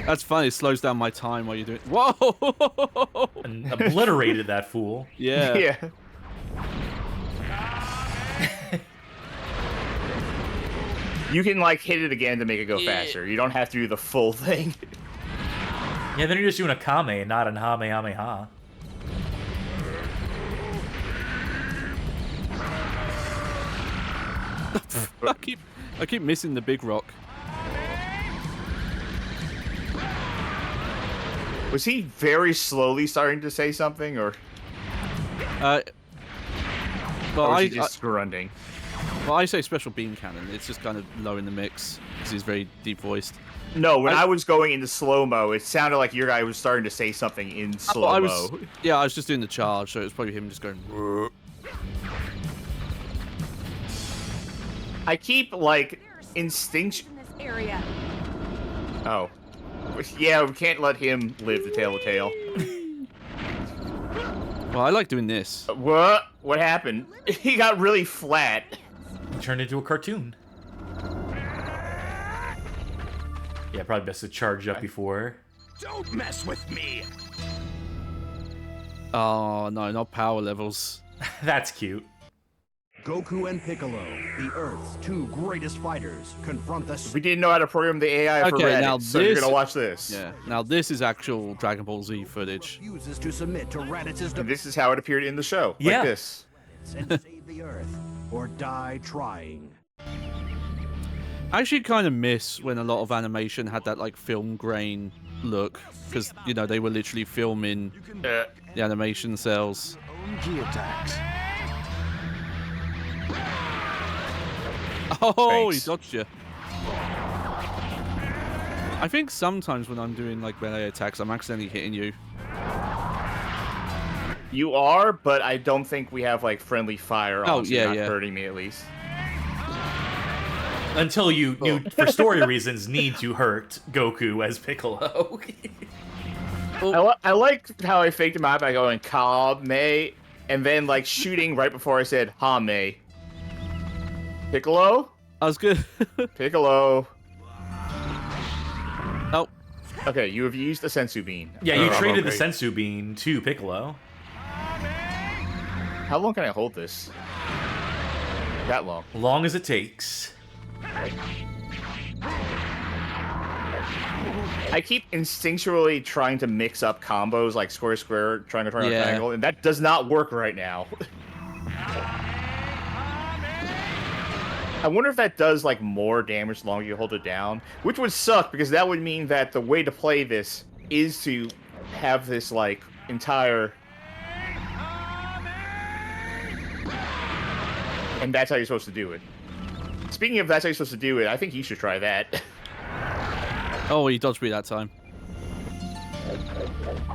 That's funny. It slows down my time while you're doing. Whoa! And obliterated that fool. Yeah. Yeah. You can like hit it again to make it go faster. You don't have to do the full thing. Yeah, then you're just doing a Kame, not an Hamehameha. I keep missing the big rock. Was he very slowly starting to say something, or Well, was he just grunting? Well, I say special beam cannon. It's just kind of low in the mix because he's very deep voiced. No, when I was going into slow-mo, it sounded like your guy was starting to say something in slow-mo. Yeah, I was just doing the charge, so it was probably him just going. I keep, like, instinct... in this area. Oh. Yeah, we can't let him live to tell the tale. Well, I like doing this. What? What happened? He got really flat. He turned into a cartoon. Yeah, probably best to charge up before. Don't mess with me. Oh, no, not power levels. That's cute. Goku and Piccolo, the Earth's 2 greatest fighters, confront the... We didn't know how to program the AI for Okay, Reddit, now so you're this- gonna watch this. Yeah. Now, this is actual Dragon Ball Z footage. refuses to submit to Raditz's And this is how it appeared in the show. Yeah. Like this. and save the Earth, or die trying. I actually kind of miss when a lot of animation had that, like, film grain look. Because, you know, they were literally filming the animation cells. Own key attacks. Oh, Thanks. he dodged you. I think sometimes when I'm doing, like, melee attacks, I'm accidentally hitting you. You are, but I don't think we have, like, friendly fire on, so yeah, you're not yeah. hurting me, at least. Until you, for story reasons, need to hurt Goku as Piccolo. I like how I faked him out by going Kame, and then, like, shooting right before I said Hame. Piccolo? I was good. Piccolo. Oh. Okay, you have used a Senzu Bean. Yeah, you traded the okay. Senzu Bean to Piccolo. How long can I hold this? That long. Long as it takes. I keep instinctually trying to mix up combos like square, square, trying to turn a triangle, and that does not work right now. I wonder if that does like more damage the longer you hold it down, which would suck because that would mean that the way to play this is to have this like entire, and that's how you're supposed to do it. Speaking of that's how you're supposed to do it, I think you should try that. Oh, he dodged me that time.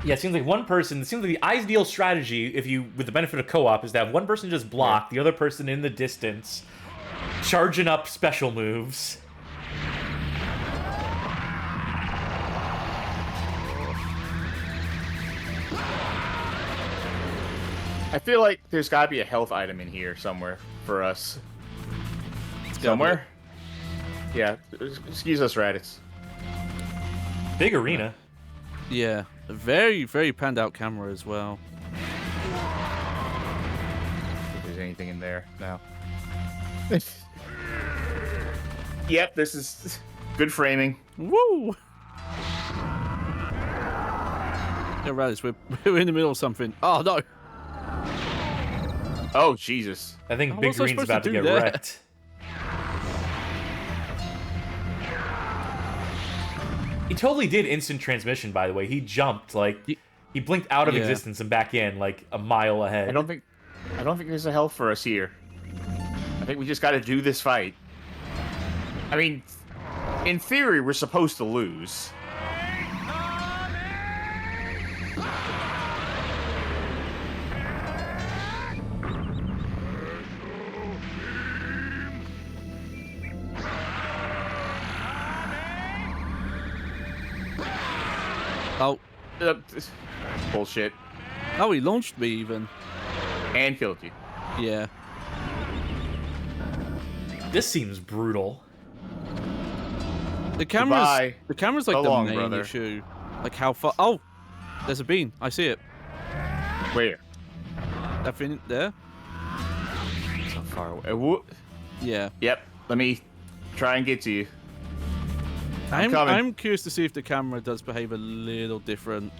Yeah, it seems like one person. It seems like the ideal strategy, if you, with the benefit of co-op, is to have one person just block, the other person in the distance, charging up special moves. I feel like there's got to be a health item in here somewhere for us. Somewhere? Yeah. Excuse us, Raditz. Big arena. Yeah. A very, very panned out camera as well. If there's anything in there now. Yep, this is good framing. Woo! Yeah, Raditz, we're in the middle of something. Oh, no! Oh, Jesus. I think Oh, Big what's I Green's supposed about to to do get there? wrecked. He totally did instant transmission, by the way. He jumped, like, he blinked out of existence and back in, like, a mile ahead. I don't think there's a health for us here. I think we just got to do this fight. I mean, in theory, we're supposed to lose. Oh. Bullshit. Oh, he launched me even. And killed you. Yeah. This seems brutal. The camera's Goodbye. the camera's like So the long, main brother. issue. Like how far? Oh, there's a bean. I see it. Where? That thing there. So far away. Yeah. Yep. Let me try and get to you. I'm coming. curious to see if the camera does behave a little different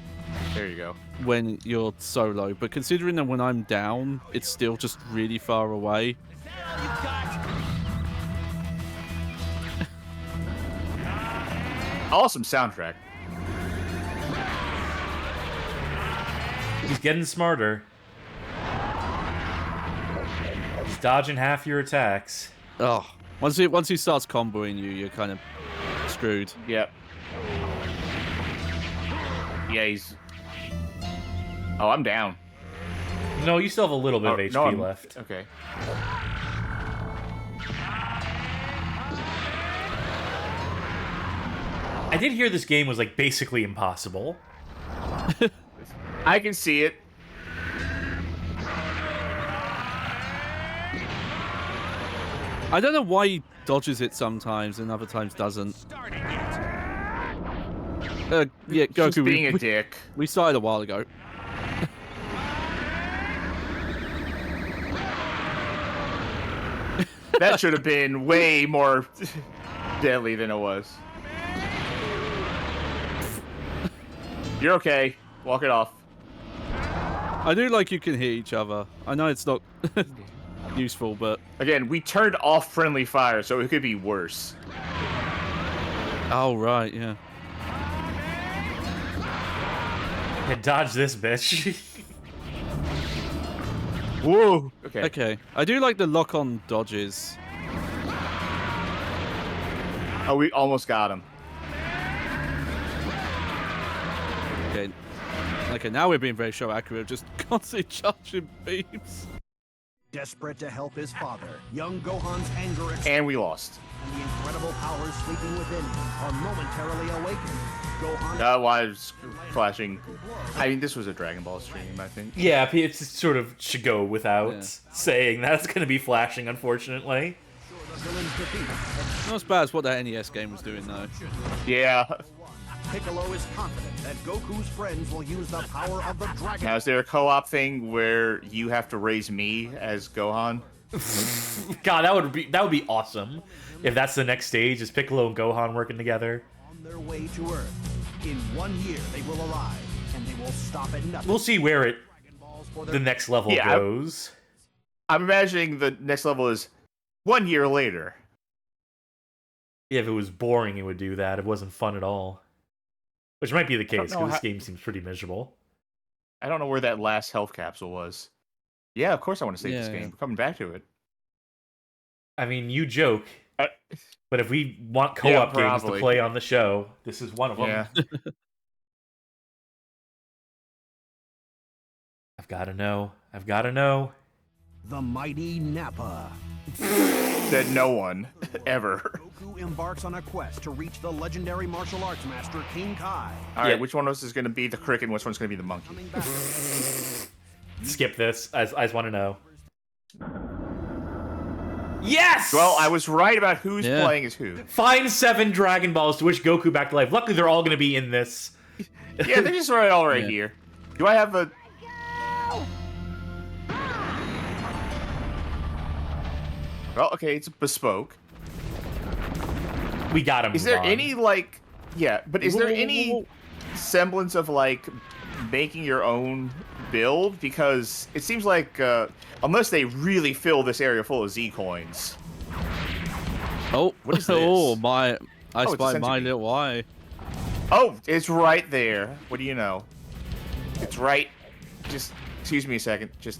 There you go. when you're solo. But considering that when I'm down, it's still just really far away. Awesome soundtrack. He's getting smarter. He's dodging half your attacks. Oh, once he starts comboing you, you're kind of screwed. Yep. Yeah, he's... Oh, I'm down. No, you still have a little bit of HP no, I'm- left. Okay. I did hear this game was like basically impossible. I can see it. I don't know why he dodges it sometimes and other times doesn't. Yeah, Goku. Just being a dick. We started a while ago. That should have been way more deadly than it was. You're okay. Walk it off. I do like you can hear each other. I know it's not useful, but... Again, we turned off friendly fire, so it could be worse. Oh, right, yeah. Yeah, dodge this bitch. Whoa. Okay. Okay. I do like the lock-on dodges. Oh, we almost got him. Okay. Okay, now we're being very show accurate, just constantly charging beams. Desperate to help his father, young Gohan's anger And we lost. and the incredible powers sleeping within him are momentarily awakened. Gohan That was flashing. I mean, this was a Dragon Ball stream, I think. Yeah, it sort of should go without Yeah. saying that's going to be flashing, unfortunately. the villain's defeat. Not as bad as what that NES game was doing, though. Yeah. Piccolo is confident that Goku's friends will use the power of the dragon. Now, is there a co-op thing where you have to raise me as Gohan? God, that would be awesome. If that's the next stage, is Piccolo and Gohan working together? On their way to Earth. In 1 year, they will arrive, and they will stop at nothing. We'll see where the next level goes. I'm imagining the next level is 1 year later. Yeah, if it was boring, it would do that. If it wasn't fun at all. Which might be the case, because this game seems pretty miserable. I don't know where that last health capsule was. Yeah, of course I want to save this game. We're coming back to it. I mean, you joke, but if we want co-op games to play on the show, this is one of them. Yeah. I've got to know. I've got to know. The mighty Nappa. Said no one, ever. Goku embarks on a quest to reach the legendary martial arts master King Kai. Alright, which one of us is going to be the cricket and which one's going to be the monkey? Skip this. I just want to know. Yes! Well, I was right about who's playing as who. Find 7 Dragon Balls to wish Goku back to life. Luckily, they're all going to be in this. Yeah, they're just all right here. Do I have a... Well, okay, it's bespoke. We got him. Is there any, like... Yeah, but is there any semblance of, like, making your own build? Because it seems like, unless they really fill this area full of Z coins. Oh, what is this? Oh, I spy my little eye. Oh, it's right there. What do you know? It's right. Just, excuse me a second. Just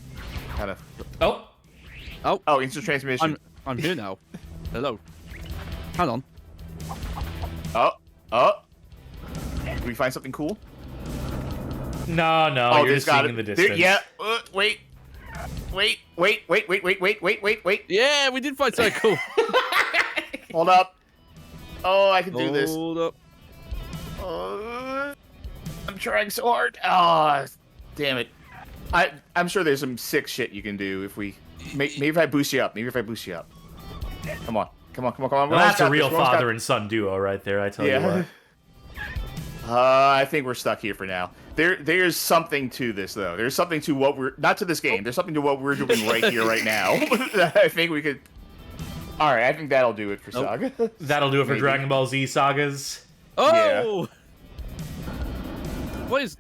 kind of... Oh, instant transmission. I'm here now. Hello. Hang on. Did we find something cool? No, you're just seeing in the distance. Yeah, wait. Wait. Yeah, we did find something cool. Hold up. Oh, I can do this. Hold up. I'm trying so hard. Oh, damn it. I'm sure there's some sick shit you can do if we... Maybe if I boost you up. Come on. Well, that's a real father and son duo right there, I tell you what. I think we're stuck here for now. There's something to this, though. There's something to what we're... Not to this game. There's something to what we're doing right here, right now. I think we could... Alright, I think that'll do it for Saga. That'll do it for Dragon Ball Z Sagas. Oh! Yeah. What is...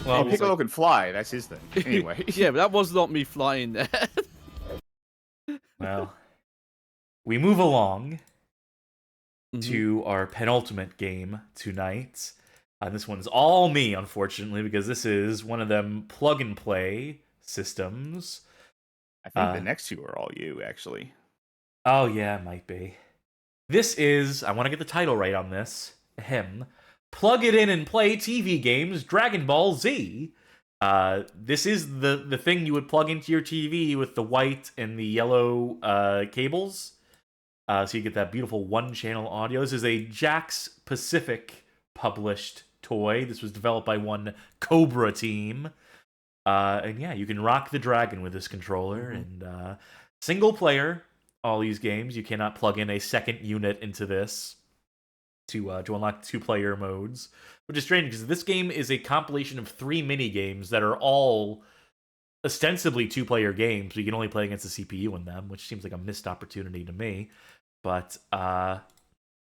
Well, Piccolo can fly. That's his thing. Anyway. Yeah, but that was not me flying there. Well, we move along to our penultimate game tonight. This one's all me, unfortunately, because this is one of them plug-and-play systems. I think the next two are all you, actually. Oh, yeah, it might be. This is... I want to get the title right on this. Plug it in and play TV games Dragon Ball Z. This is the thing you would plug into your TV with the white and the yellow cables. So you get that beautiful one-channel audio. This is a Jax Pacific published toy. This was developed by one Cobra team. And yeah, you can rock the dragon with this controller. And single player, all these games. You cannot plug in a second unit into this to unlock 2-player modes, which is strange because this game is a compilation of 3 mini games that are all ostensibly 2-player games, but you can only play against the CPU in them, which seems like a missed opportunity to me. But I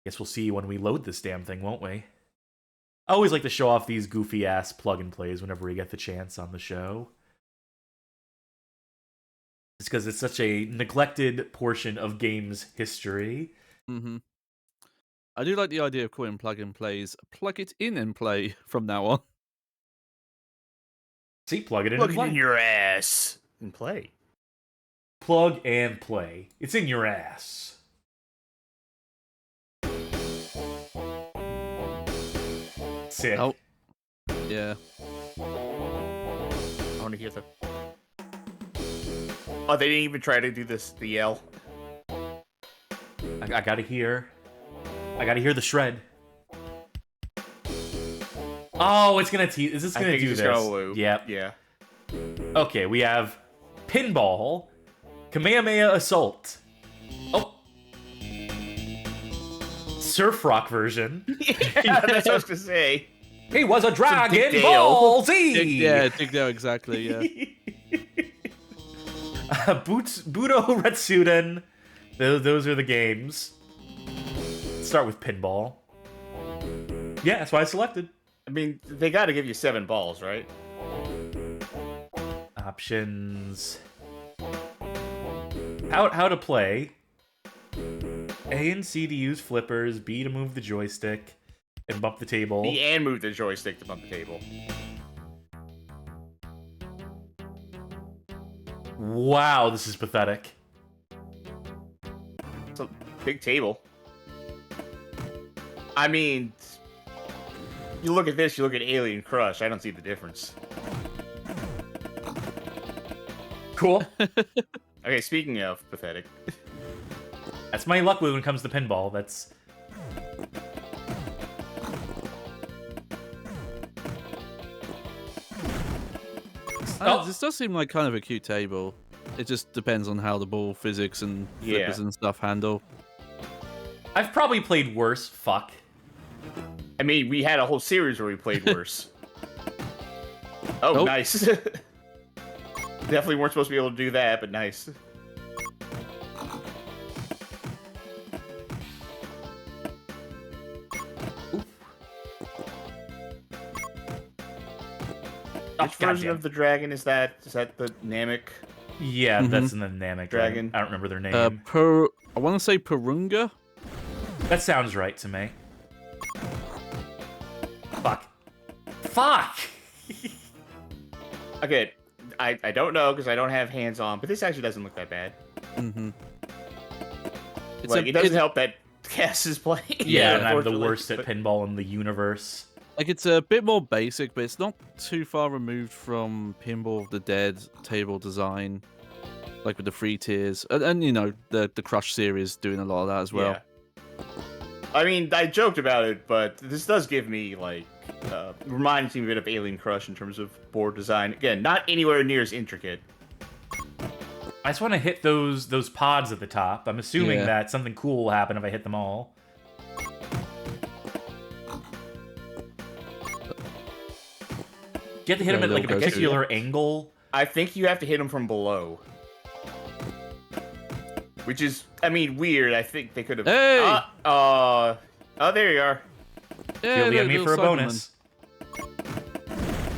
guess we'll see when we load this damn thing, won't we? I always like to show off these goofy ass plug and plays whenever we get the chance on the show. It's because it's such a neglected portion of games history. I do like the idea of calling plug and plays plug it in and play from now on. See, plug it in Plug and it play. in your ass and play. Plug and play. It's in your ass. Sick. Oh. Yeah. I want to hear the... Oh, they didn't even try to do this, the yell. I gotta hear the shred. Oh, it's gonna is this gonna do this? Gonna loop. Yep. Yeah. Okay, we have Pinball, Kamehameha Assault. Oh. surf rock version. Yeah, that's what I was gonna say. He was a Dragon Dick Ball Z. Yeah, Dick Dale, exactly. Yeah. Budo Retsuden. Those are the games. Let's start with pinball. Yeah, that's why I selected. I mean, they got to give you 7 balls, right? Options. How to play. A and C to use flippers, B to move the joystick and bump the table. B and move the joystick to bump the table. Wow, this is pathetic. It's a big table. I mean, you look at this, you look at Alien Crush, I don't see the difference. Cool. Okay, speaking of pathetic. That's my luck when it comes to pinball. That's... This does seem like kind of a cute table. It just depends on how the ball physics and flippers and stuff handle. I've probably played worse. Fuck. I mean, we had a whole series where we played worse. Oh, Nope. nice. Definitely weren't supposed to be able to do that, but nice. Which version of the dragon is that? Is that the Namek? Yeah, that's in the Namek Dragon. I don't remember their name. I want to say Purunga. That sounds right to me. Fuck. Fuck! Okay, I don't know because I don't have hands on, but this actually doesn't look that bad. Mm-hmm. Like, it doesn't help that Cass is playing. Yeah, and I'm the worst at pinball in the universe. Like, it's a bit more basic, but it's not too far removed from Pinball of the Dead table design, like with the 3 tiers, and you know, the Crush series doing a lot of that as well. Yeah. I mean, I joked about it, but this does give me, like, reminds me a bit of Alien Crush in terms of board design. Again, not anywhere near as intricate. I just want to hit those pods at the top. I'm assuming that something cool will happen if I hit them all. You have to hit them at like a particular angle. I think you have to hit them from below. Which is, I mean, weird. I think they could have... Hey! Oh, there you are. Yeah, Feel the enemy for a bonus.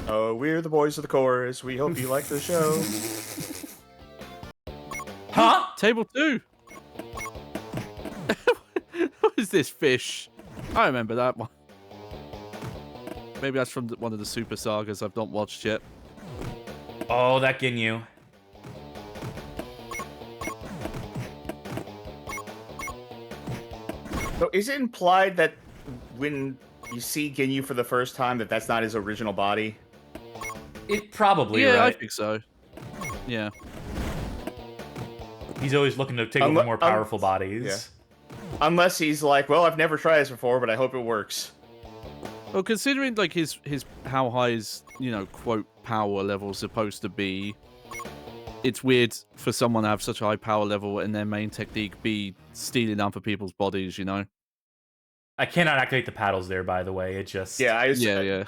Oh, we're the boys of the chorus. We hope you like the show. Huh? Table 2! What is this fish? I remember that one. Maybe that's from one of the Super Sagas I've not watched yet. Oh, that Ginyu. So is it implied that when you see Ginyu for the first time that that's not his original body? It probably, yeah, right? I think so. Yeah. He's always looking to take over more powerful bodies. Yeah. Unless he's like, well, I've never tried this before, but I hope it works. Well, considering like his how high his, you know, quote power level is supposed to be, it's weird for someone to have such a high power level and their main technique be stealing other people's bodies, you know? I cannot activate the paddles there, by the way. It just... Yeah, yeah.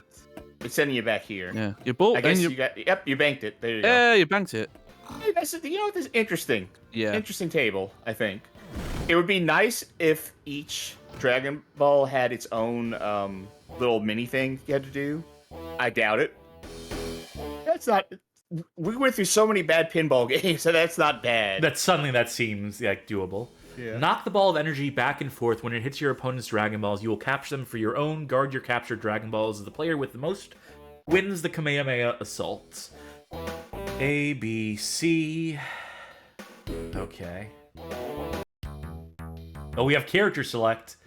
It's sending you back here. Yeah, you bought. I guess you got. Yep, you banked it. There you go. Yeah, you banked it. Hey, you know, this is interesting. Yeah. Interesting table, I think. It would be nice if each Dragon Ball had its own little mini thing you had to do. I doubt it. That's not... We went through so many bad pinball games, so that's not bad. That seems like doable. Yeah. Knock the ball of energy back and forth. When it hits your opponent's Dragon Balls, you will capture them for your own. Guard your captured Dragon Balls. The player with the most wins the Kamehameha Assault. A, B, C. Okay. Oh, we have character select.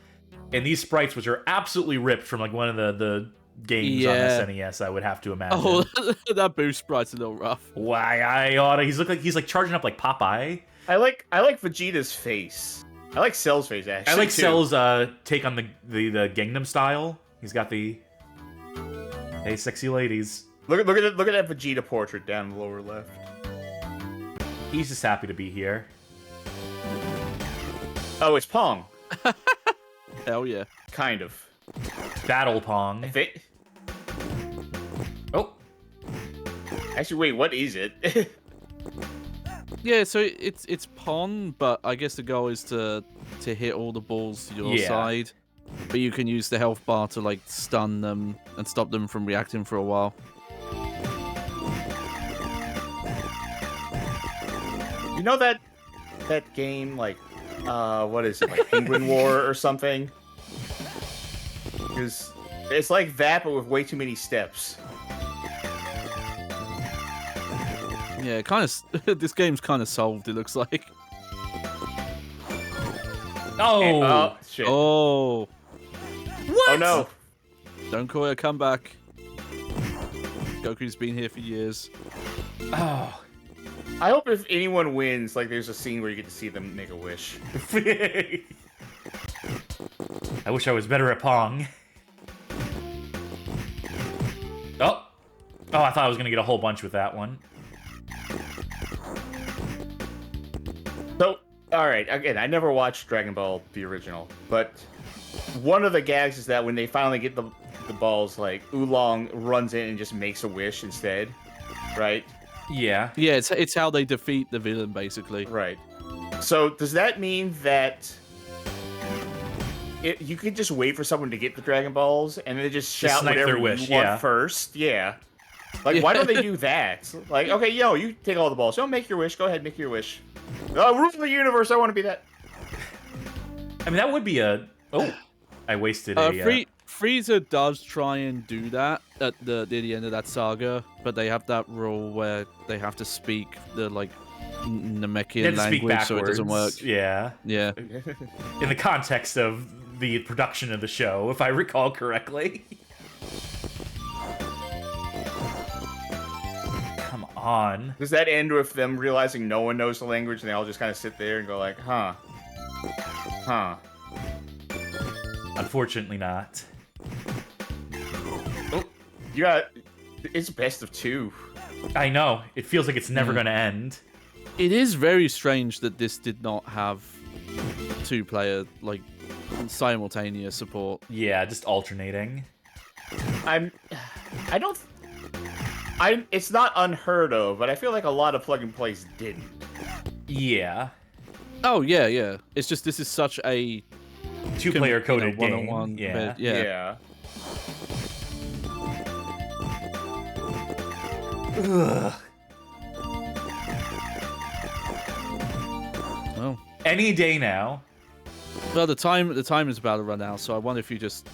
And these sprites, which are absolutely ripped from like one of the games on the SNES, I would have to imagine. Oh, that boost sprite's a little rough. Why, I oughta. He's like charging up like Popeye. I like Vegeta's face. I like Cell's face, actually. I like too. Cell's take on the Gangnam Style. He's got the hey sexy ladies. Look at that Vegeta portrait down in the lower left. He's just happy to be here. Oh, it's Pong. Hell yeah. Kind of. Battle Pong. Oh. Actually, wait, what is it? Yeah, so it's Pong, but I guess the goal is to hit all the balls to your side. But you can use the health bar to like stun them and stop them from reacting for a while. You know that game, like, what is it, like Penguin War or something? Because it's like that, but with way too many steps. Yeah, kind of. This game's kind of solved. It looks like. Oh shit! Oh. What? Oh no! Don't call it a comeback. Goku's been here for years. Oh. I hope if anyone wins, like, there's a scene where you get to see them make a wish. I wish I was better at Pong. Oh, I thought I was gonna get a whole bunch with that one. So, alright, again, I never watched Dragon Ball, the original, but one of the gags is that when they finally get the balls, like, Oolong runs in and just makes a wish instead, right? Yeah. Yeah, it's how they defeat the villain, basically. Right. So, does that mean that you could just wait for someone to get the Dragon Balls and then just shout whatever you want first? Yeah. Like, why don't they do that? Like, okay, you take all the balls. Don't make your wish. Go ahead, make your wish. Oh, rule of the universe. I want to be that. I mean, that would be a... Oh, I wasted a... Frieza does try and do that at the end of that saga, but they have that rule where they have to speak the, like, Namekian language, so it doesn't work. Yeah. Yeah. In the context of the production of the show, if I recall correctly. Come on. Does that end with them realizing no one knows the language and they all just kind of sit there and go like, huh? Unfortunately not. Oh, it's best of 2. I know. It feels like it's never gonna end. It is very strange that this did not have 2-player, like, simultaneous support. Yeah, just alternating. It's not unheard of, but I feel like a lot of plug and plays didn't. Yeah. Oh, yeah. It's just this is such a 2-player coded game. One-on-one. Yeah. Yeah. Ugh. Well, any day now. Well, the time is about to run out, so I wonder if you just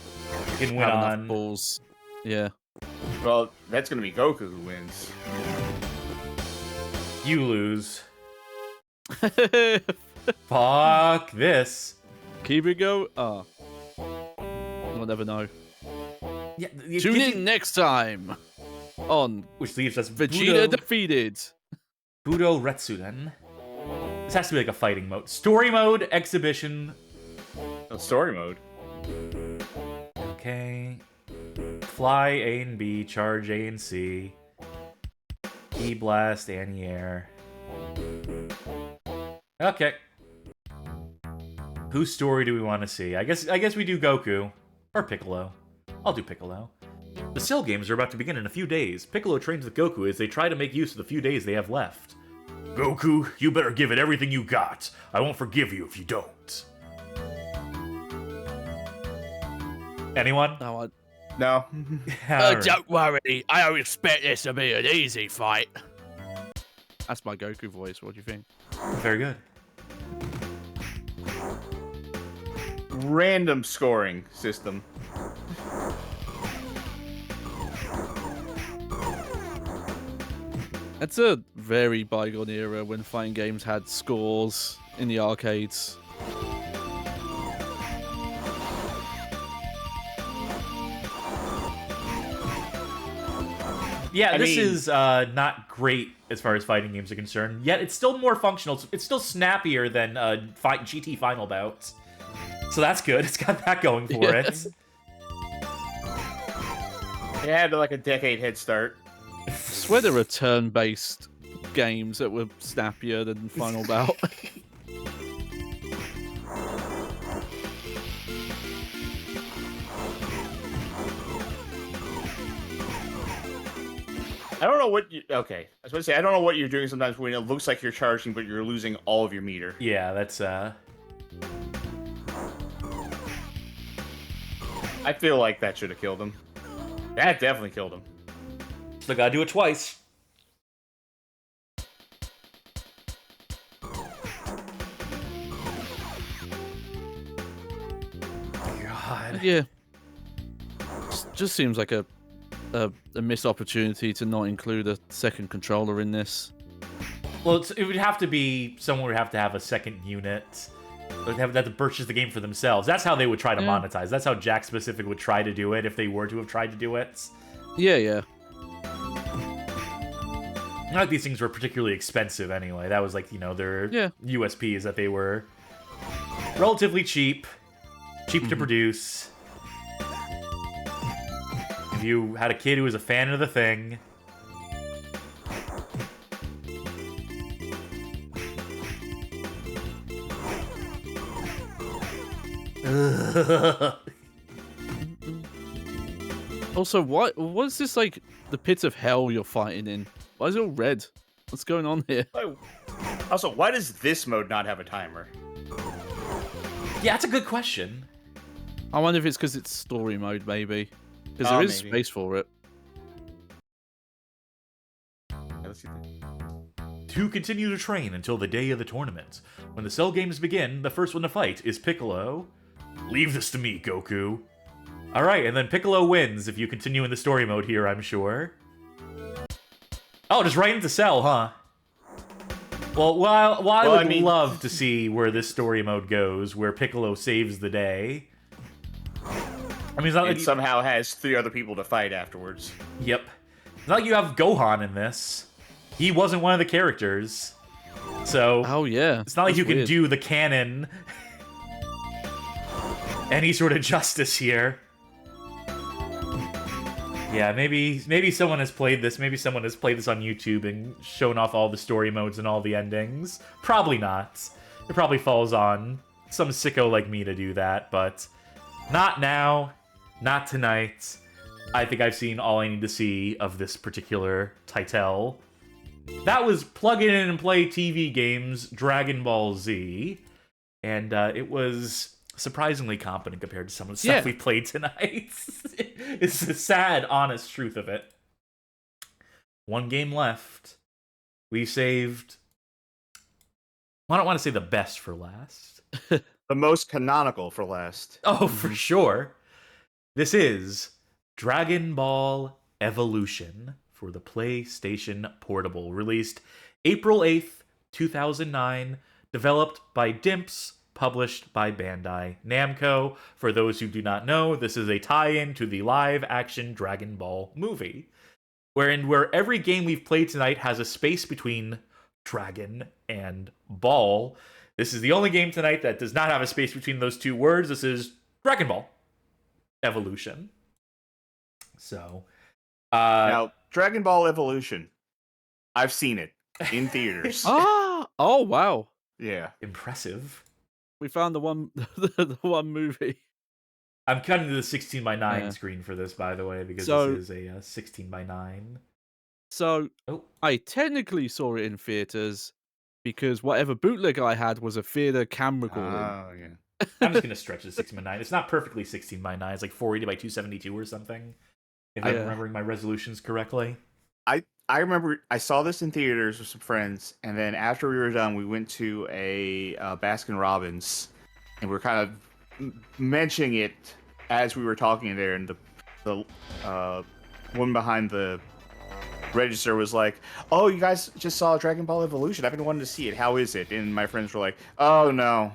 can win have on enough balls. Yeah. Well, that's gonna be Goku who wins. You lose. Fuck this. Keep it go. We'll never know. Yeah, Tune in next time on which leaves us Vegeta defeated. Budo Retsuden. This has to be like a fighting mode. Story mode, exhibition. Oh, story mode. Okay. Fly A and B, charge A and C. E-blast, anti-air. Okay. Whose story do we want to see? I guess we do Goku. Or Piccolo. I'll do Piccolo. The Cell games are about to begin in a few days. Piccolo trains with Goku as they try to make use of the few days they have left. Goku, you better give it everything you got. I won't forgive you if you don't. Anyone? No. No. Don't worry. I don't expect this to be an easy fight. That's my Goku voice. What do you think? Very good. Random scoring system. That's a very bygone era when fighting games had scores in the arcades. Yeah, this is not great as far as fighting games are concerned, yet it's still more functional. It's still snappier than GT Final Bout. So that's good. It's got that going for it. It had like a decade head start. I swear there were turn-based games that were snappier than Final Bout. I don't know what you... Okay. I was going to say, I don't know what you're doing sometimes when it looks like you're charging, but you're losing all of your meter. Yeah, that's, I feel like that should have killed him. That definitely killed him. Still gotta do it twice. God. Yeah. Just seems like a missed opportunity to not include a second controller in this. Well, it would have to be someone would have to have a second unit. They'd have to purchase the game for themselves. That's how they would try to monetize. That's how Jack Specific would try to do it if they were to have tried to do it. Yeah. Not like these things were particularly expensive anyway. That was like, you know, their USP is that they were relatively cheap to produce. If you had a kid who was a fan of the thing, Also, what is this, like, the pit of hell you're fighting in? Why is it all red? What's going on here? Also, why does this mode not have a timer? Yeah, that's a good question. I wonder if it's because it's story mode, maybe. Because there is space for it. To continue to train until the day of the tournament. When the Cell games begin, the first one to fight is Piccolo. Leave this to me, Goku. Alright, and then Piccolo wins if you continue in the story mode here, I'm sure. Oh, just right into Cell, huh? Well, I would love to see where this story mode goes, where Piccolo saves the day. I mean, it's not like somehow has 3 other people to fight afterwards. Yep. It's not like you have Gohan in this. He wasn't one of the characters. So... Oh, yeah. It's not like you can do the canon... any sort of justice here. Yeah, maybe someone has played this. Maybe someone has played this on YouTube and shown off all the story modes and all the endings. Probably not. It probably falls on some sicko like me to do that, but not now, not tonight. I think I've seen all I need to see of this particular title. That was Plug In and Play TV Games Dragon Ball Z, and it was surprisingly competent compared to some of the stuff we played tonight. It's the sad, honest truth of it. One game left. We saved... I don't want to say the best for last. The most canonical for last. Oh, for sure. This is Dragon Ball Evolution for the PlayStation Portable. Released April 8th, 2009. Developed by Dimps. Published by Bandai Namco. For those who do not know, this is a tie-in to the live-action Dragon Ball movie, where every game we've played tonight has a space between Dragon and Ball. This is the only game tonight that does not have a space between those two words. This is Dragon Ball Evolution. So, now, Dragon Ball Evolution, I've seen it in theaters. Oh, wow. Yeah. Impressive. We found the one movie. I'm cutting to the 16:9 screen for this, by the way, because this is a 16:9. So, I technically saw it in theaters because whatever bootleg I had was a theater cam recording. Oh, yeah. I'm just going to stretch it to 16:9. It's not perfectly 16:9. It's like 480 by 272 or something, if I'm remembering my resolutions correctly. I remember I saw this in theaters with some friends, and then after we were done, we went to a Baskin Robbins, and we were kind of mentioning it as we were talking there, and the woman behind the register was like, "Oh, you guys just saw Dragon Ball Evolution. I've been wanting to see it. How is it?" And my friends were like, "Oh, no.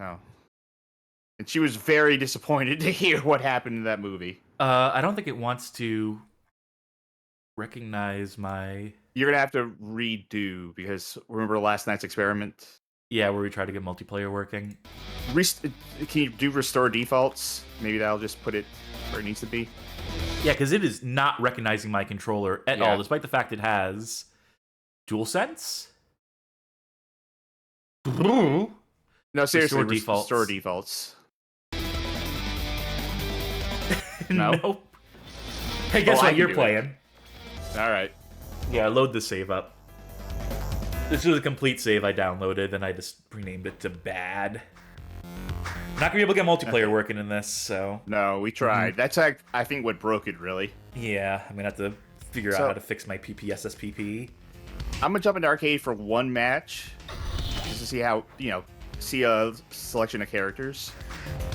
And she was very disappointed to hear what happened in that movie. I don't think it wants to recognize my... You're gonna have to redo, because remember last night's experiment? Yeah, where we tried to get multiplayer working. Can you do restore defaults? Maybe that'll just put it where it needs to be. Yeah, because it is not recognizing my controller at all, despite the fact it has DualSense. No, seriously, restore defaults. No? Nope. Hey, guess what you're playing? All right. Yeah, load the save up. This is a complete save I downloaded, and I just renamed it to Bad. Not gonna be able to get multiplayer working in this, so... No, we tried. That's, I think, what broke it, really. Yeah, I'm gonna have to figure out how to fix my PPSSPP. I'm gonna jump into arcade for one match, just to see how, see a selection of characters.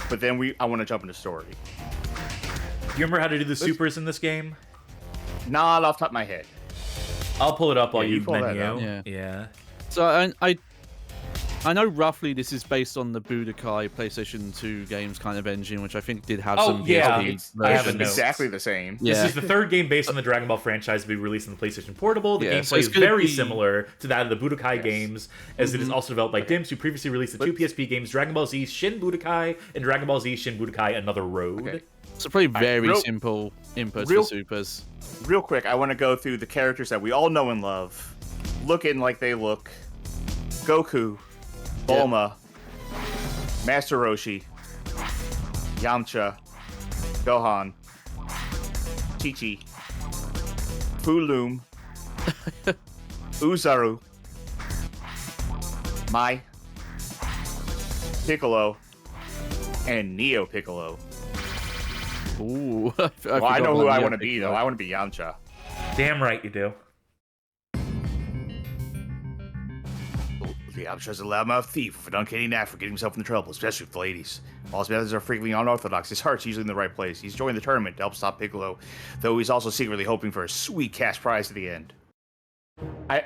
But then I want to jump into story. Do you remember how to do the supers in this game? Not off the top of my head. I'll pull it up while you pull that menu. up. Yeah. So I know roughly this is based on the Budokai PlayStation 2 games kind of engine, which I think did have some PSP I have a It's note. exactly the same. This Yeah. is the third game based on the Dragon Ball franchise to be released on the PlayStation Portable. The Yeah, so gameplay it's is gonna very be- similar to that of the Budokai games, as it is also developed by Dimps, who previously released the two PSP games, Dragon Ball Z Shin Budokai and Dragon Ball Z Shin Budokai Another Road. Okay. So probably very real- simple inputs real- for supers. Real quick, I want to go through the characters that we all know and love, looking like they look. Goku, Bulma, Master Roshi, Yamcha, Gohan, Chi-Chi, Fulum, Uzaru, Mai, Piccolo, and Neo Piccolo. Ooh. Well, I know who I want to be, though. I want to be Yamcha. Damn right you do. The Yamcha's a loudmouth thief with an uncanny knack for getting himself into trouble, especially with the ladies. While his methods are frequently unorthodox, his heart's usually in the right place. He's joined the tournament to help stop Piccolo, though he's also secretly hoping for a sweet cash prize at the end.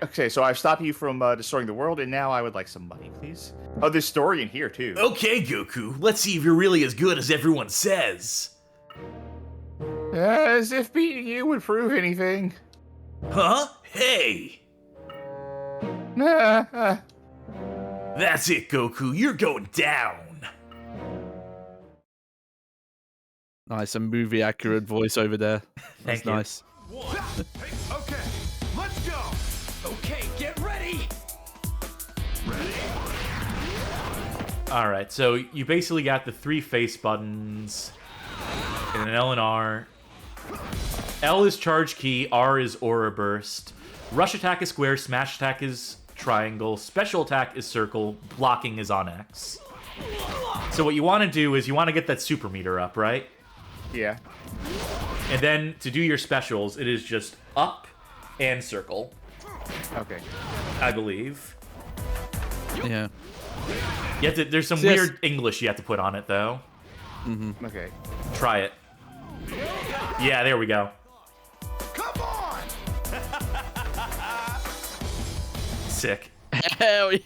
Okay, so I've stopped you from destroying the world, and now I would like some money, please. Oh, there's story in here, too. Okay, Goku, let's see if you're really as good as everyone says. As if beating you would prove anything. Huh? Hey! That's it, Goku, you're going down. Nice, a movie accurate voice over there. That's Thank you. nice. Okay, let's go. Okay, get ready. Alright, so you basically got the three face buttons and an L and R. L is charge key, R is aura burst. Rush attack is square, smash attack is triangle, special attack is circle, blocking is on X. So what you want to do is you want to get that super meter up, right? Yeah. And then to do your specials, it is just up and circle, Okay. I believe. Yeah. You have to, there's some Yes. weird English you have to put on it, though. Okay. Try it. Yeah, there we go. Come on. Sick. Hell yeah.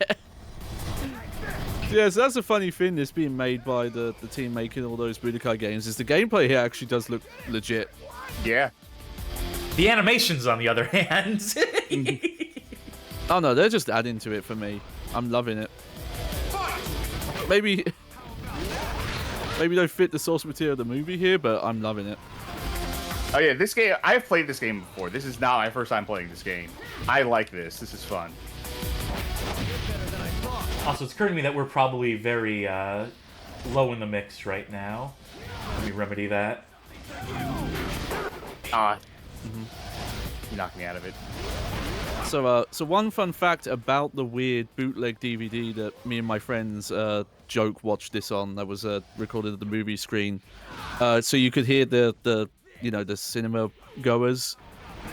Yeah, so that's a funny thing, this being made by the team making all those Budokai games, is the gameplay here actually does look legit. Yeah. The animations, on the other hand. Oh no, they're just adding to it for me. I'm loving it. Maybe don't fit the source material of the movie here, but I'm loving it. Oh yeah, this game, I've played this game before. This is not my first time playing this game. I like this. This is fun. Also, it's occurring to me that we're probably very low in the mix right now. Let me remedy that. You knocked me out of it. So one fun fact about the weird bootleg DVD that me and my friends joke watched this on, that was recorded at the movie screen. So you could hear the cinema goers.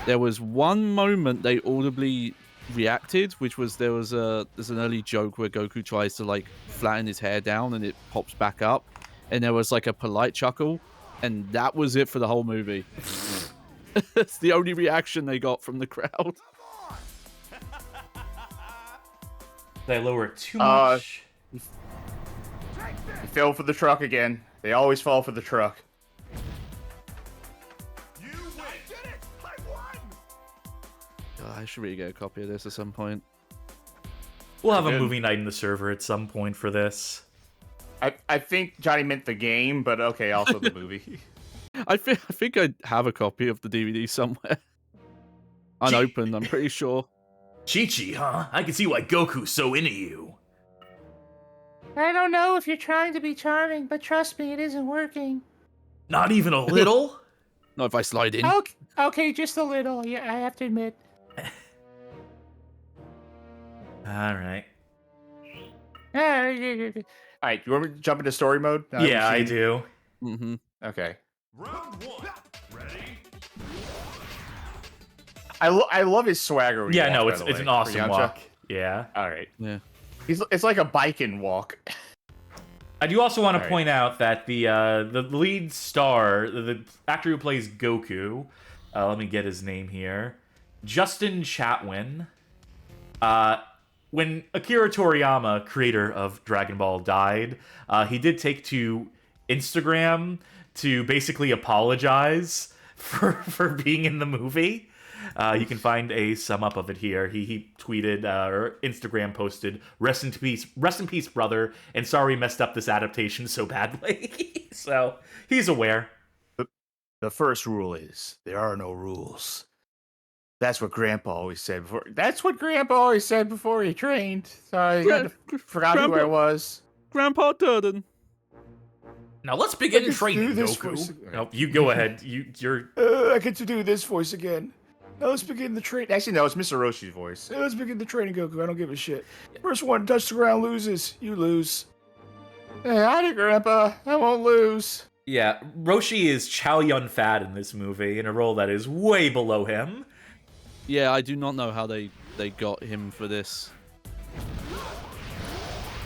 There was one moment they audibly reacted, which was there's an early joke where Goku tries to like flatten his hair down and it pops back up, and there was like a polite chuckle, and that was it for the whole movie. It's the only reaction they got from the crowd. Did I lower it too much? You fell for the truck again. They always fall for the truck. You win. I did it. I won. God, I should really get a copy of this at some point. We'll have a Good. movie night in the server at some point for this. I think Johnny meant the game, but okay, also the movie. I think I have a copy of the DVD somewhere. Unopened, I'm pretty sure. Chi-Chi, huh? I can see why Goku's so into you. I don't know if you're trying to be charming, but trust me, it isn't working. Not even a little? Not if I slide in. Okay, just a little. Yeah, I have to admit. All right. All right, you want me to jump into story mode? Yeah, I do. Mm-hmm. Okay. Round one. Ready? I love his swagger. When he Yeah, walks, no, by the it's way. an awesome Yamcha. walk. Yeah. All right. Yeah. It's like a biking walk. I do also want to All right. point out that the lead star, the actor who plays Goku, let me get his name here, Justin Chatwin. When Akira Toriyama, creator of Dragon Ball, died, he did take to Instagram to basically apologize for being in the movie. You can find a sum up of it here. He tweeted or Instagram posted, rest in peace, brother, and sorry messed up this adaptation so badly." So he's aware. The first rule is there are no rules. That's what Grandpa always said before. That's what Grandpa always said before he trained. Sorry, I forgot who I was. Grandpa Durden. Now let's begin training, do this Goku. voice. No, you go ahead. You're. I get to do this voice again. Now let's begin the train. Actually, no, it's Mr. Roshi's voice. Let's begin the training, Goku. I don't give a shit. First one to touch the ground loses. You lose. Howdy, Grandpa. I won't lose. Yeah, Roshi is Chow Yun Fat in this movie in a role that is way below him. Yeah, I do not know how they got him for this.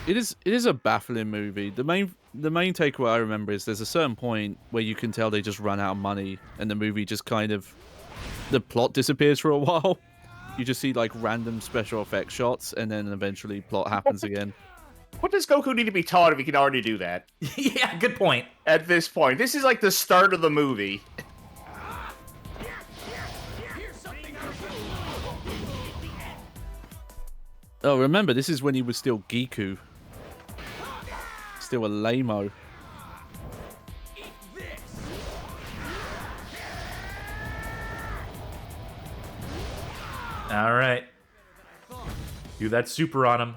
It is a baffling movie. The main takeaway I remember is there's a certain point where you can tell they just run out of money and the movie just kind of, the plot disappears for a while. You just see like random special effects shots and then eventually plot happens again. What does Goku need to be taught if he can already do that? Yeah, good point. At this point, this is like the start of the movie. Oh, remember, this is when he was still Giku. Still a lame-o. All right. Do that super on him.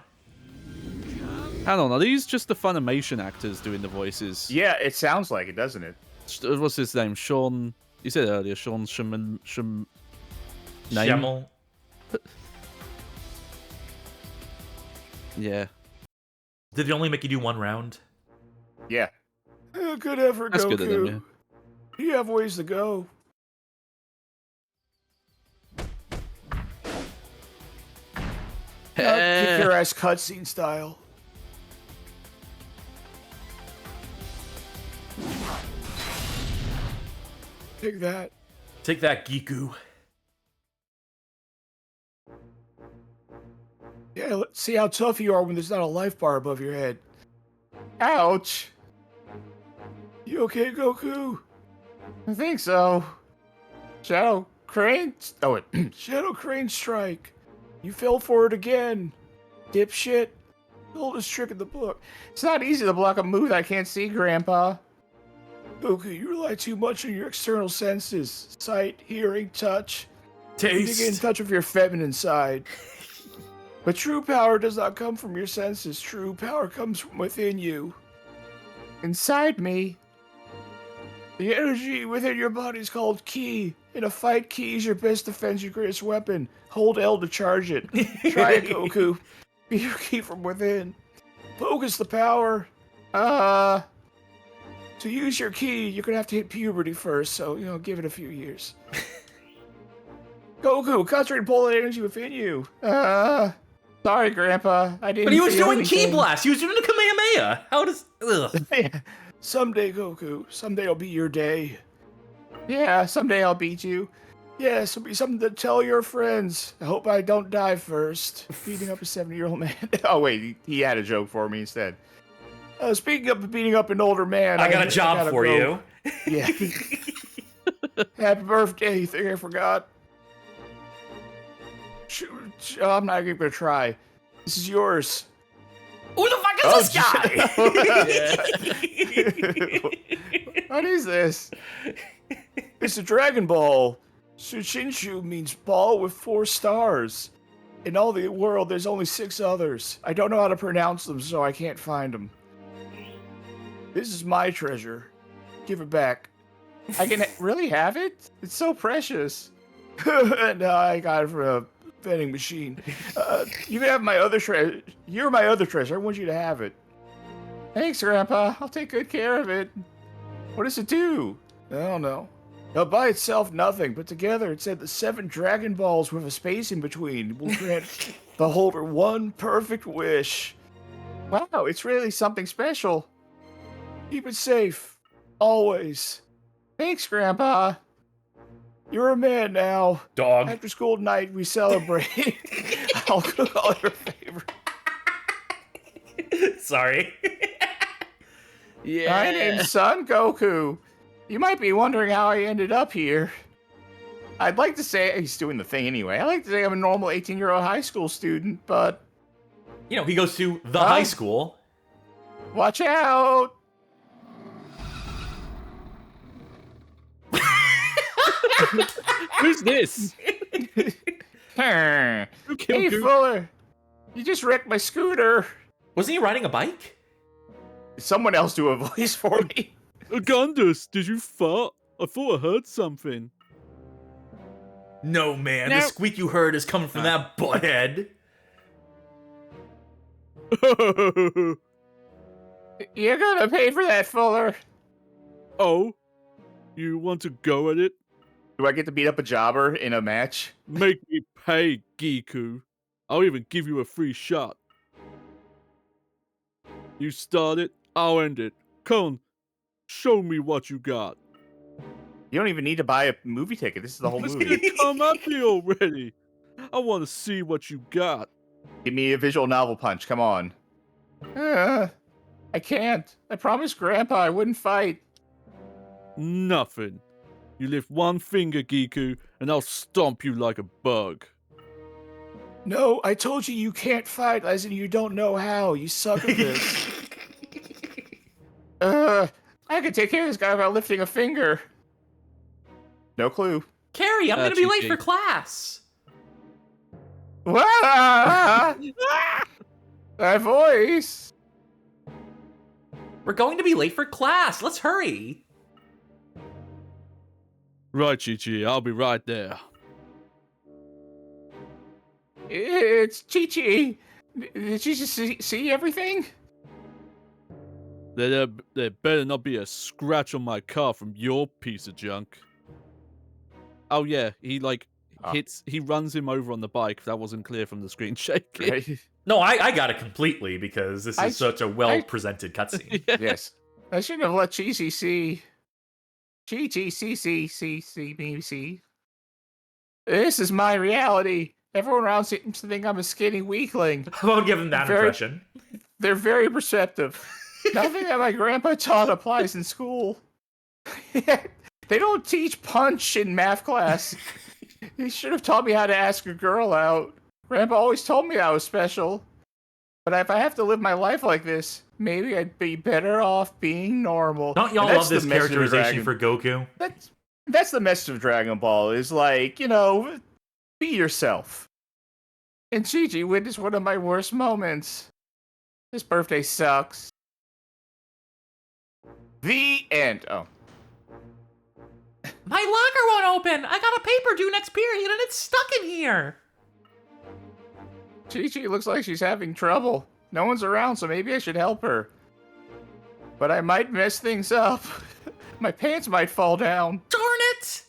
Hang on, are these just the Funimation actors doing the voices? Yeah, it sounds like it, doesn't it? What's his name? Sean... You said earlier, Sean Name? Schemmel. Yeah. Did it only make you do one round? Yeah. Good effort, That's Goku. good of them, yeah. You have ways to go. Kick your ass cutscene style. Take that. Take that, Giku. Yeah, let's see how tough you are when there's not a life bar above your head. Ouch. You okay, Goku? I think so. Shadow Crane? Oh, wait. Shadow Crane Strike. You fell for it again. Dipshit. The oldest trick in the book. It's not easy to block a move I can't see, Grandpa. Goku, you rely too much on your external senses. Sight, hearing, touch. You need to get in touch with your feminine side. But true power does not come from your senses. True power comes from within you. Inside me. The energy within your body is called ki. In a fight, ki is your best defense, your greatest weapon. Hold L to charge it. Try it, Goku. Be your ki from within. Focus the power. To use your ki, you're gonna have to hit puberty first, so, give it a few years. Goku, concentrate and pull that energy within you. Sorry, Grandpa. I didn't. But he was feel doing anything. Ki Blast. He was doing the Kamehameha. How does... Ugh. Someday, Goku. Someday it'll be your day. Yeah, someday I'll beat you. Yes, it'll be something to tell your friends. I hope I don't die first. Beating up a 70-year-old man. Oh, wait. He had a joke for me instead. Speaking of beating up an older man... I got a job for you. Yeah. Happy birthday. You think I forgot? I'm not even gonna try. This is yours. Who the fuck is this guy? What is this? It's a Dragon Ball. Sushinshu means ball with 4 stars. In all the world, there's only 6 others. I don't know how to pronounce them, so I can't find them. This is my treasure. Give it back. I can really have it? It's so precious. No, I got it from a vending machine. You can have my other treasure. You're my other treasure. I want you to have it. Thanks, Grandpa. I'll take good care of it. What does it do? I don't know. Now, by itself, nothing, but together it said the 7 Dragon Balls with a space in between will grant the holder one perfect wish. Wow, it's really something special. Keep it safe. Always. Thanks, Grandpa. You're a man now. Dog. After school night, we celebrate. I'll cook all your favorite. Sorry. Yeah. My name's Son Goku. You might be wondering how I ended up here. I'd like to say, he's doing the thing anyway. I like to say I'm a normal 18-year-old high school student, but... You know, he goes to the high school. Watch out! Who's this? Hey, Goku? Fuller. You just wrecked my scooter. Wasn't he riding a bike? Someone else do a voice for me. Agundus, did you fart? I thought I heard something. No, man. No. The squeak you heard is coming from that butthead. You're gonna pay for that, Fuller. Oh? You want to go at it? Do I get to beat up a jobber in a match? Make me pay, Giku. I'll even give you a free shot. You start it, I'll end it. Come on, show me what you got. You don't even need to buy a movie ticket. This is the whole movie. Come at me already. I want to see what you got. Give me a visual novel punch. Come on. I can't. I promised Grandpa I wouldn't fight. Nothing. You lift one finger, Giku, and I'll stomp you like a bug. No, I told you you can't fight, as in you don't know how. You suck at this. I could take care of this guy without lifting a finger. No clue. Carrie, I'm gonna be late for class. That voice. We're going to be late for class. Let's hurry. Right, Chi-Chi, I'll be right there. It's Chi-Chi. Did you just see everything? There better not be a scratch on my car from your piece of junk. Oh yeah, he runs him over on the bike. If that wasn't clear from the screen shaking. Right. No, I got it completely because this is such a well-presented cutscene. Yes. I shouldn't have let Chi-Chi see. Chi-Chi see me see. This is my reality. Everyone around seems to think I'm a skinny weakling. I won't give him that impression. They're very perceptive. Nothing that my grandpa taught applies in school. They don't teach punch in math class. He should have taught me how to ask a girl out. Grandpa always told me I was special. But if I have to live my life like this, maybe I'd be better off being normal. Don't y'all love this characterization for Goku? That's the message of Dragon Ball, is like, you know, be yourself. And Chi-Chi witnessed one of my worst moments. This birthday sucks. The end. Oh. My locker won't open. I got a paper due next period and it's stuck in here. Chi-Chi looks like she's having trouble. No one's around, so maybe I should help her. But I might mess things up. My pants might fall down. Darn it!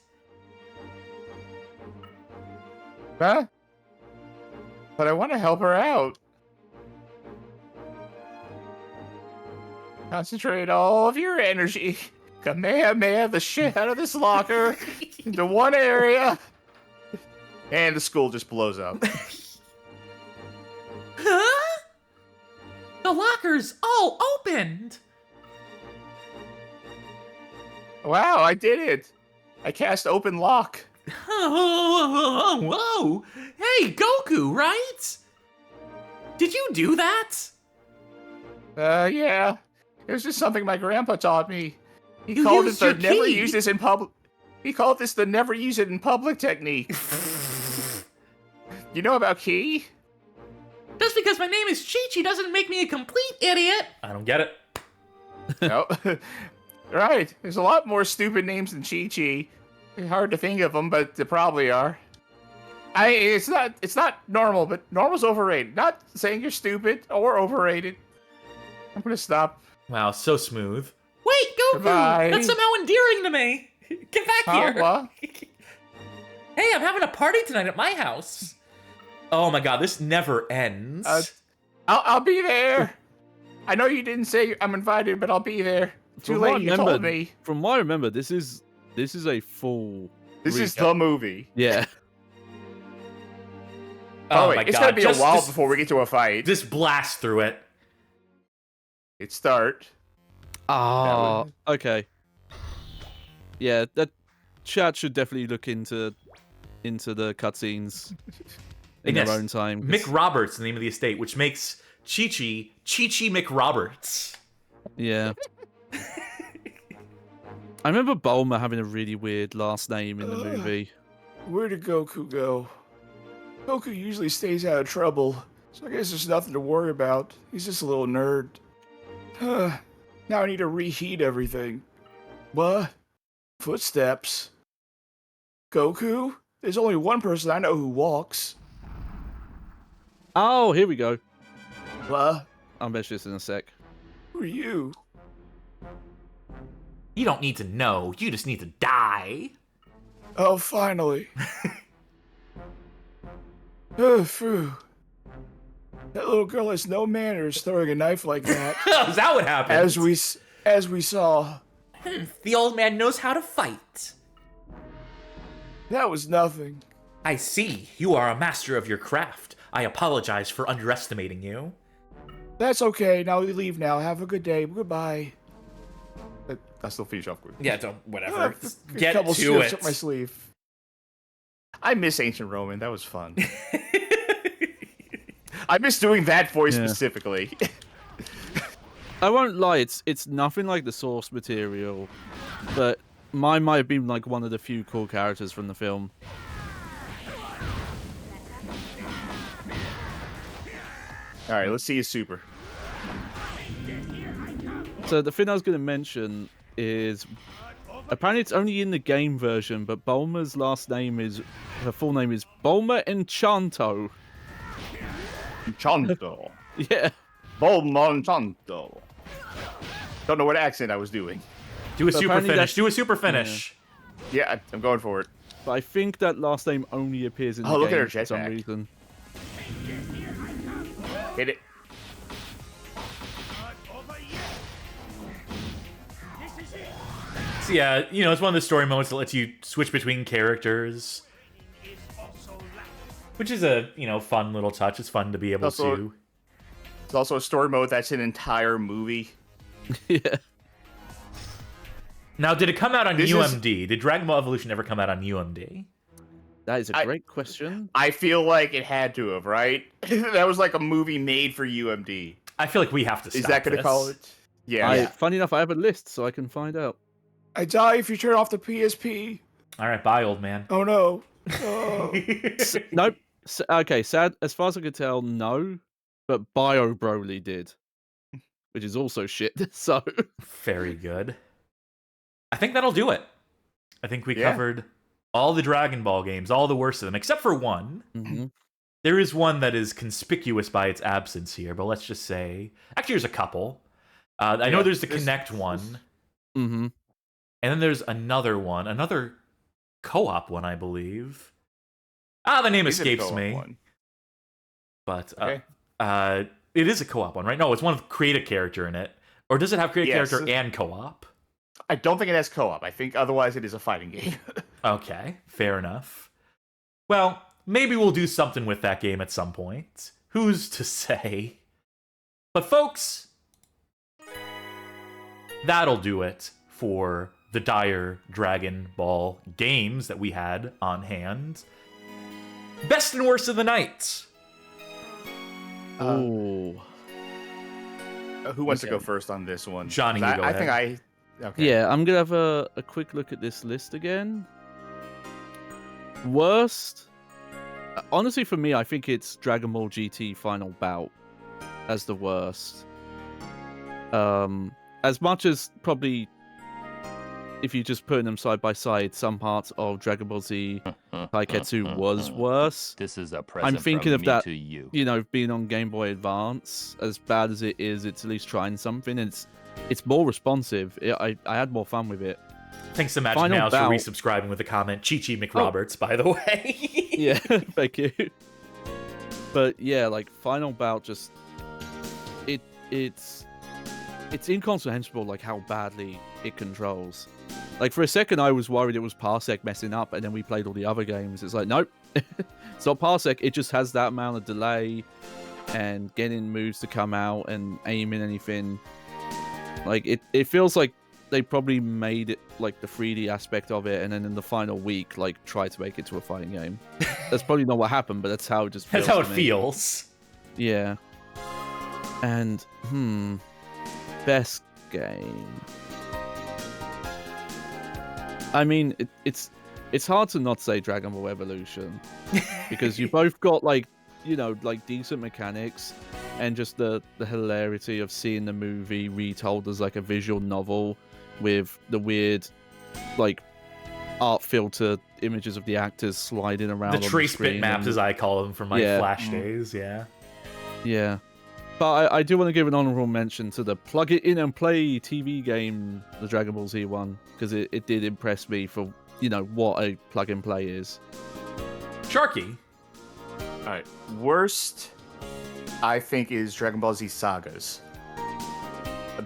Huh? But I want to help her out. Concentrate all of your energy. Kamehameha the shit out of this locker into one area. And the school just blows up. Huh? The locker's all opened. Wow, I did it. I cast open lock. Whoa! Hey, Goku, right? Did you do that? Yeah. It was just something my grandpa taught me. He called it the never use this in public. He called this the never use it in public technique. You know about ki? Just because my name is Chi-Chi doesn't make me a complete idiot. I don't get it. No. Right. There's a lot more stupid names than Chi-Chi. It's hard to think of them, but there probably are. It's not normal, but normal's overrated. Not saying you're stupid or overrated. I'm gonna stop. Wow, so smooth. Wait, Goku! Goodbye. That's somehow endearing to me. Get back here. What? Hey, I'm having a party tonight at my house. Oh my god, this never ends. I'll be there. I know you didn't say I'm invited, but I'll be there. Too late, you told me. From what I remember, this is a full. This is the movie. Yeah. Oh wait, my it's god. gonna be a while before we get to a fight. Just blast through it. It start. Ah, okay. Yeah, that chat should definitely look into the cutscenes in their own time. Mick Roberts, the name of the estate, which makes Chi-Chi McRoberts. Yeah. I remember Bulma having a really weird last name in the movie. Where did Goku go? Goku usually stays out of trouble, so I guess there's nothing to worry about. He's just a little nerd. Now I need to reheat everything. What? Footsteps. Goku? There's only one person I know who walks. Oh, here we go. What? I'll mention this in a sec. Who are you? You don't need to know. You just need to die. Oh, finally. Oh, phew. That little girl has no manners throwing a knife like that. Is that what happened? As we saw. The old man knows how to fight. That was nothing. I see. You are a master of your craft. I apologize for underestimating you. That's okay. Now we leave now. Have a good day. Goodbye. I'll still finish off quick. Yeah, whatever. Get a couple to strips it. up my sleeve. I miss Ancient Roman. That was fun. I miss doing that voice specifically. I won't lie, it's nothing like the source material, but mine might have been like one of the few cool characters from the film. All right, let's see his super. So the thing I was going to mention is apparently it's only in the game version, but Bulma's her full name is Bulma Enchanto. Enchanto. Yeah. Bulma Enchanto. Don't know what accent I was doing. Do a super finish. Do a super finish. Yeah, I'm going for it. But I think that last name only appears in the look at her game for some jetpack. reason. Hit it. So yeah, it's one of the story modes that lets you switch between characters, which is a fun little touch. It's fun to be able to. It's also a story mode that's an entire movie. Yeah. Now, did it come out on UMD? Did Dragon Ball Evolution ever come out on UMD? That is a great question. I feel like it had to have, right? That was like a movie made for UMD. I feel like we have to stop Is that going to call it? Yeah. Funny enough, I have a list so I can find out. I die if you turn off the PSP. All right, bye, old man. Oh, no. Oh. Nope. Okay, sad. As far as I could tell, no. But Bio Broly did. Which is also shit, so... Very good. I think that'll do it. I think we covered all the Dragon Ball games, all the worst of them, except for one. Mm-hmm. There is one that is conspicuous by its absence here, but let's just say... Actually, there's a couple. I know there's the Kinect one. Mm-hmm. And then there's another one. Another co-op one, I believe. The name escapes me. One. But it is a co-op one, right? No, it's one with create a character in it. Or does it have create a character and co-op? I don't think it has co-op. I think otherwise it is a fighting game. Okay, fair enough. Well, maybe we'll do something with that game at some point. Who's to say? But folks, that'll do it for the dire Dragon Ball games that we had on hand. Best and worst of the night. Oh. Who wants to go first on this one? Johnny, you go ahead. I think okay. Yeah, I'm going to have a quick look at this list again. Worst? Honestly, for me, I think it's Dragon Ball GT Final Bout as the worst. As much as probably if you just put them side by side, some parts of Dragon Ball Z Taiketsu was worse. This is a present I'm thinking from of me that, to you. you know, being on Game Boy Advance, as bad as it is, it's at least trying something. It's more responsive. I had more fun with it. Thanks to Magic Final Mouse Bout. for resubscribing with a comment. Chi-Chi McRoberts, by the way. Yeah, thank you. But yeah, like Final Bout, just it's incomprehensible, like how badly it controls. Like for a second, I was worried it was Parsec messing up, and then we played all the other games. It's like, nope, it's not Parsec. It just has that amount of delay, and getting moves to come out and aiming anything. Like it feels like they probably made it like the 3D aspect of it, and then in the final week, like tried to make it to a fighting game. That's probably not what happened, but that's how it just feels. That's how it to me. feels. Yeah. And best game. I mean, it's hard to not say Dragon Ball Evolution because you both got like, you know, like decent mechanics and just the hilarity of seeing the movie retold as like a visual novel with the weird like art filter images of the actors sliding around. The trace bit maps, as I call them from my Flash days. Yeah. But I do want to give an honorable mention to the plug it in and play TV game, the Dragon Ball Z one, because it did impress me for, you know, what a plug and play is. Charkie. All right. Worst, I think, is Dragon Ball Z Sagas.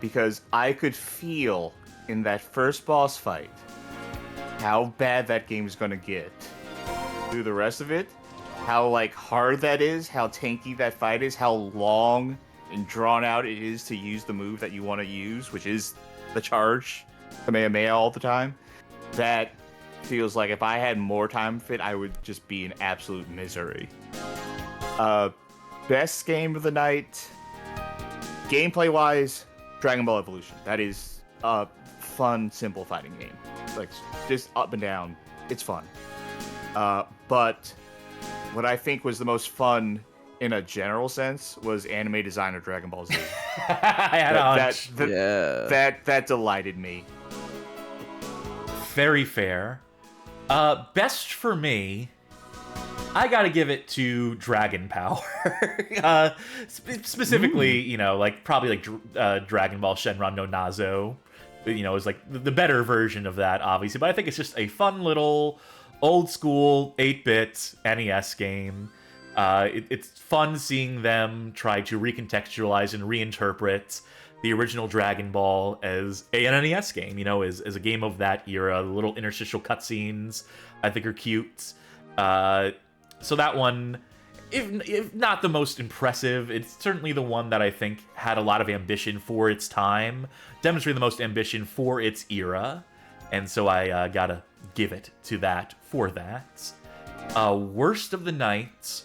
Because I could feel in that first boss fight how bad that game is going to get. Through the rest of it, how like hard that is, how tanky that fight is, how long and drawn out it is to use the move that you want to use, which is the charge, Kamehameha all the time. That feels like if I had more time for it, I would just be in absolute misery. Best game of the night, gameplay-wise, Dragon Ball Evolution. That is a fun, simple fighting game. Like, just up and down. It's fun. But what I think was the most fun in a general sense was anime designer Dragon Ball Z. I had a hunch. That delighted me. Very fair. Best for me, I gotta give it to Dragon Power. Specifically, you know, like probably like Dragon Ball Shenron no Nazo, you know, is like the better version of that, obviously. But I think it's just a fun little old school 8-bit NES game. It's fun seeing them try to recontextualize and reinterpret the original Dragon Ball as an NES game, you know, as a game of that era. The little interstitial cutscenes, I think, are cute. So that one, if not the most impressive, it's certainly the one that I think had a lot of ambition for its time, demonstrated the most ambition for its era, and so I gotta give it to that for that. Worst of the night.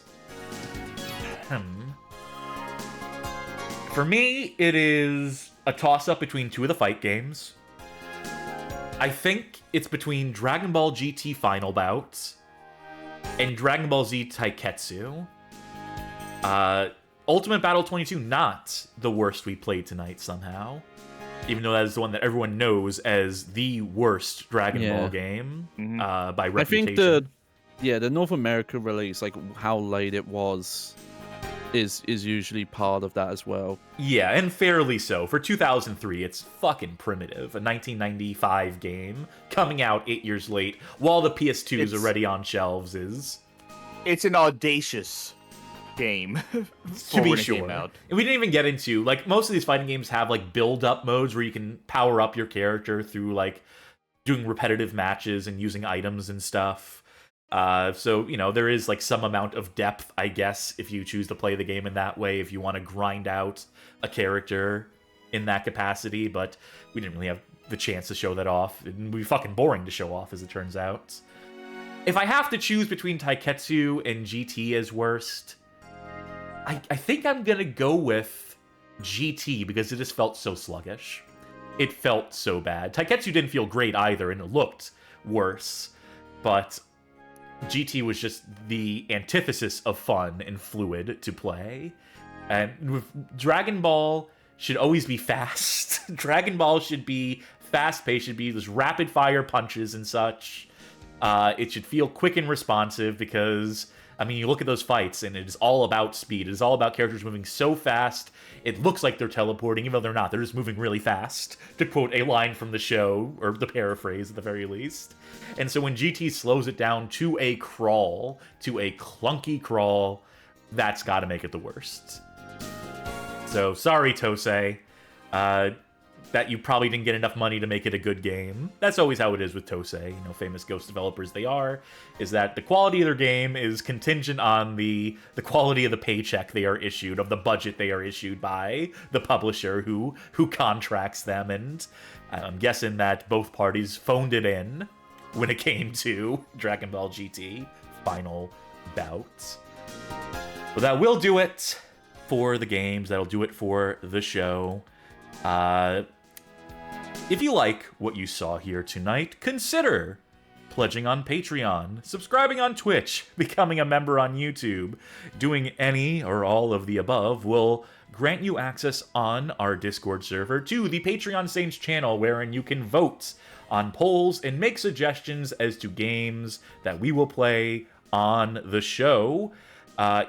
For me, it is a toss-up between two of the fight games. I think it's between Dragon Ball GT Final Bout and Dragon Ball Z Taiketsu. Ultimate Battle 22, not the worst we played tonight somehow. Even though that is the one that everyone knows as the worst Dragon Ball game by reputation. I think the North America release, like how late it was, is usually part of that as well. Yeah, and fairly so. For 2003, it's fucking primitive. A 1995 game coming out 8 years late while the PS2 is already on shelves is... It's an audacious game. To be sure. And we didn't even get into, like, most of these fighting games have, like, build-up modes where you can power up your character through, like, doing repetitive matches and using items and stuff. So, you know, there is, like, some amount of depth, I guess, if you choose to play the game in that way, if you want to grind out a character in that capacity, but we didn't really have the chance to show that off. It'd be fucking boring to show off, as it turns out. If I have to choose between Taiketsu and GT as worst, I think I'm gonna go with GT, because it just felt so sluggish. It felt so bad. Taiketsu didn't feel great either, and it looked worse, but GT was just the antithesis of fun and fluid to play. And with Dragon Ball should always be fast. Dragon Ball should be fast-paced. It should be those rapid-fire punches and such. It should feel quick and responsive because, I mean, you look at those fights and it is all about speed. It is all about characters moving so fast, it looks like they're teleporting, even though they're not. They're just moving really fast, to quote a line from the show, or the paraphrase at the very least. And so when GT slows it down to a crawl, to a clunky crawl, that's got to make it the worst. So, sorry, Tosei, that you probably didn't get enough money to make it a good game. That's always how it is with Tosei, you know, famous Ghost developers they are, is that the quality of their game is contingent on the quality of the paycheck they are issued, of the budget they are issued by the publisher who contracts them, and I'm guessing that both parties phoned it in when it came to Dragon Ball GT Final Bout. But that will do it for the games. That'll do it for the show. If you like what you saw here tonight, consider pledging on Patreon, subscribing on Twitch, becoming a member on YouTube. Doing any or all of the above will grant you access on our Discord server to the Patreon Saints channel, wherein you can vote on polls and make suggestions as to games that we will play on the show.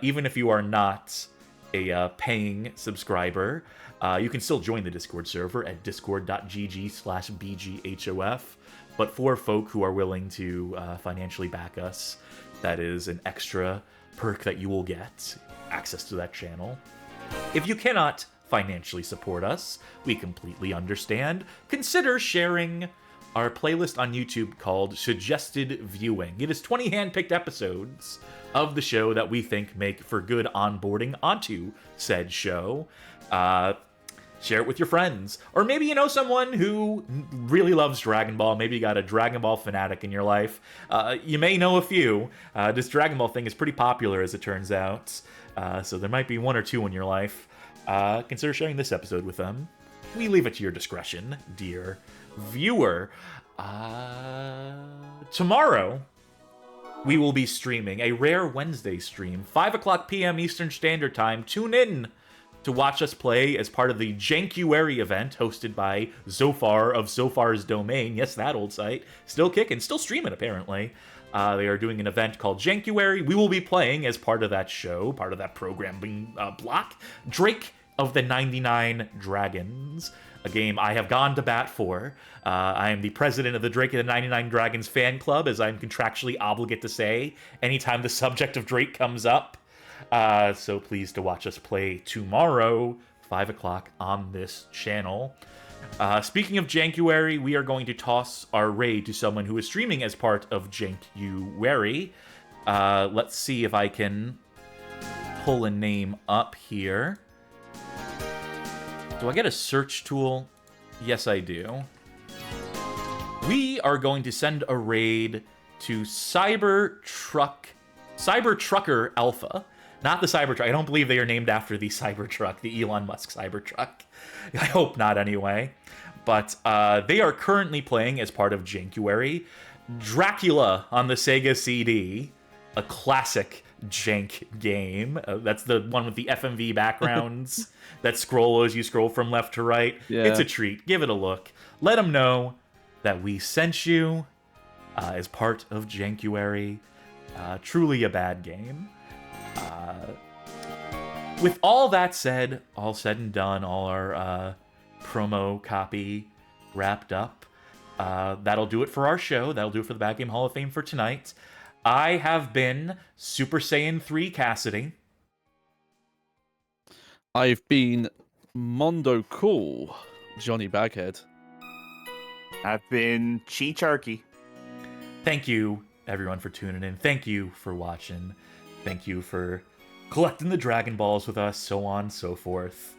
Even if you are not a paying subscriber, you can still join the Discord server at discord.gg/bghof. But for folk who are willing to financially back us, that is an extra perk that you will get, access to that channel. If you cannot financially support us, we completely understand. Consider sharing our playlist on YouTube called Suggested Viewing. It is 20 hand-picked episodes of the show that we think make for good onboarding onto said show. Share it with your friends. Or maybe you know someone who really loves Dragon Ball. Maybe you got a Dragon Ball fanatic in your life. You may know a few. This Dragon Ball thing is pretty popular, as it turns out. So there might be one or two in your life. Consider sharing this episode with them. We leave it to your discretion, dear viewer. Tomorrow, we will be streaming a rare Wednesday stream, 5 o'clock p.m. Eastern Standard Time. Tune in to watch us play as part of the Jankuary event hosted by Zofar of Zofar's Domain. Yes, that old site. Still kicking, still streaming, apparently. They are doing an event called Jankuary. We will be playing as part of that show, part of that programming block, Drake of the 99 Dragons, a game I have gone to bat for. I am the president of the Drake of the 99 Dragons fan club, as I'm contractually obligated to say anytime the subject of Drake comes up. So pleased to watch us play tomorrow, 5 o'clock on this channel. Speaking of Jankuary, we are going to toss our raid to someone who is streaming as part of Jankuary. Let's see if I can pull a name up here. Do I get a search tool? Yes, I do. We are going to send a raid to Cybertrucker Alpha. Not the Cybertruck. I don't believe they are named after the Cybertruck, the Elon Musk Cybertruck. I hope not, anyway. But they are currently playing, as part of Jankuary, Dracula on the Sega CD, a classic jank game. That's the one with the FMV backgrounds that scroll as you scroll from left to right. Yeah. It's a treat. Give it a look. Let them know that we sent you as part of Jankuary. Truly a bad game. With all that said, all said and done, all our promo copy wrapped up, that'll do it for our show. That'll do it for the Bad Game Hall of Fame for tonight. I have been Super Saiyan 3 Cassidy. I've been Mondo Cool, Johnny Baghead. I've been Charkie. Thank you, everyone, for tuning in. Thank you for watching. Thank you for collecting the Dragon Balls with us, so on and so forth.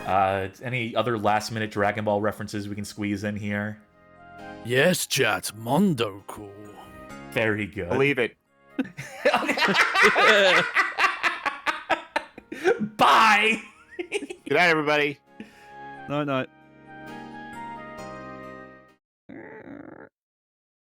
Any other last-minute Dragon Ball references we can squeeze in here? Yes, chat. Mondo Cool. Very good. Believe it. Bye! Good night, everybody. Night, night.